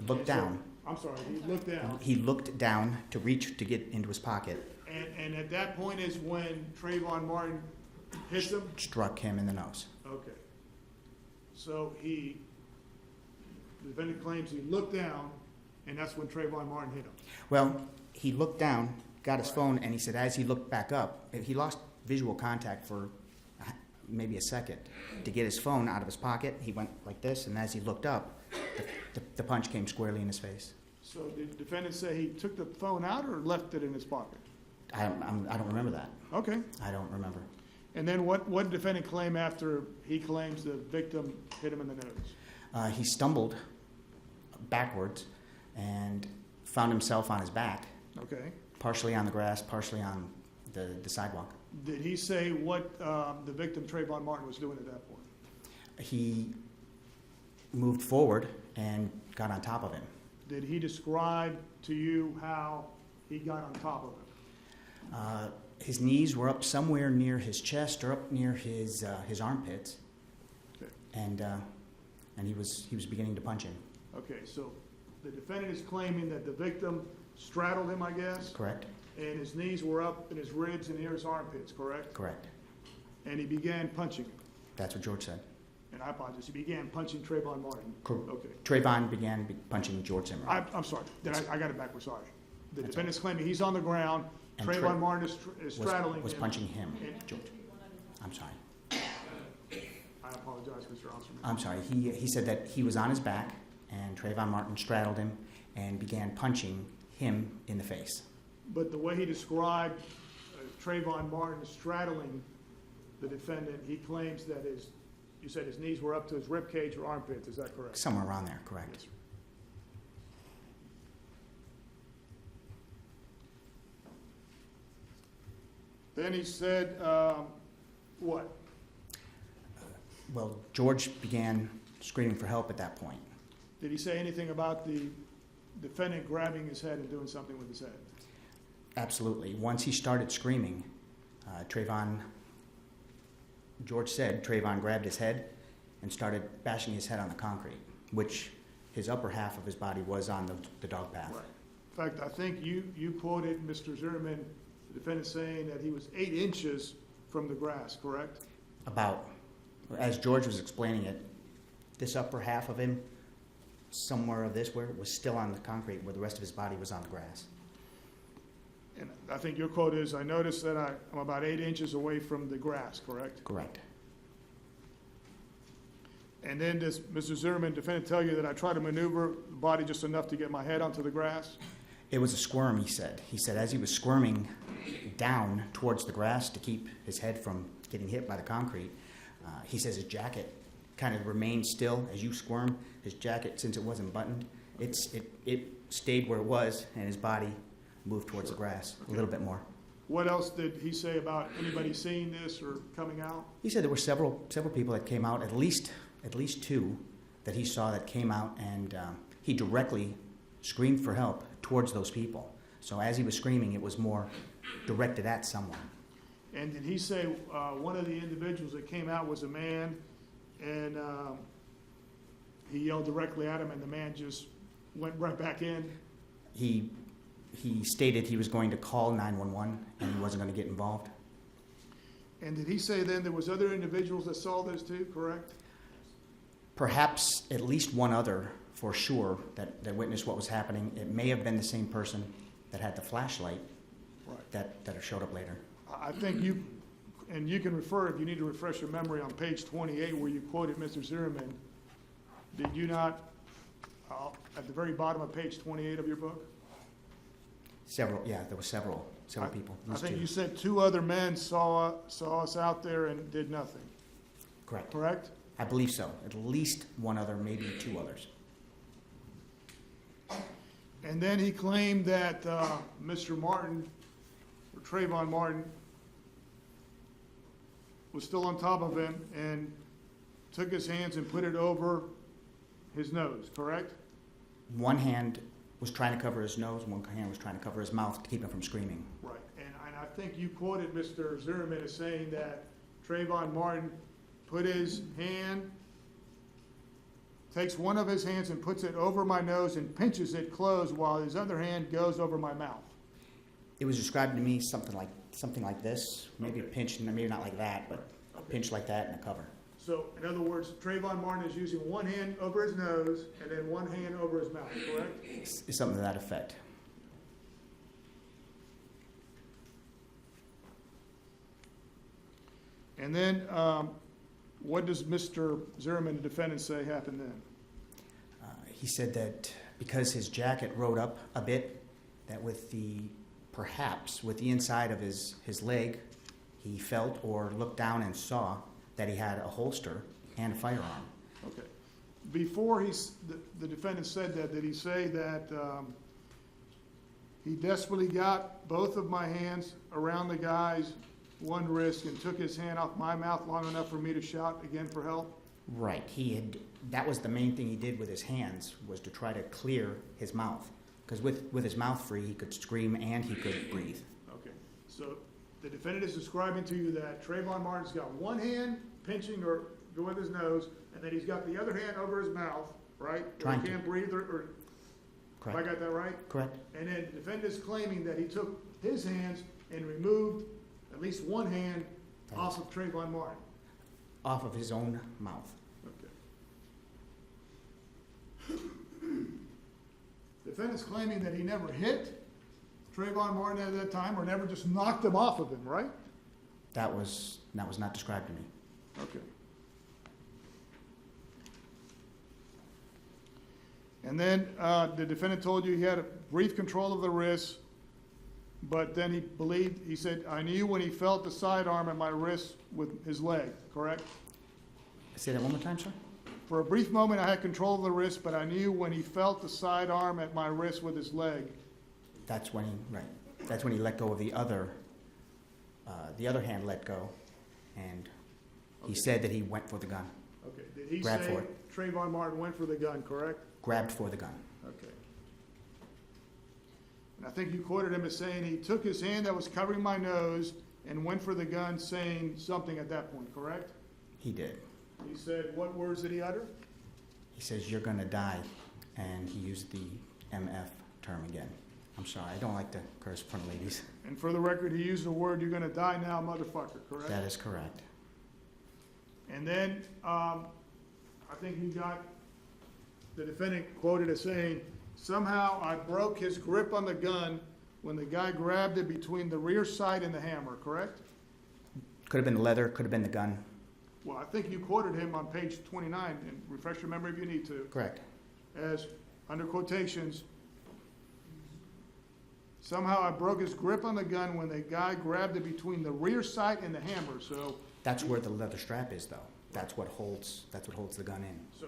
Looked And so- down. I'm sorry, he looked down. He looked down to reach to get into his pocket. And at that point is when Trayvon Martin hits him? Struck him in the nose. Okay. So the defendant claims he looked down, and that's when Trayvon Martin hit him. Well, he looked down got his phone, and he said as he looked back up, he lost visual contact for maybe a second. To get his phone out of his pocket, he went like this, and as he looked up, the punch came squarely in his face. So did the defendant say he took the phone out or left it in his pocket? I don't remember that. Okay. I don't remember. And then what did the defendant claim after he claims the victim hit him in the nose? He stumbled backwards and found himself on his back, Okay. partially on the grass, partially on the sidewalk. Did he say what the victim, Trayvon Martin, was doing at that point? He moved forward and got on top of him. Did he describe to you how he got on top of him? His knees were up somewhere near his chest or up near his armpits, Okay. and he was beginning to punch him. Okay, so the defendant is claiming that the victim straddled him, I guess? Correct. And his knees were up in his ribs and near his armpits, correct? Correct. And he began punching him. That's what George said. And I apologize, he began punching Trayvon Martin. Okay. Trayvon began punching George Zimmerman. I'm sorry, I got it backwards, sorry. The That's defendant's claiming he's on the ground, And Trayvon Martin is straddling was him. punching him, And- George. I'm sorry. I apologize, Mr. Osterman. I'm sorry. He said that he was on his back, and Trayvon Martin straddled him and began punching him in the face. But the way he described Trayvon Martin straddling the defendant, he claims that you said his knees were up to his ribcage or armpits, is that correct? Somewhere around there, correct. Yes, sir. Then he said, what? Well, George began screaming for help at that point. Did he say anything about the defendant grabbing his head and doing something with his head? Absolutely. Once he started screaming, George said Trayvon grabbed his head and started bashing his head on the concrete, which his upper half of his body was on the dog path. Right. In fact, I think you quoted Mr. Zimmerman, the defendant, saying that he was 8 inches from the grass, correct? About, as George was explaining it, this upper half of him, somewhere of this where it was still on the concrete, where the rest of his body was on the grass. And I think your quote is, I noticed that I'm about 8 inches away from the grass, correct? Correct. And then does Mr. Zimmerman, defendant, tell you that I try to maneuver the body just enough to get my head onto the grass? It was a squirm, he said. He said as he was squirming down towards the grass to keep his head from getting hit by the concrete, he says his jacket kind of remained still as you squirm. His jacket, since it wasn't buttoned, it stayed where it was, and his body moved towards the grass a little bit more. What else did he say about anybody seeing this or coming out? He said there were several people that came out, at least 2 that he saw that came out, and he directly screamed for help towards those people. So as he was screaming, it was more directed at someone. And did he say one of the individuals that came out was a man, and he yelled directly at him, and the man just went right back in? He stated he was going to call 911 and he wasn't going to get involved. And did he say then there was other individuals that saw this too, correct? Perhaps at least one other, for sure, that witnessed what was happening. It may have been the same person that had the flashlight that showed up later. I think you can refer, if you need to refresh your memory, on page 28 where you quoted Mr. Zimmerman. Did you not, at the very bottom of page 28 of your book? There were several people. I think you said 2 other men saw us out there and did nothing. Correct. Correct? I believe so. At least one other, maybe 2 others. And then he claimed that Mr. Martin, or Trayvon Martin, was still on top of him and took his hands and put it over his nose, correct? One hand was trying to cover his nose, one hand was trying to cover his mouth to keep him from screaming. Right. And I think you quoted Mr. Zimmerman as saying that Trayvon Martin put his hand, takes one of his hands and puts it over my nose and pinches it closed while his other hand goes over my mouth. It was described to me something like this, maybe a pinch, maybe not like that, but a pinch like that and a cover. So, in other words, Trayvon Martin is using one hand over his nose and then one hand over his mouth, correct? It's something to that effect. And then, what does Mr. Zimmerman, the defendant, say happened then? He said that because his jacket rode up a bit, that perhaps with the inside of his leg, he felt or looked down and saw that he had a holster and a firearm. Okay. Before the defendant said that, did he say that he desperately got both of my hands around the guy's one wrist and took his hand off my mouth long enough for me to shout again for help? Right. That was the main thing he did with his hands, was to try to clear his mouth. Because with his mouth free, he could scream and he could breathe. Okay. So the defendant is describing to you that Trayvon Martin's got one hand pinching or going with his nose, and then he's got the other hand over his mouth, right? Trying he can't breathe or Correct. Have I got that right? Correct. And then the defendant is claiming that he took his hands and removed at least one hand off of Trayvon Martin. Off of his own mouth. Okay. Defendant's claiming that he never hit Trayvon Martin at that time, or never just knocked him off of him, right? That was not described to me. Okay. And then the defendant told you he had a brief control of the wrist, but then he said, I knew when he felt the sidearm at my wrist with his leg, correct? Say that one more time, sir? For a brief moment, I had control of the wrist, but I knew when he felt the sidearm at my wrist with his leg. That's when he let go of the other hand let go, and he said that he went for the gun. Okay. Did he Grabbed say for it. Trayvon Martin went for the gun, correct? Grabbed for the gun. Okay. And I think you quoted him as saying he took his hand that was covering my nose and went for the gun, saying something at that point, correct? He did. He said, what words did he utter? He says, "You're gonna die," and he used the MF term again. I'm sorry, I don't like to curse in front of ladies. And for the record, he used the word, "You're gonna die now, motherfucker," correct? That is correct. And then, I think you got the defendant quoted as saying, somehow I broke his grip on the gun when the guy grabbed it between the rear sight and the hammer, correct? Could have been the leather, could have been the gun. Well, I think you quoted him on page 29, and refresh your memory if you need to, Correct. as, under quotations, somehow I broke his grip on the gun when the guy grabbed it between the rear sight and the hammer, so. That's where the leather strap is, though. That's what holds the gun in. So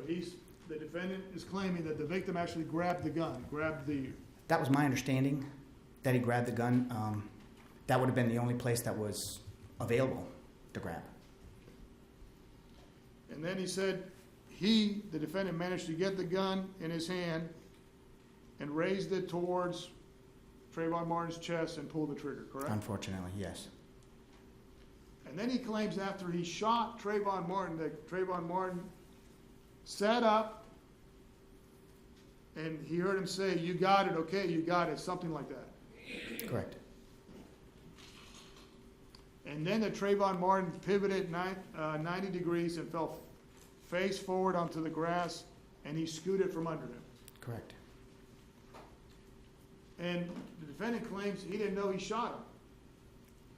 the defendant is claiming that the victim actually grabbed the gun, That was my understanding, that he grabbed the gun. That would have been the only place that was available to grab. And then he said the defendant, managed to get the gun in his hand and raised it towards Trayvon Martin's chest and pulled the trigger, correct? Unfortunately, yes. And then he claims after he shot Trayvon Martin, that Trayvon Martin sat up and he heard him say, "You got it, okay, you got it," something like that. Correct. And then that Trayvon Martin pivoted 90 degrees and fell face forward onto the grass, and he scooted from under him. Correct. And the defendant claims he didn't know he shot him.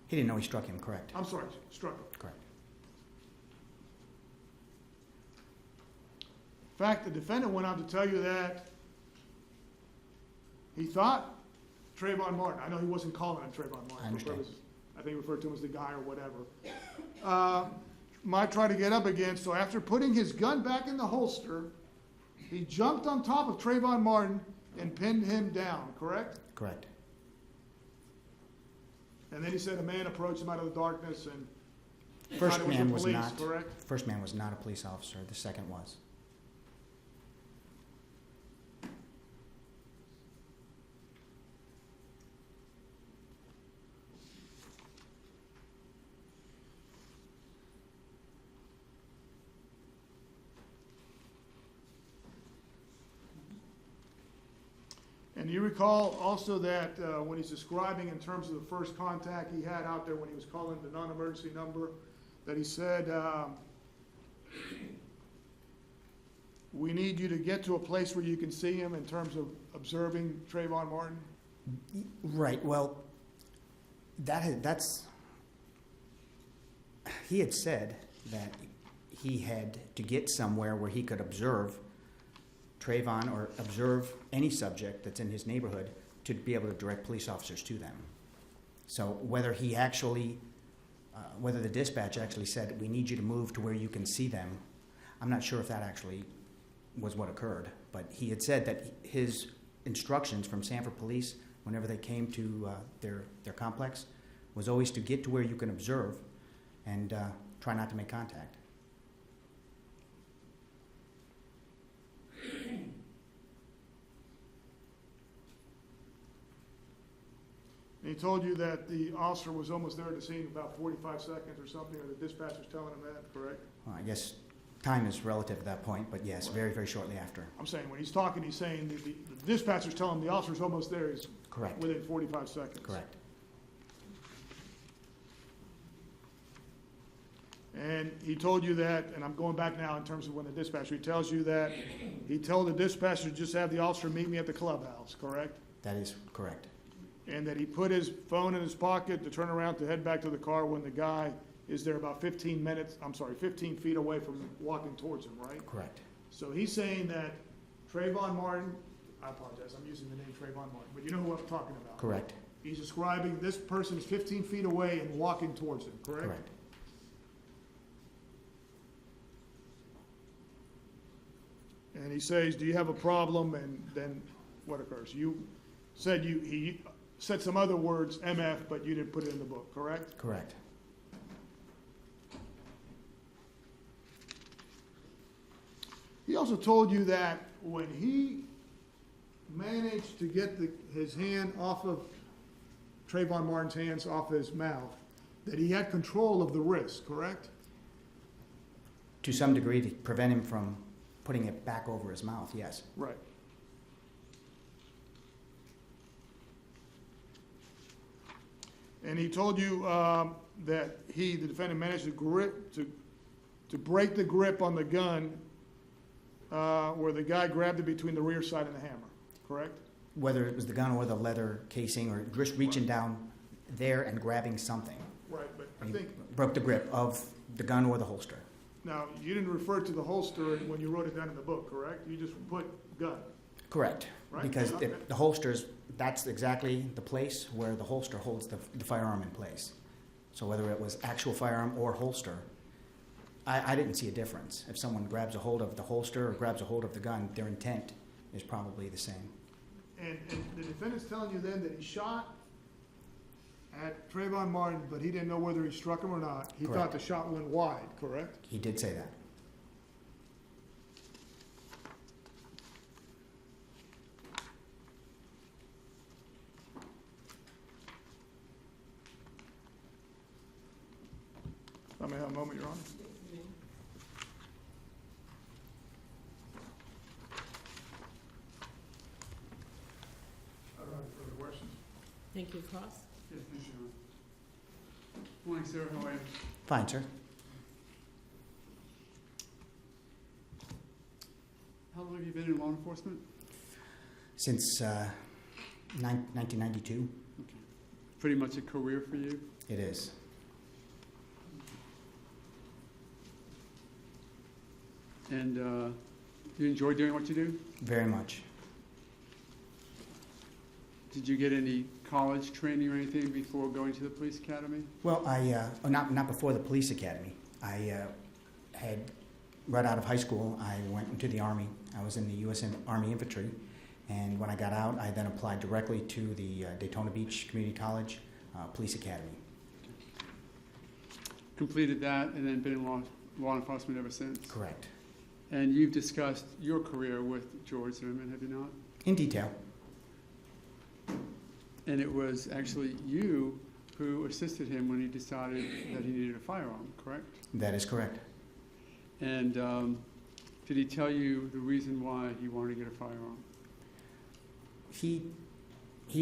He didn't know he struck him, correct. I'm sorry, struck him. Correct. In fact, the defendant went on to tell you that he thought Trayvon Martin, I know he wasn't calling him Trayvon Martin. I understand. I think he referred to him as the guy or whatever. Might try to get up again, so after putting his gun back in the holster, he jumped on top of Trayvon Martin and pinned him down, correct? Correct. And then he said a man approached him out of the darkness and First thought it was man the was police, not. correct? First man was not a police officer. The second was. And you recall also that when he's describing in terms of the first contact he had out there when he was calling the non-emergency number, that he said, we need you to get to a place where you can see him in terms of observing Trayvon Martin? Right. Well, that's he had said that he had to get somewhere where he could observe Trayvon or observe any subject that's in his neighborhood to be able to direct police officers to them. So whether he actually, whether the dispatch actually said, we need you to move to where you can see them, I'm not sure if that actually was what occurred. But he had said that his instructions from Sanford Police, whenever they came to their complex, was always to get to where you can observe and try not to make contact. And he told you that the officer was almost there at the scene about 45 seconds or something, or the dispatcher's telling him that, correct? Well, I guess time is relative at that point, but yes, very, very shortly after. I'm saying, when he's talking, he's saying that the dispatcher's telling him the officer's almost there. He's Correct. within 45 seconds. Correct. And he told you that, and I'm going back now in terms of when the dispatcher, he tells you that he told the dispatcher to just have the officer meet me at the clubhouse, correct? That is correct. And that he put his phone in his pocket to turn around to head back to the car when the guy is there about 15 feet away from walking towards him, right? Correct. So he's saying that Trayvon Martin, I apologize, I'm using the name Trayvon Martin, but you know who I'm talking about. Correct. He's describing this person is 15 feet away and walking towards him, correct? Correct. And he says, do you have a problem? And then what occurs? You said he said some other words, MF, but you didn't put it in the book, correct? Correct. He also told you that when he managed to get his hand off of Trayvon Martin's hands off his mouth, that he had control of the wrist, correct? To some degree, to prevent him from putting it back over his mouth, yes. Right. And he told you that the defendant managed to break the grip on the gun where the guy grabbed it between the rear side and the hammer, correct? Whether it was the gun or the leather casing or just reaching down there and grabbing something. Right, but I He think, broke the grip of the gun or the holster. now, you didn't refer to the holster when you wrote it down in the book, correct? You just put gun. Correct. Right. Because Okay. the holsters, that's exactly the place where the holster holds the firearm in place. So whether it was actual firearm or holster, I didn't see a difference. If someone grabs a hold of the holster or grabs a hold of the gun, their intent is probably the same. And the defendant's telling you then that he shot at Trayvon Martin, but he didn't know whether he struck him or not. He Correct. thought the shot went wide, correct? He did say that. Let me have a moment, Your Honor. I don't have any further questions. Thank you, Cross. Yes, thank you. Morning, sir. How are you? Fine, sir. How long have you been in law enforcement? Since 1992, Pretty much a career for you? it is. And you enjoy doing what you do? Very much. Did you get any college training or anything before going to the police academy? Well, not before the police academy. I had, right out of high school, I went into the Army. I was in the U.S. Army Infantry. And when I got out, I then applied directly to the Daytona Beach Community College Police Academy. Completed that and then been in law enforcement ever since? Correct. And you've discussed your career with George Zimmerman, have you not? In detail. And it was actually you who assisted him when he decided that he needed a firearm, correct? That is correct. And did he tell you the reason why he wanted to get a firearm? He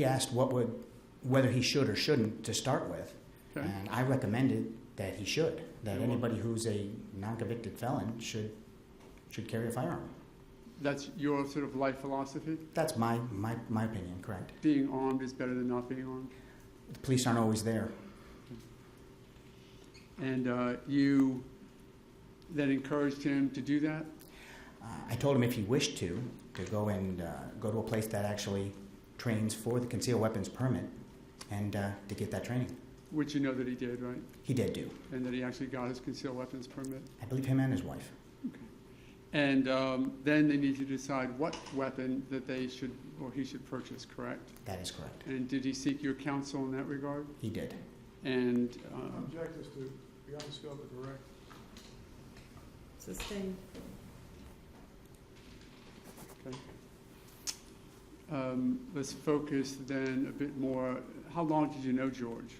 asked whether he should or shouldn't to start with. Okay. And I recommended that he should, that anybody who's a non-convicted felon should carry a firearm. That's your sort of life philosophy? That's my opinion, correct. Being armed is better than not being armed? The police aren't always there. And you then encouraged him to do that? I told him if he wished to go and go to a place that actually trains for the concealed weapons permit and to get that training. Which you know that he did, right? He did do. And that he actually got his concealed weapons permit? I believe him and his wife. Okay. And then they need to decide what weapon that they should, or he should purchase, correct? That is correct. And did he seek your counsel in that regard? He did. And Object is to beyond the scope of direct. Sustained. Okay. Let's focus then a bit more. How long did you know George?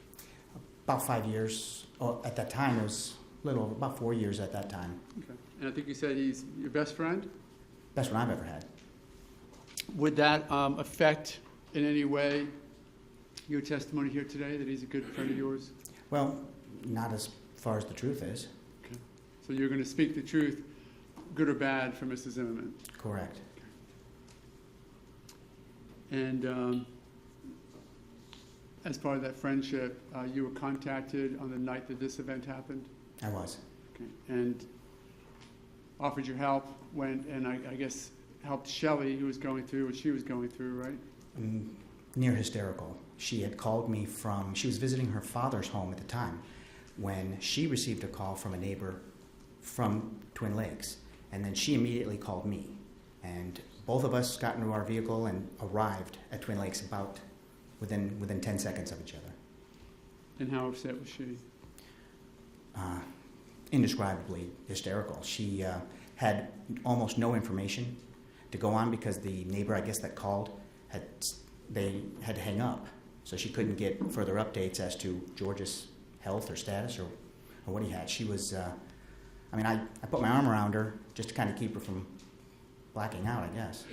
About 5 years. Oh, at that time, it was a little over, about 4 years at that time. Okay. And I think you said he's your best friend? Best one I've ever had. Would that affect in any way your testimony here today, that he's a good friend of yours? Well, not as far as the truth is. Okay. So you're going to speak the truth, good or bad, for Mr. Zimmerman? Correct. And as part of that friendship, you were contacted on the night that this event happened? I was. Okay. And offered your help, went and I guess helped Shelley, who was going through what she was going through, right? Near hysterical. She had called me she was visiting her father's home at the time when she received a call from a neighbor from Twin Lakes. And then she immediately called me. And both of us got into our vehicle and arrived at Twin Lakes about within 10 seconds of each other. And how upset was she? Indescribably hysterical. She had almost no information to go on because the neighbor, I guess, that called, they had to hang up. So she couldn't get further updates as to George's health or status or what he had. She was, I put my arm around her just to kind of keep her from blacking out, I guess.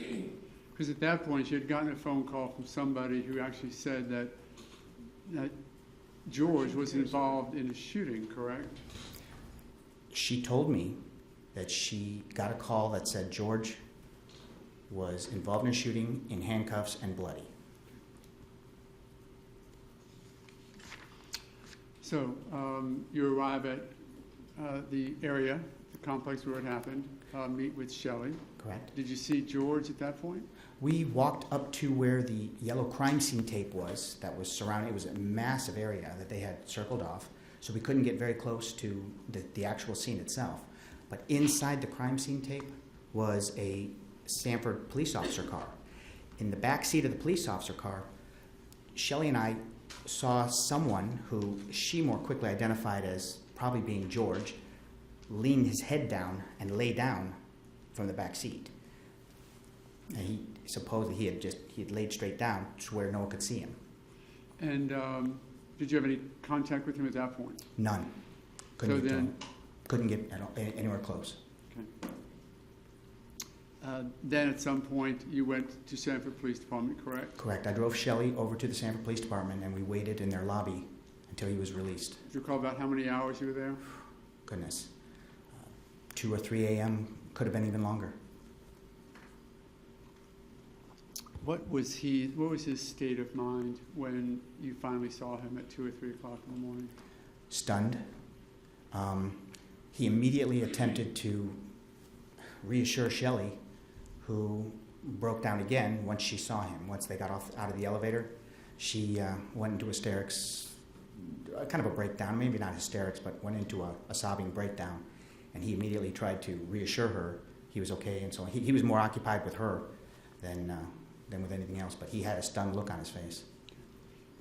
Because at that point, she had gotten a phone call from somebody who actually said that George was involved in a shooting, correct? She told me that she got a call that said George was involved in a shooting, in handcuffs, and bloody. So you arrive at the area, the complex where it happened, meet with Shelley. Correct. Did you see George at that point? We walked up to where the yellow crime scene tape was that was surrounding. It was a massive area that they had circled off, so we couldn't get very close to the actual scene itself. But inside the crime scene tape was a Sanford police officer car. In the back seat of the police officer car, Shelley and I saw someone who she more quickly identified as probably being George lean his head down and lay down from the back seat. And he supposedly he had laid straight down to where no one could see him. And did you have any contact with him at that point? None. Couldn't get anywhere close. Okay. Then at some point you went to Sanford Police Department, correct? Correct. I drove Shelley over to the Sanford Police Department and we waited in their lobby until he was released. Do you recall about how many hours you were there? Goodness. 2 or 3 a.m. Could have been even longer. What was his state of mind when you finally saw him at 2 or 3 o'clock in the morning? Stunned. He immediately attempted to reassure Shelley, who broke down again once she saw him. Once they got out of the elevator, she went into hysterics, kind of a breakdown, maybe not hysterics, but went into a sobbing breakdown. And he immediately tried to reassure her he was okay, and so he was more occupied with her than with anything else. But he had a stunned look on his face.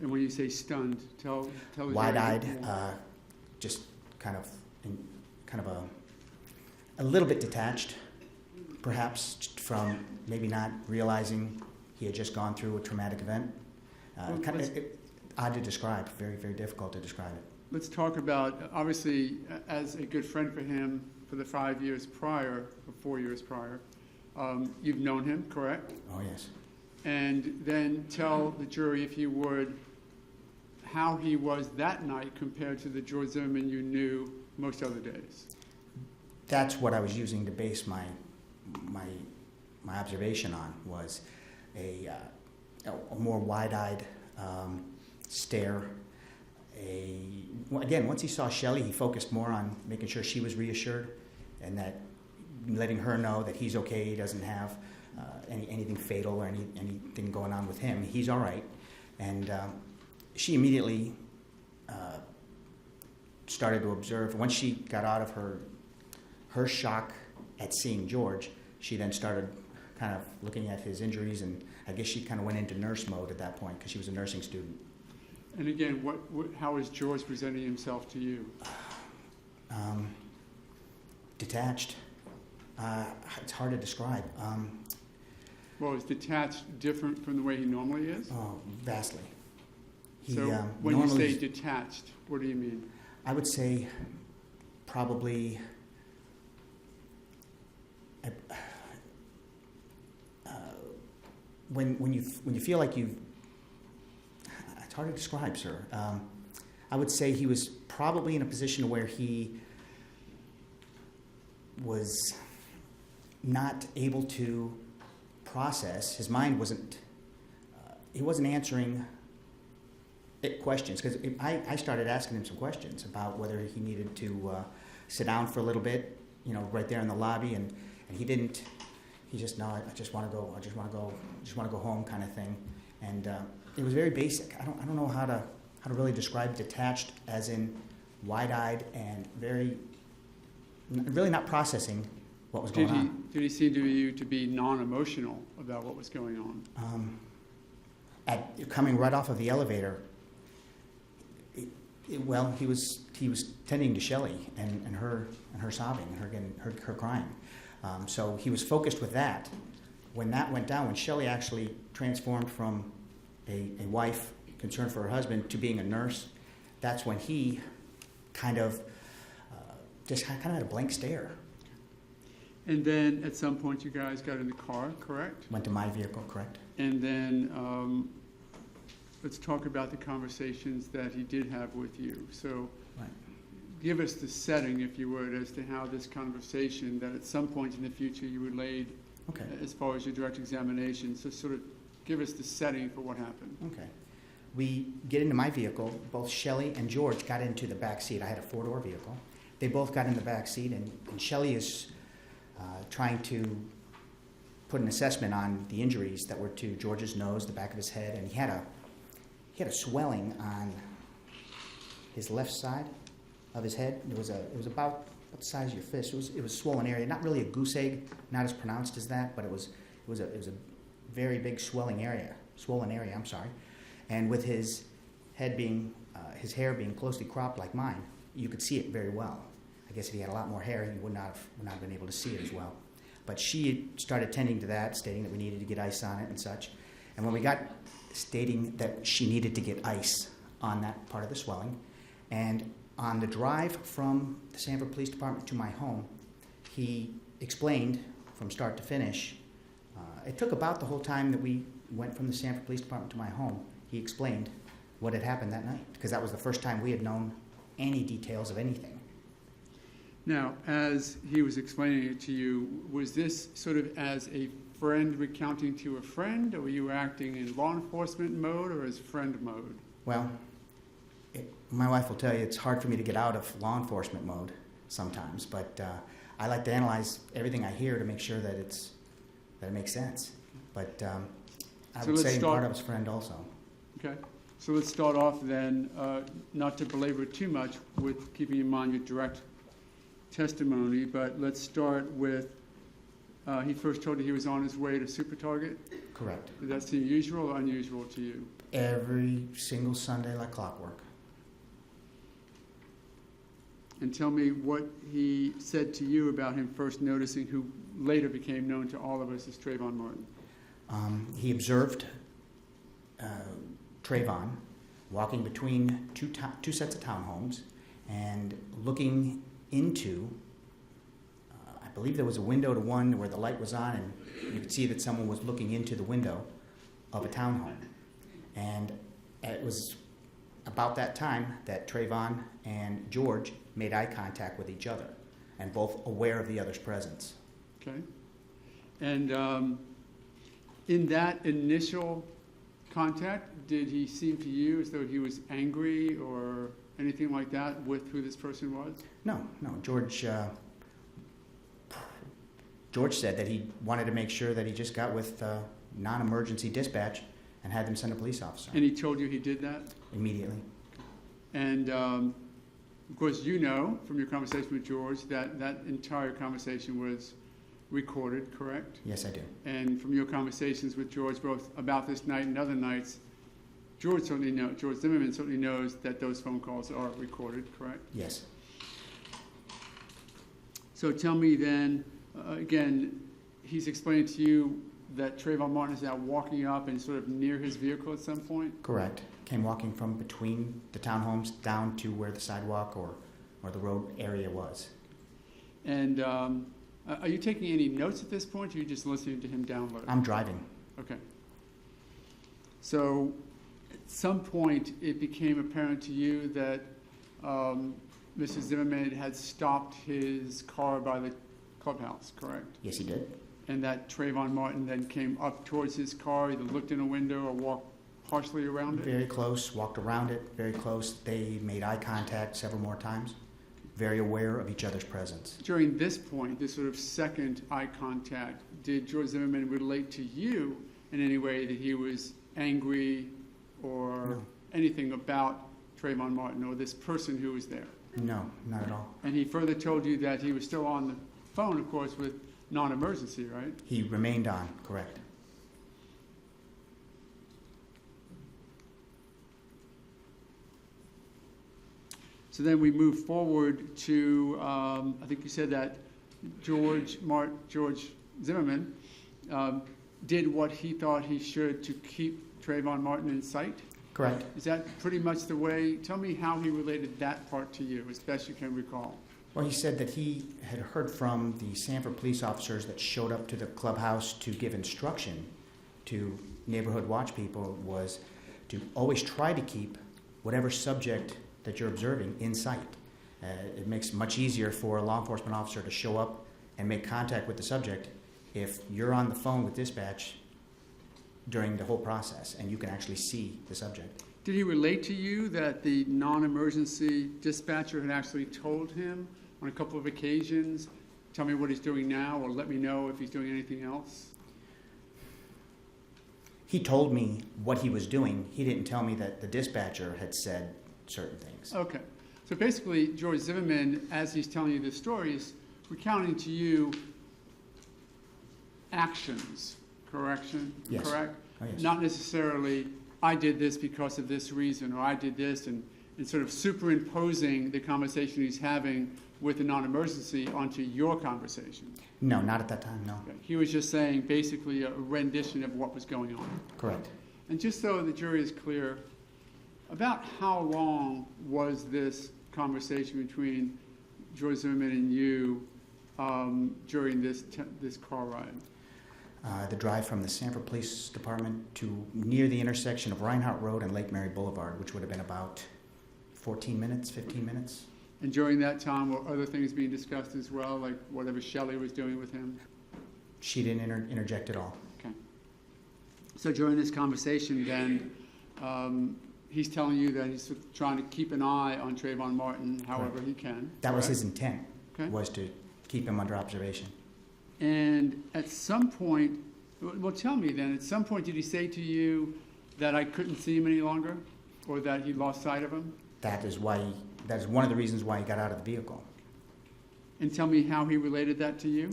And when you say stunned, tell us. Wide-eyed, just kind of a little bit detached, perhaps from maybe not realizing he had just gone through a traumatic event. Odd to describe, very, very difficult to describe it. Let's talk about, obviously, as a good friend for him for the 5 years prior, or 4 years prior, you've known him, correct? Oh, yes. And then tell the jury, if you would, how he was that night compared to the George Zimmerman you knew most other days. That's what I was using to base my observation on, was a more wide-eyed stare, again, once he saw Shelley, he focused more on making sure she was reassured and that letting her know that he's okay, he doesn't have anything fatal or anything going on with him. He's all right. And she immediately started to observe. Once she got out of her shock at seeing George, she then started kind of looking at his injuries, and I guess she kind of went into nurse mode at that point because she was a nursing student. And again, how is George presenting himself to you? Detached. It's hard to describe. Well, is detached different from the way he normally is? Oh, vastly. So when you say detached, what do you mean? I would say probably when you feel like you've, it's hard to describe, sir. I would say he was probably in a position where he was not able to process. His mind wasn't, he wasn't answering questions, because I started asking him some questions about whether he needed to sit down for a little bit, right there in the lobby, and he didn't. He just, no, I just want to go. I just want to go home, kind of thing. And it was very basic. I don't know how to really describe detached, as in wide-eyed and really not processing what was going on. Did he seem to you to be non-emotional about what was going on? Coming right off of the elevator, well, he was tending to Shelley and her sobbing, her crying. So he was focused with that. When that went down, when Shelley actually transformed from a wife concerned for her husband to being a nurse, that's when he kind of had a blank stare. And then at some point you guys got in the car, correct? Went to my vehicle, correct. And then let's talk about the conversations that he did have with you. So right. Give us the setting, if you would, as to how this conversation that at some point in the future you relayed okay. As far as your direct examination. So sort of give us the setting for what happened. Okay. We get into my vehicle. Both Shelley and George got into the back seat. I had a four-door vehicle. They both got in the back seat, and Shelley is trying to put an assessment on the injuries that were to George's nose, the back of his head, and he had a swelling on his left side of his head. It was about the size of your fist. It was a swollen area, not really a goose egg, not as pronounced as that, but it was a very big swollen area. I'm sorry, and with his head being his hair being closely cropped like mine, you could see it very well. I guess if he had a lot more hair, he would not have been able to see it as well. But she started tending to that, stating that we needed to get ice on it and such. And when we got stating that she needed to get ice on that part of the swelling, and on the drive from the Sanford Police Department to my home, he explained from start to finish. It took about the whole time that we went from the Sanford Police Department to my home. He explained what had happened that night, because that was the first time we had known any details of anything. Now, as he was explaining it to you, was this sort of as a friend recounting to a friend, or were you acting in law enforcement mode or as friend mode? Well, my wife will tell you it's hard for me to get out of law enforcement mode sometimes, but I like to analyze everything I hear to make sure that it makes sense. But I would say part of it's friend also. Okay. So let's start off then, not to belabor too much with keeping in mind your direct testimony, but let's start with, he first told you he was on his way to Super Target? Correct. Did that seem usual or unusual to you? Every single Sunday like clockwork. And tell me what he said to you about him first noticing who later became known to all of us as Trayvon Martin. He observed Trayvon walking between two sets of townhomes and looking into, I believe there was a window to one where the light was on, and you could see that someone was looking into the window of a townhome. And it was about that time that Trayvon and George made eye contact with each other, and both aware of the other's presence. Okay. And in that initial contact, did he seem to you as though he was angry or anything like that with who this person was? No. George said that he wanted to make sure that he just got with non-emergency dispatch and had them send a police officer. And he told you he did that? Immediately. And of course, you know from your conversation with George that that entire conversation was recorded, correct? Yes, I do. And from your conversations with George, both about this night and other nights, George Zimmerman certainly knows that those phone calls are recorded, correct? Yes. So tell me then, again, he's explained to you that Trayvon Martin is now walking up and sort of near his vehicle at some point? Correct. Came walking from between the townhomes down to where the sidewalk or the road area was. And are you taking any notes at this point, or are you just listening to him download? I'm driving. Okay. So at some point, it became apparent to you that Mr. Zimmerman had stopped his car by the clubhouse, correct? Yes, he did. And that Trayvon Martin then came up towards his car, either looked in a window or walked partially around it? Very close, walked around it, very close. They made eye contact several more times, very aware of each other's presence. During this point, this sort of second eye contact, did George Zimmerman relate to you in any way that he was angry or anything about Trayvon Martin or this person who was there? No, not at all. And he further told you that he was still on the phone, of course, with non-emergency, right? He remained on, correct. So then we move forward to, I think you said that George Zimmerman did what he thought he should to keep Trayvon Martin in sight? Correct. Is that pretty much the way? Tell me how he related that part to you, as best you can recall. Well, he said that he had heard from the Sanford police officers that showed up to the clubhouse to give instruction to neighborhood watch people was to always try to keep whatever subject that you're observing in sight. It makes it much easier for a law enforcement officer to show up and make contact with the subject if you're on the phone with dispatch during the whole process and you can actually see the subject. Did he relate to you that the non-emergency dispatcher had actually told him on a couple of occasions, tell me what he's doing now or let me know if he's doing anything else? He told me what he was doing. He didn't tell me that the dispatcher had said certain things. Okay. So basically, George Zimmerman, as he's telling you this story, is recounting to you actions, correction? Yes. Correct? Oh, yes. Not necessarily, I did this because of this reason, or I did this, and sort of superimposing the conversation he's having with the non-emergency onto your conversation. No, not at that time, no. Okay. He was just saying basically a rendition of what was going on. Correct. And just so the jury is clear, about how long was this conversation between George Zimmerman and you during this car ride? The drive from the Sanford Police Department to near the intersection of Reinhardt Road and Lake Mary Boulevard, which would have been about 14 minutes, 15 minutes. And during that time, were other things being discussed as well, like whatever Shelley was doing with him? She didn't interject at all. Okay. So during this conversation then, he's telling you that he's trying to keep an eye on Trayvon Martin however he can. That was his intent, Okay. was to keep him under observation. And at some point, well, tell me then, at some point did he say to you that I couldn't see him any longer, or that he lost sight of him? That is one of the reasons why he got out of the vehicle. And tell me how he related that to you?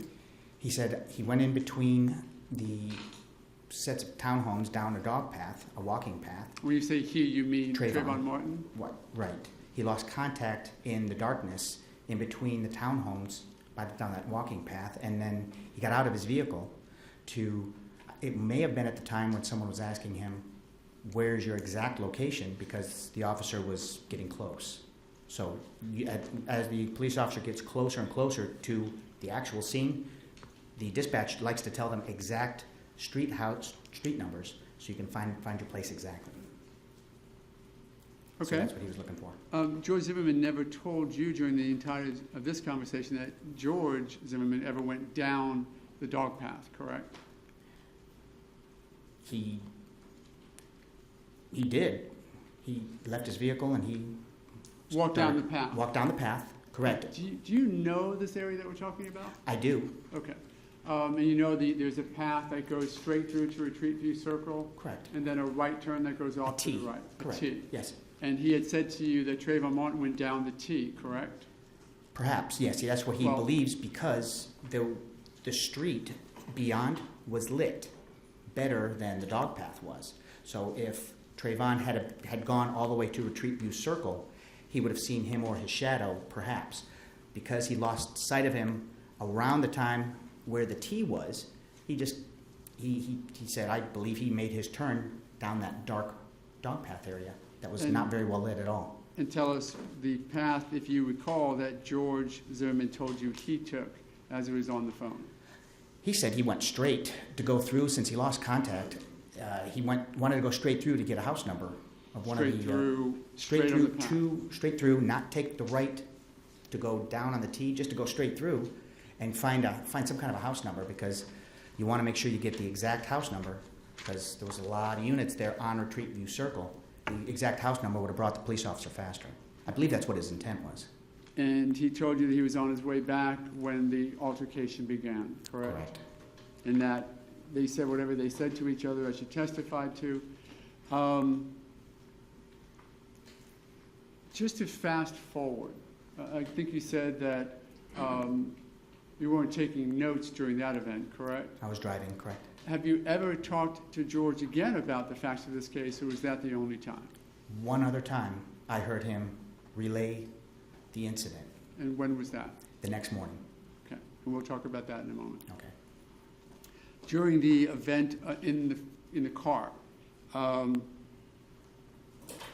He said he went in between the sets of townhomes down a dog path, a walking path. When you say he, you mean Trayvon Martin? What? Right. He lost contact in the darkness in between the townhomes down that walking path, and then he got out of his vehicle it may have been at the time when someone was asking him, where's your exact location, because the officer was getting close. So as the police officer gets closer and closer to the actual scene, the dispatch likes to tell them exact street numbers so you can find your place exactly. Okay. So that's what he was looking for. George Zimmerman never told you during the entirety of this conversation that George Zimmerman ever went down the dog path, correct? He He did. He left his vehicle and he Walked down the path. Walked down the path, correct. Do you know this area that we're talking about? I do. Okay. And you know there's a path that goes straight through to Retreat View Circle? Correct. And then a right turn that goes off to the right? Correct. A T. Yes. And he had said to you that Trayvon Martin went down the T, correct? Perhaps, yes. That's what he Well- believes because the street beyond was lit better than the dog path was. So if Trayvon had gone all the way to Retreat View Circle, he would have seen him or his shadow, perhaps. Because he lost sight of him around the time where the T was, he said, I believe he made his turn down that dark dog path area that was not very well lit at all. And tell us the path, if you recall, that George Zimmerman told you he took as he was on the phone. He said he went straight to go through since he lost contact. He wanted to go straight through to get a house number of one Straight of the through, straight on the through path. straight through, not take the right to go down on the T, just to go straight through and find some kind of a house number because you want to make sure you get the exact house number because there was a lot of units there on Retreat View Circle. The exact house number would have brought the police officer faster. I believe that's what his intent was. And he told you that he was on his way back when the altercation began, correct? Correct. And that they said whatever they said to each other as you testified to. Just to fast forward, I think you said that you weren't taking notes during that event, correct? I was driving, correct. Have you ever talked to George again about the facts of this case, or was that the only time? One other time, I heard him relay the incident. And when was that? The next morning. Okay, and we'll talk about that in a moment. Okay. During the event in the car,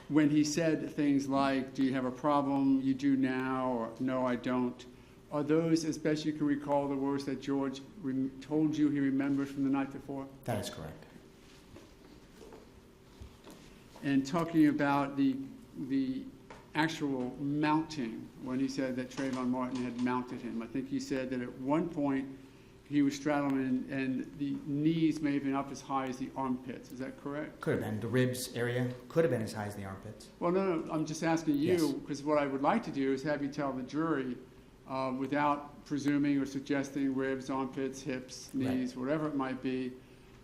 when he said things like, do you have a problem, you do now, or no, I don't, are those, as best you can recall, the words that George told you he remembered from the night before? That is correct. And talking about the actual mounting, when he said that Trayvon Martin had mounted him, I think he said that at one point he was straddling and the knees may have been up as high as the armpits. Is that correct? Could have been. The ribs area could have been as high as the armpits. Well, no, I'm just asking Yes. you, because what I would like to do is have you tell the jury, without presuming or suggesting ribs, armpits, hips, knees, whatever it might be,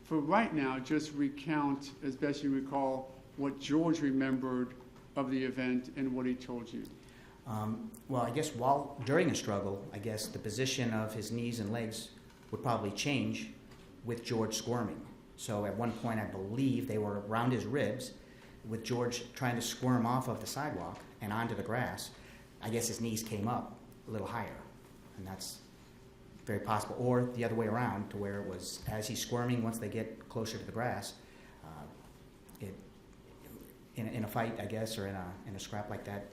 for right now, just recount, as best you recall, what George remembered of the event and what he told you. Well, I guess during a struggle, I guess the position of his knees and legs would probably change with George squirming. So at one point, I believe they were around his ribs with George trying to squirm off of the sidewalk and onto the grass. I guess his knees came up a little higher, and that's very possible. Or the other way around, to where it was as he's squirming, once they get closer to the grass, in a fight, I guess, or in a scrap like that,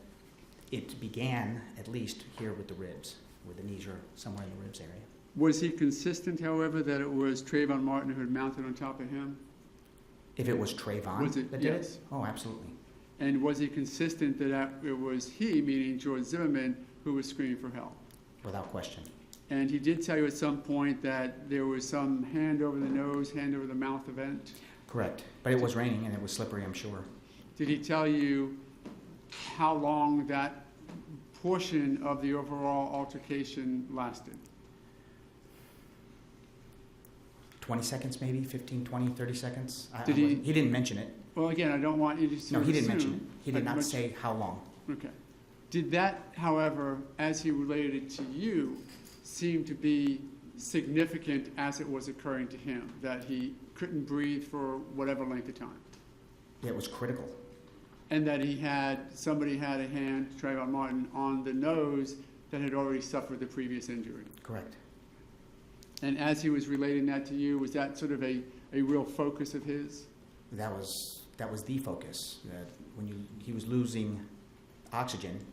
it began at least here with the ribs, where the knees are somewhere in the ribs area. Was he consistent, however, that it was Trayvon Martin who had mounted on top of him? If it was Trayvon Was it? that did Yes. it? Oh, absolutely. And was he consistent that it was he, meaning George Zimmerman, who was screaming for help? Without question. And he did tell you at some point that there was some hand over the nose, hand over the mouth event? Correct. But it was raining and it was slippery, I'm sure. Did he tell you how long that portion of the overall altercation lasted? 20 seconds maybe, 15, 20, 30 seconds. Did He didn't mention it. Well, again, I don't want you to No, he didn't mention assume, it. He did but not much- say how long. Okay. Did that, however, as he related it to you, seem to be significant as it was occurring to him, that he couldn't breathe for whatever length of time? Yeah, it was critical. And that somebody had a hand, Trayvon Martin, on the nose that had already suffered the previous injury? Correct. And as he was relating that to you, was that sort of a real focus of his? That was the focus. When he was losing oxygen,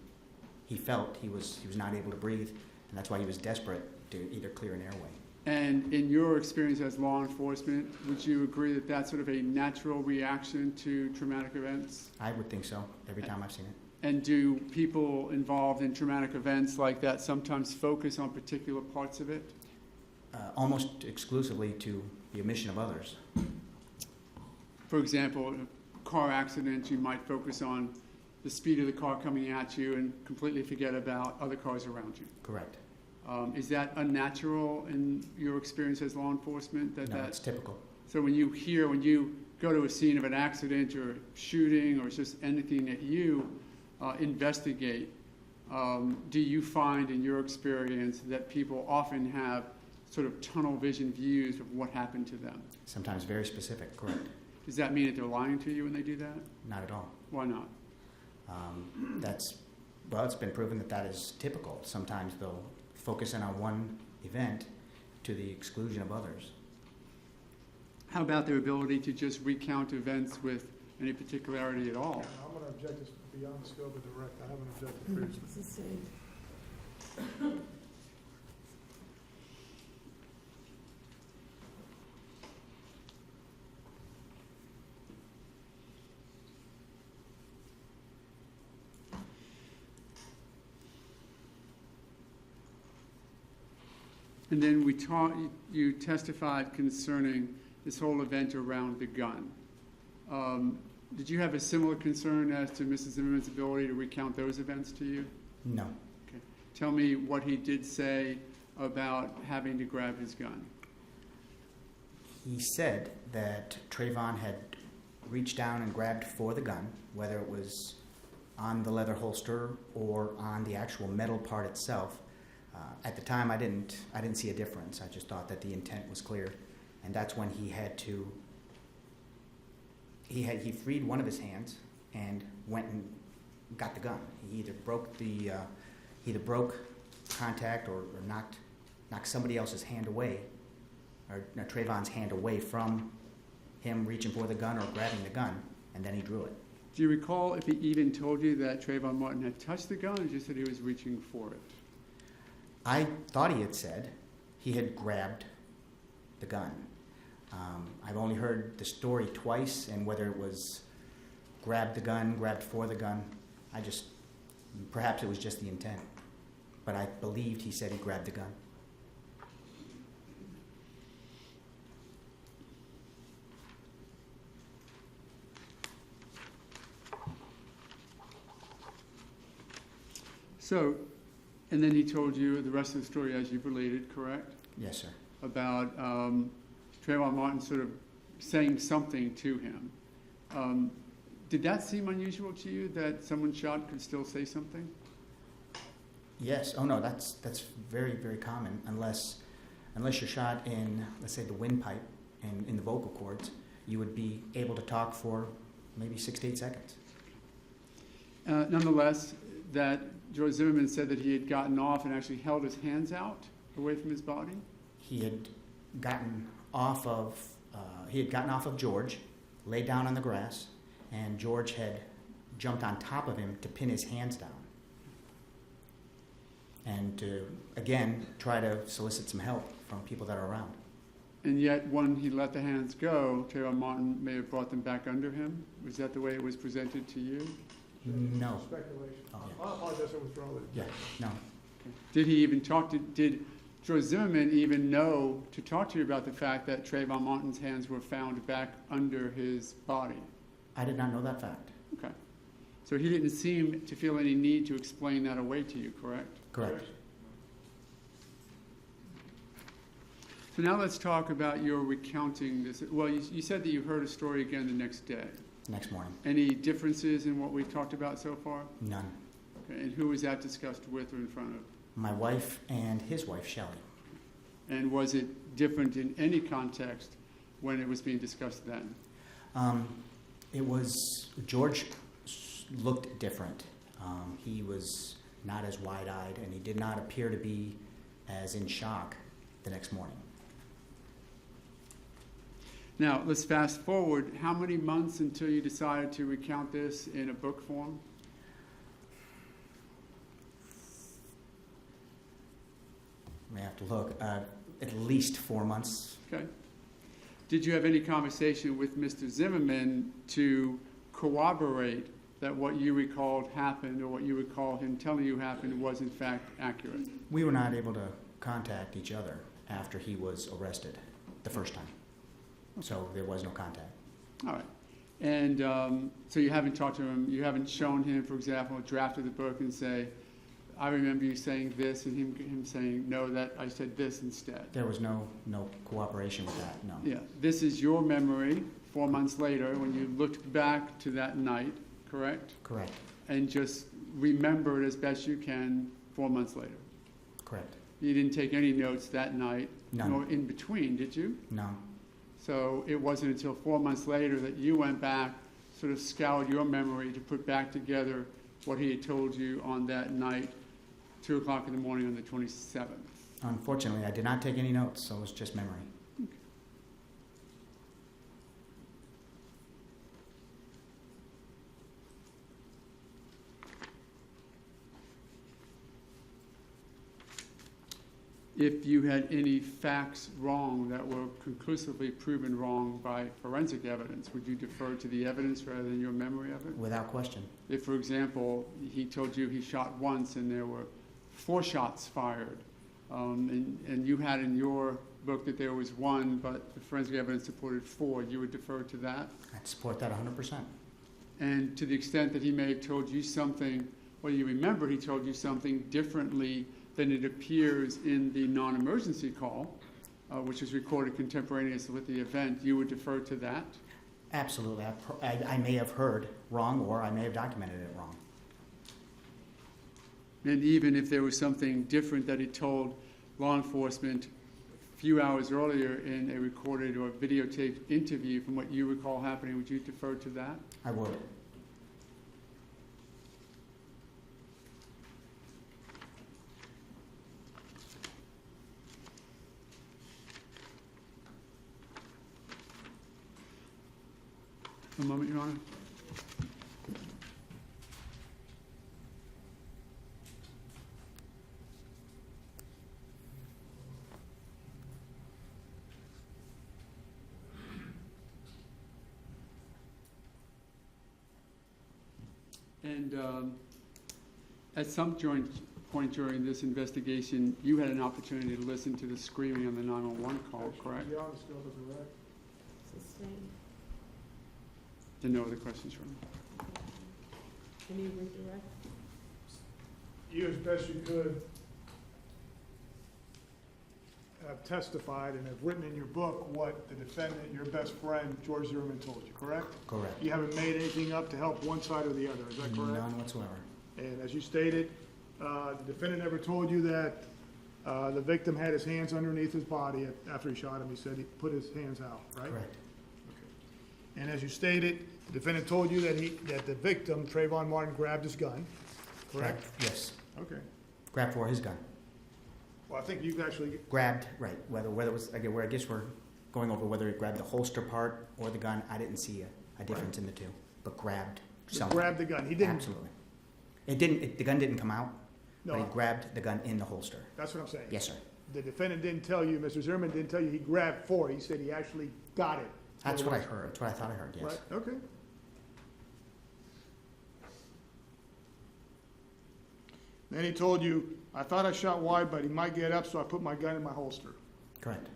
he felt he was not able to breathe, and that's why he was desperate to either clear an airway. And in your experience as law enforcement, would you agree that that's sort of a natural reaction to traumatic events? I would think so, every time I've seen it. And do people involved in traumatic events like that sometimes focus on particular parts of it? Almost exclusively to the omission of others. For example, car accidents, you might focus on the speed of the car coming at you and completely forget about other cars around you. Correct. Is that unnatural in your experience as law enforcement? No, it's typical. So when you go to a scene of an accident or shooting or just anything that you investigate, do you find in your experience that people often have sort of tunnel vision views of what happened to them? Sometimes very specific, correct. Does that mean that they're lying to you when they do that? Not at all. Why not? It's been proven that that is typical. Sometimes they'll focus in on one event to the exclusion of others. How about their ability to just recount events with any particularity at all? I'm going to object this beyond the scope of the rec. I haven't objected previously. It's the same. And then you testified concerning this whole event around the gun. Did you have a similar concern as to Mrs. Zimmerman's ability to recount those events to you? No. Okay. Tell me what he did say about having to grab his gun. He said that Trayvon had reached down and grabbed for the gun, whether it was on the leather holster or on the actual metal part itself. At the time, I didn't see a difference. I just thought that the intent was clear, and that's when he freed one of his hands and went and got the gun. He either broke contact or knocked somebody else's hand away, or Trayvon's hand away from him reaching for the gun or grabbing the gun, and then he drew it. Do you recall if he even told you that Trayvon Martin had touched the gun, or just that he was reaching for it? I thought he had said he had grabbed the gun. I've only heard the story twice, and whether it was grabbed the gun, grabbed for the gun, perhaps it was just the intent. But I believed he said he grabbed the gun. So, and then he told you the rest of the story as you related, correct? Yes, sir. About Trayvon Martin sort of saying something to him. Did that seem unusual to you, that someone shot could still say something? Yes. Oh no, that's very, very common. Unless you're shot in, let's say, the windpipe and in the vocal cords, you would be able to talk for maybe 6 to 8 seconds. Nonetheless, that George Zimmerman said that he had gotten off and actually held his hands out away from his body. He had gotten off of George, laid down on the grass, and George had jumped on top of him to pin his hands down and to, again, try to solicit some help from people that are around. And yet, when he let the hands go, Trayvon Martin may have brought them back under him. Was that the way it was presented to you? No. Speculation. Oh, yeah. I apologize, I withdraw that. Yeah, no. Did he even did George Zimmerman even know to talk to you about the fact that Trayvon Martin's hands were found back under his body? I did not know that fact. Okay. So he didn't seem to feel any need to explain that away to you, correct? Correct. So now let's talk about your recounting this. Well, you said that you heard a story again the next day. Next morning. Any differences in what we've talked about so far? None. Okay. And who was that discussed with or in front of? My wife and his wife, Shelley. And was it different in any context when it was being discussed then? George looked different. He was not as wide-eyed, and he did not appear to be as in shock the next morning. Now, let's fast forward. How many months until you decided to recount this in a book form? I may have to look. At least 4 months. Okay. Did you have any conversation with Mr. Zimmerman to corroborate that what you recalled happened, or what you recall him telling you happened, was in fact accurate? We were not able to contact each other after he was arrested the first time. So there was no contact. All right. And so you haven't talked to him, you haven't shown him, for example, a draft of the book and say, I remember you saying this, and him saying, no, that I said this instead. There was no cooperation with that, no. Yeah, this is your memory 4 months later when you looked back to that night, correct? Correct. And just remember it as best you can 4 months later. Correct. You didn't take any notes that night, None. nor in between, did you? No. So it wasn't until 4 months later that you went back, sort of scoured your memory to put back together what he had told you on that night, 2 o'clock in the morning on the 27th. Unfortunately, I did not take any notes, so it was just memory. If you had any facts wrong that were conclusively proven wrong by forensic evidence, would you defer to the evidence rather than your memory of it? Without question. If, for example, he told you he shot once and there were 4 shots fired, and you had in your book that there was 1, but the forensic evidence supported 4, you would defer to that? I'd support that 100%. And to the extent that he may have told you something, well, you remember he told you something differently than it appears in the non-emergency call, which was recorded contemporaneously with the event, you would defer to that? Absolutely. I may have heard wrong, or I may have documented it wrong. And even if there was something different that he told law enforcement a few hours earlier in a recorded or videotaped interview from what you recall happening, would you defer to that? I would. A moment, Your Honor. And at some point during this investigation, you had an opportunity to listen to the screaming on the 911 call, correct? Your Honor, still doesn't read. Sustained. No other questions from me. Can you redirect? You, as best you could, have testified and have written in your book what the defendant, your best friend, George Zimmerman, told you, correct? Correct. You haven't made anything up to help one side or the other, is that correct? None whatsoever. And as you stated, the defendant never told you that the victim had his hands underneath his body after he shot him. He said he put his hands out, right? Correct. Okay. And as you stated, the defendant told you that the victim, Trayvon Martin, grabbed his gun, correct? Yes. Okay. Grabbed for his gun. Well, I think you've actually... Grabbed, right. Whether it was, again, I guess we're going over whether he grabbed the holster part or the gun. I didn't see a difference in the two, but grabbed something. Grabbed the gun. He didn't... Absolutely. The gun didn't come out, but he grabbed the gun in the holster. That's what I'm saying. Yes, sir. The defendant didn't tell you, Mr. Zimmerman didn't tell you he grabbed 4. He said he actually got it. That's what I heard. That's what I thought I heard, yes. Right, okay. Then he told you, I thought I shot wide, but he might get up, so I put my gun in my holster. Correct.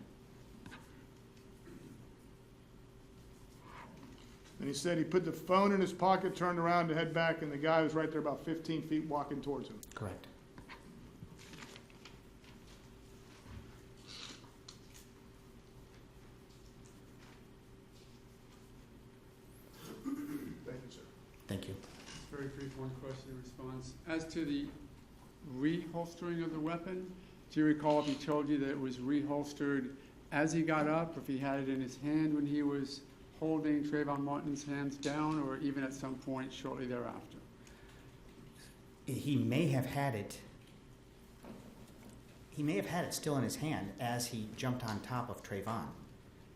And he said he put the phone in his pocket, turned around to head back, and the guy was right there about 15 feet walking towards him. Correct. Thank you, sir. Thank you. Very brief, one question in response. As to the reholstering of the weapon, do you recall if he told you that it was reholstered as he got up, or if he had it in his hand when he was holding Trayvon Martin's hands down, or even at some point shortly thereafter? He may have had it. He may have had it still in his hand as he jumped on top of Trayvon,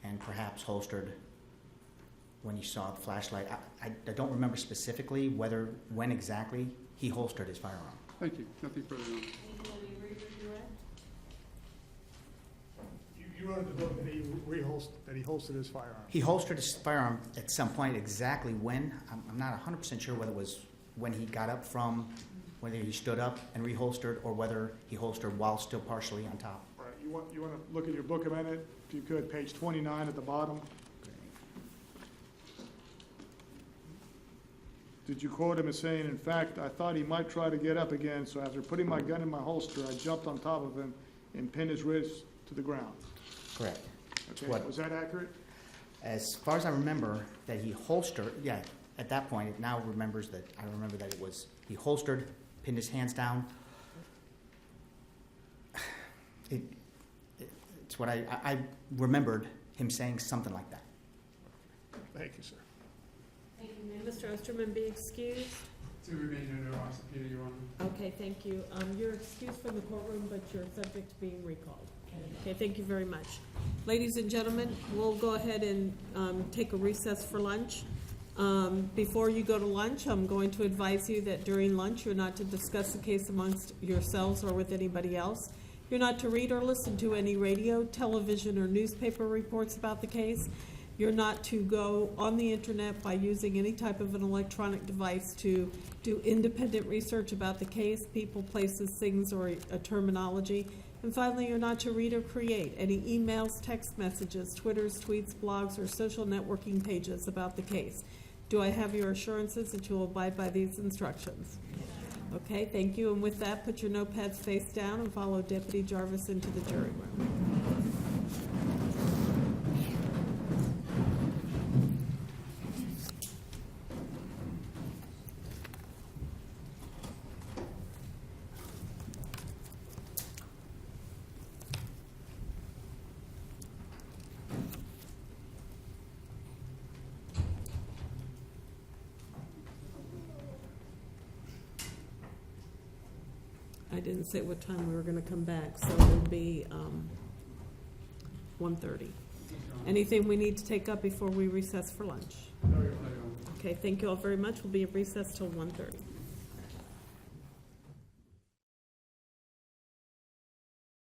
and perhaps holstered when he saw the flashlight. I don't remember specifically when exactly he holstered his firearm. Thank you. Nothing further on. You wrote in the book that he holstered his firearm. He holstered his firearm at some point. Exactly when, I'm not 100% sure whether it was when he got up from, whether he stood up and reholstered, or whether he holstered while still partially on top. Right. You want to look at your book a minute, if you could, page 29 at the bottom. did you quote him as saying, "In fact, I thought he might try to get up again, so after putting my gun in my holster, I jumped on top of him and pinned his wrist to the ground"? Correct. It's Okay, what- was that accurate? As far as I remember, that he holstered, yeah, at that point, it now remembers that, I remember that it was, he holstered, pinned his hands down. It's what I remembered him saying something like that. Thank you, sir. Thank you. May Mr. Osterman be excused? To remain under our subpoena, Your Honor. Okay, thank you. You're excused from the courtroom, but you're subject to being recalled. Okay, thank you very much. Ladies and gentlemen, we'll go ahead and take a recess for lunch. Before you go to lunch, I'm going to advise you that during lunch, you're not to discuss the case amongst yourselves or with anybody else. You're not to read or listen to any radio, television, or newspaper reports about the case. You're not to go on the internet by using any type of an electronic device to do independent research about the case, people, places, things, or a terminology. And finally, you're not to read or create any emails, text messages, Twitters, tweets, blogs, or social networking pages about the case. Do I have your assurances that you will abide by these instructions? Okay, thank you. And with that, put your notepads face down and follow Deputy Jarvis into the jury room. I didn't say what time we were going to come back, so it'll be 1:30. Anything we need to take up before we recess for lunch? No, Your Honor. Okay, thank you all very much. We'll be at recess till 1:30.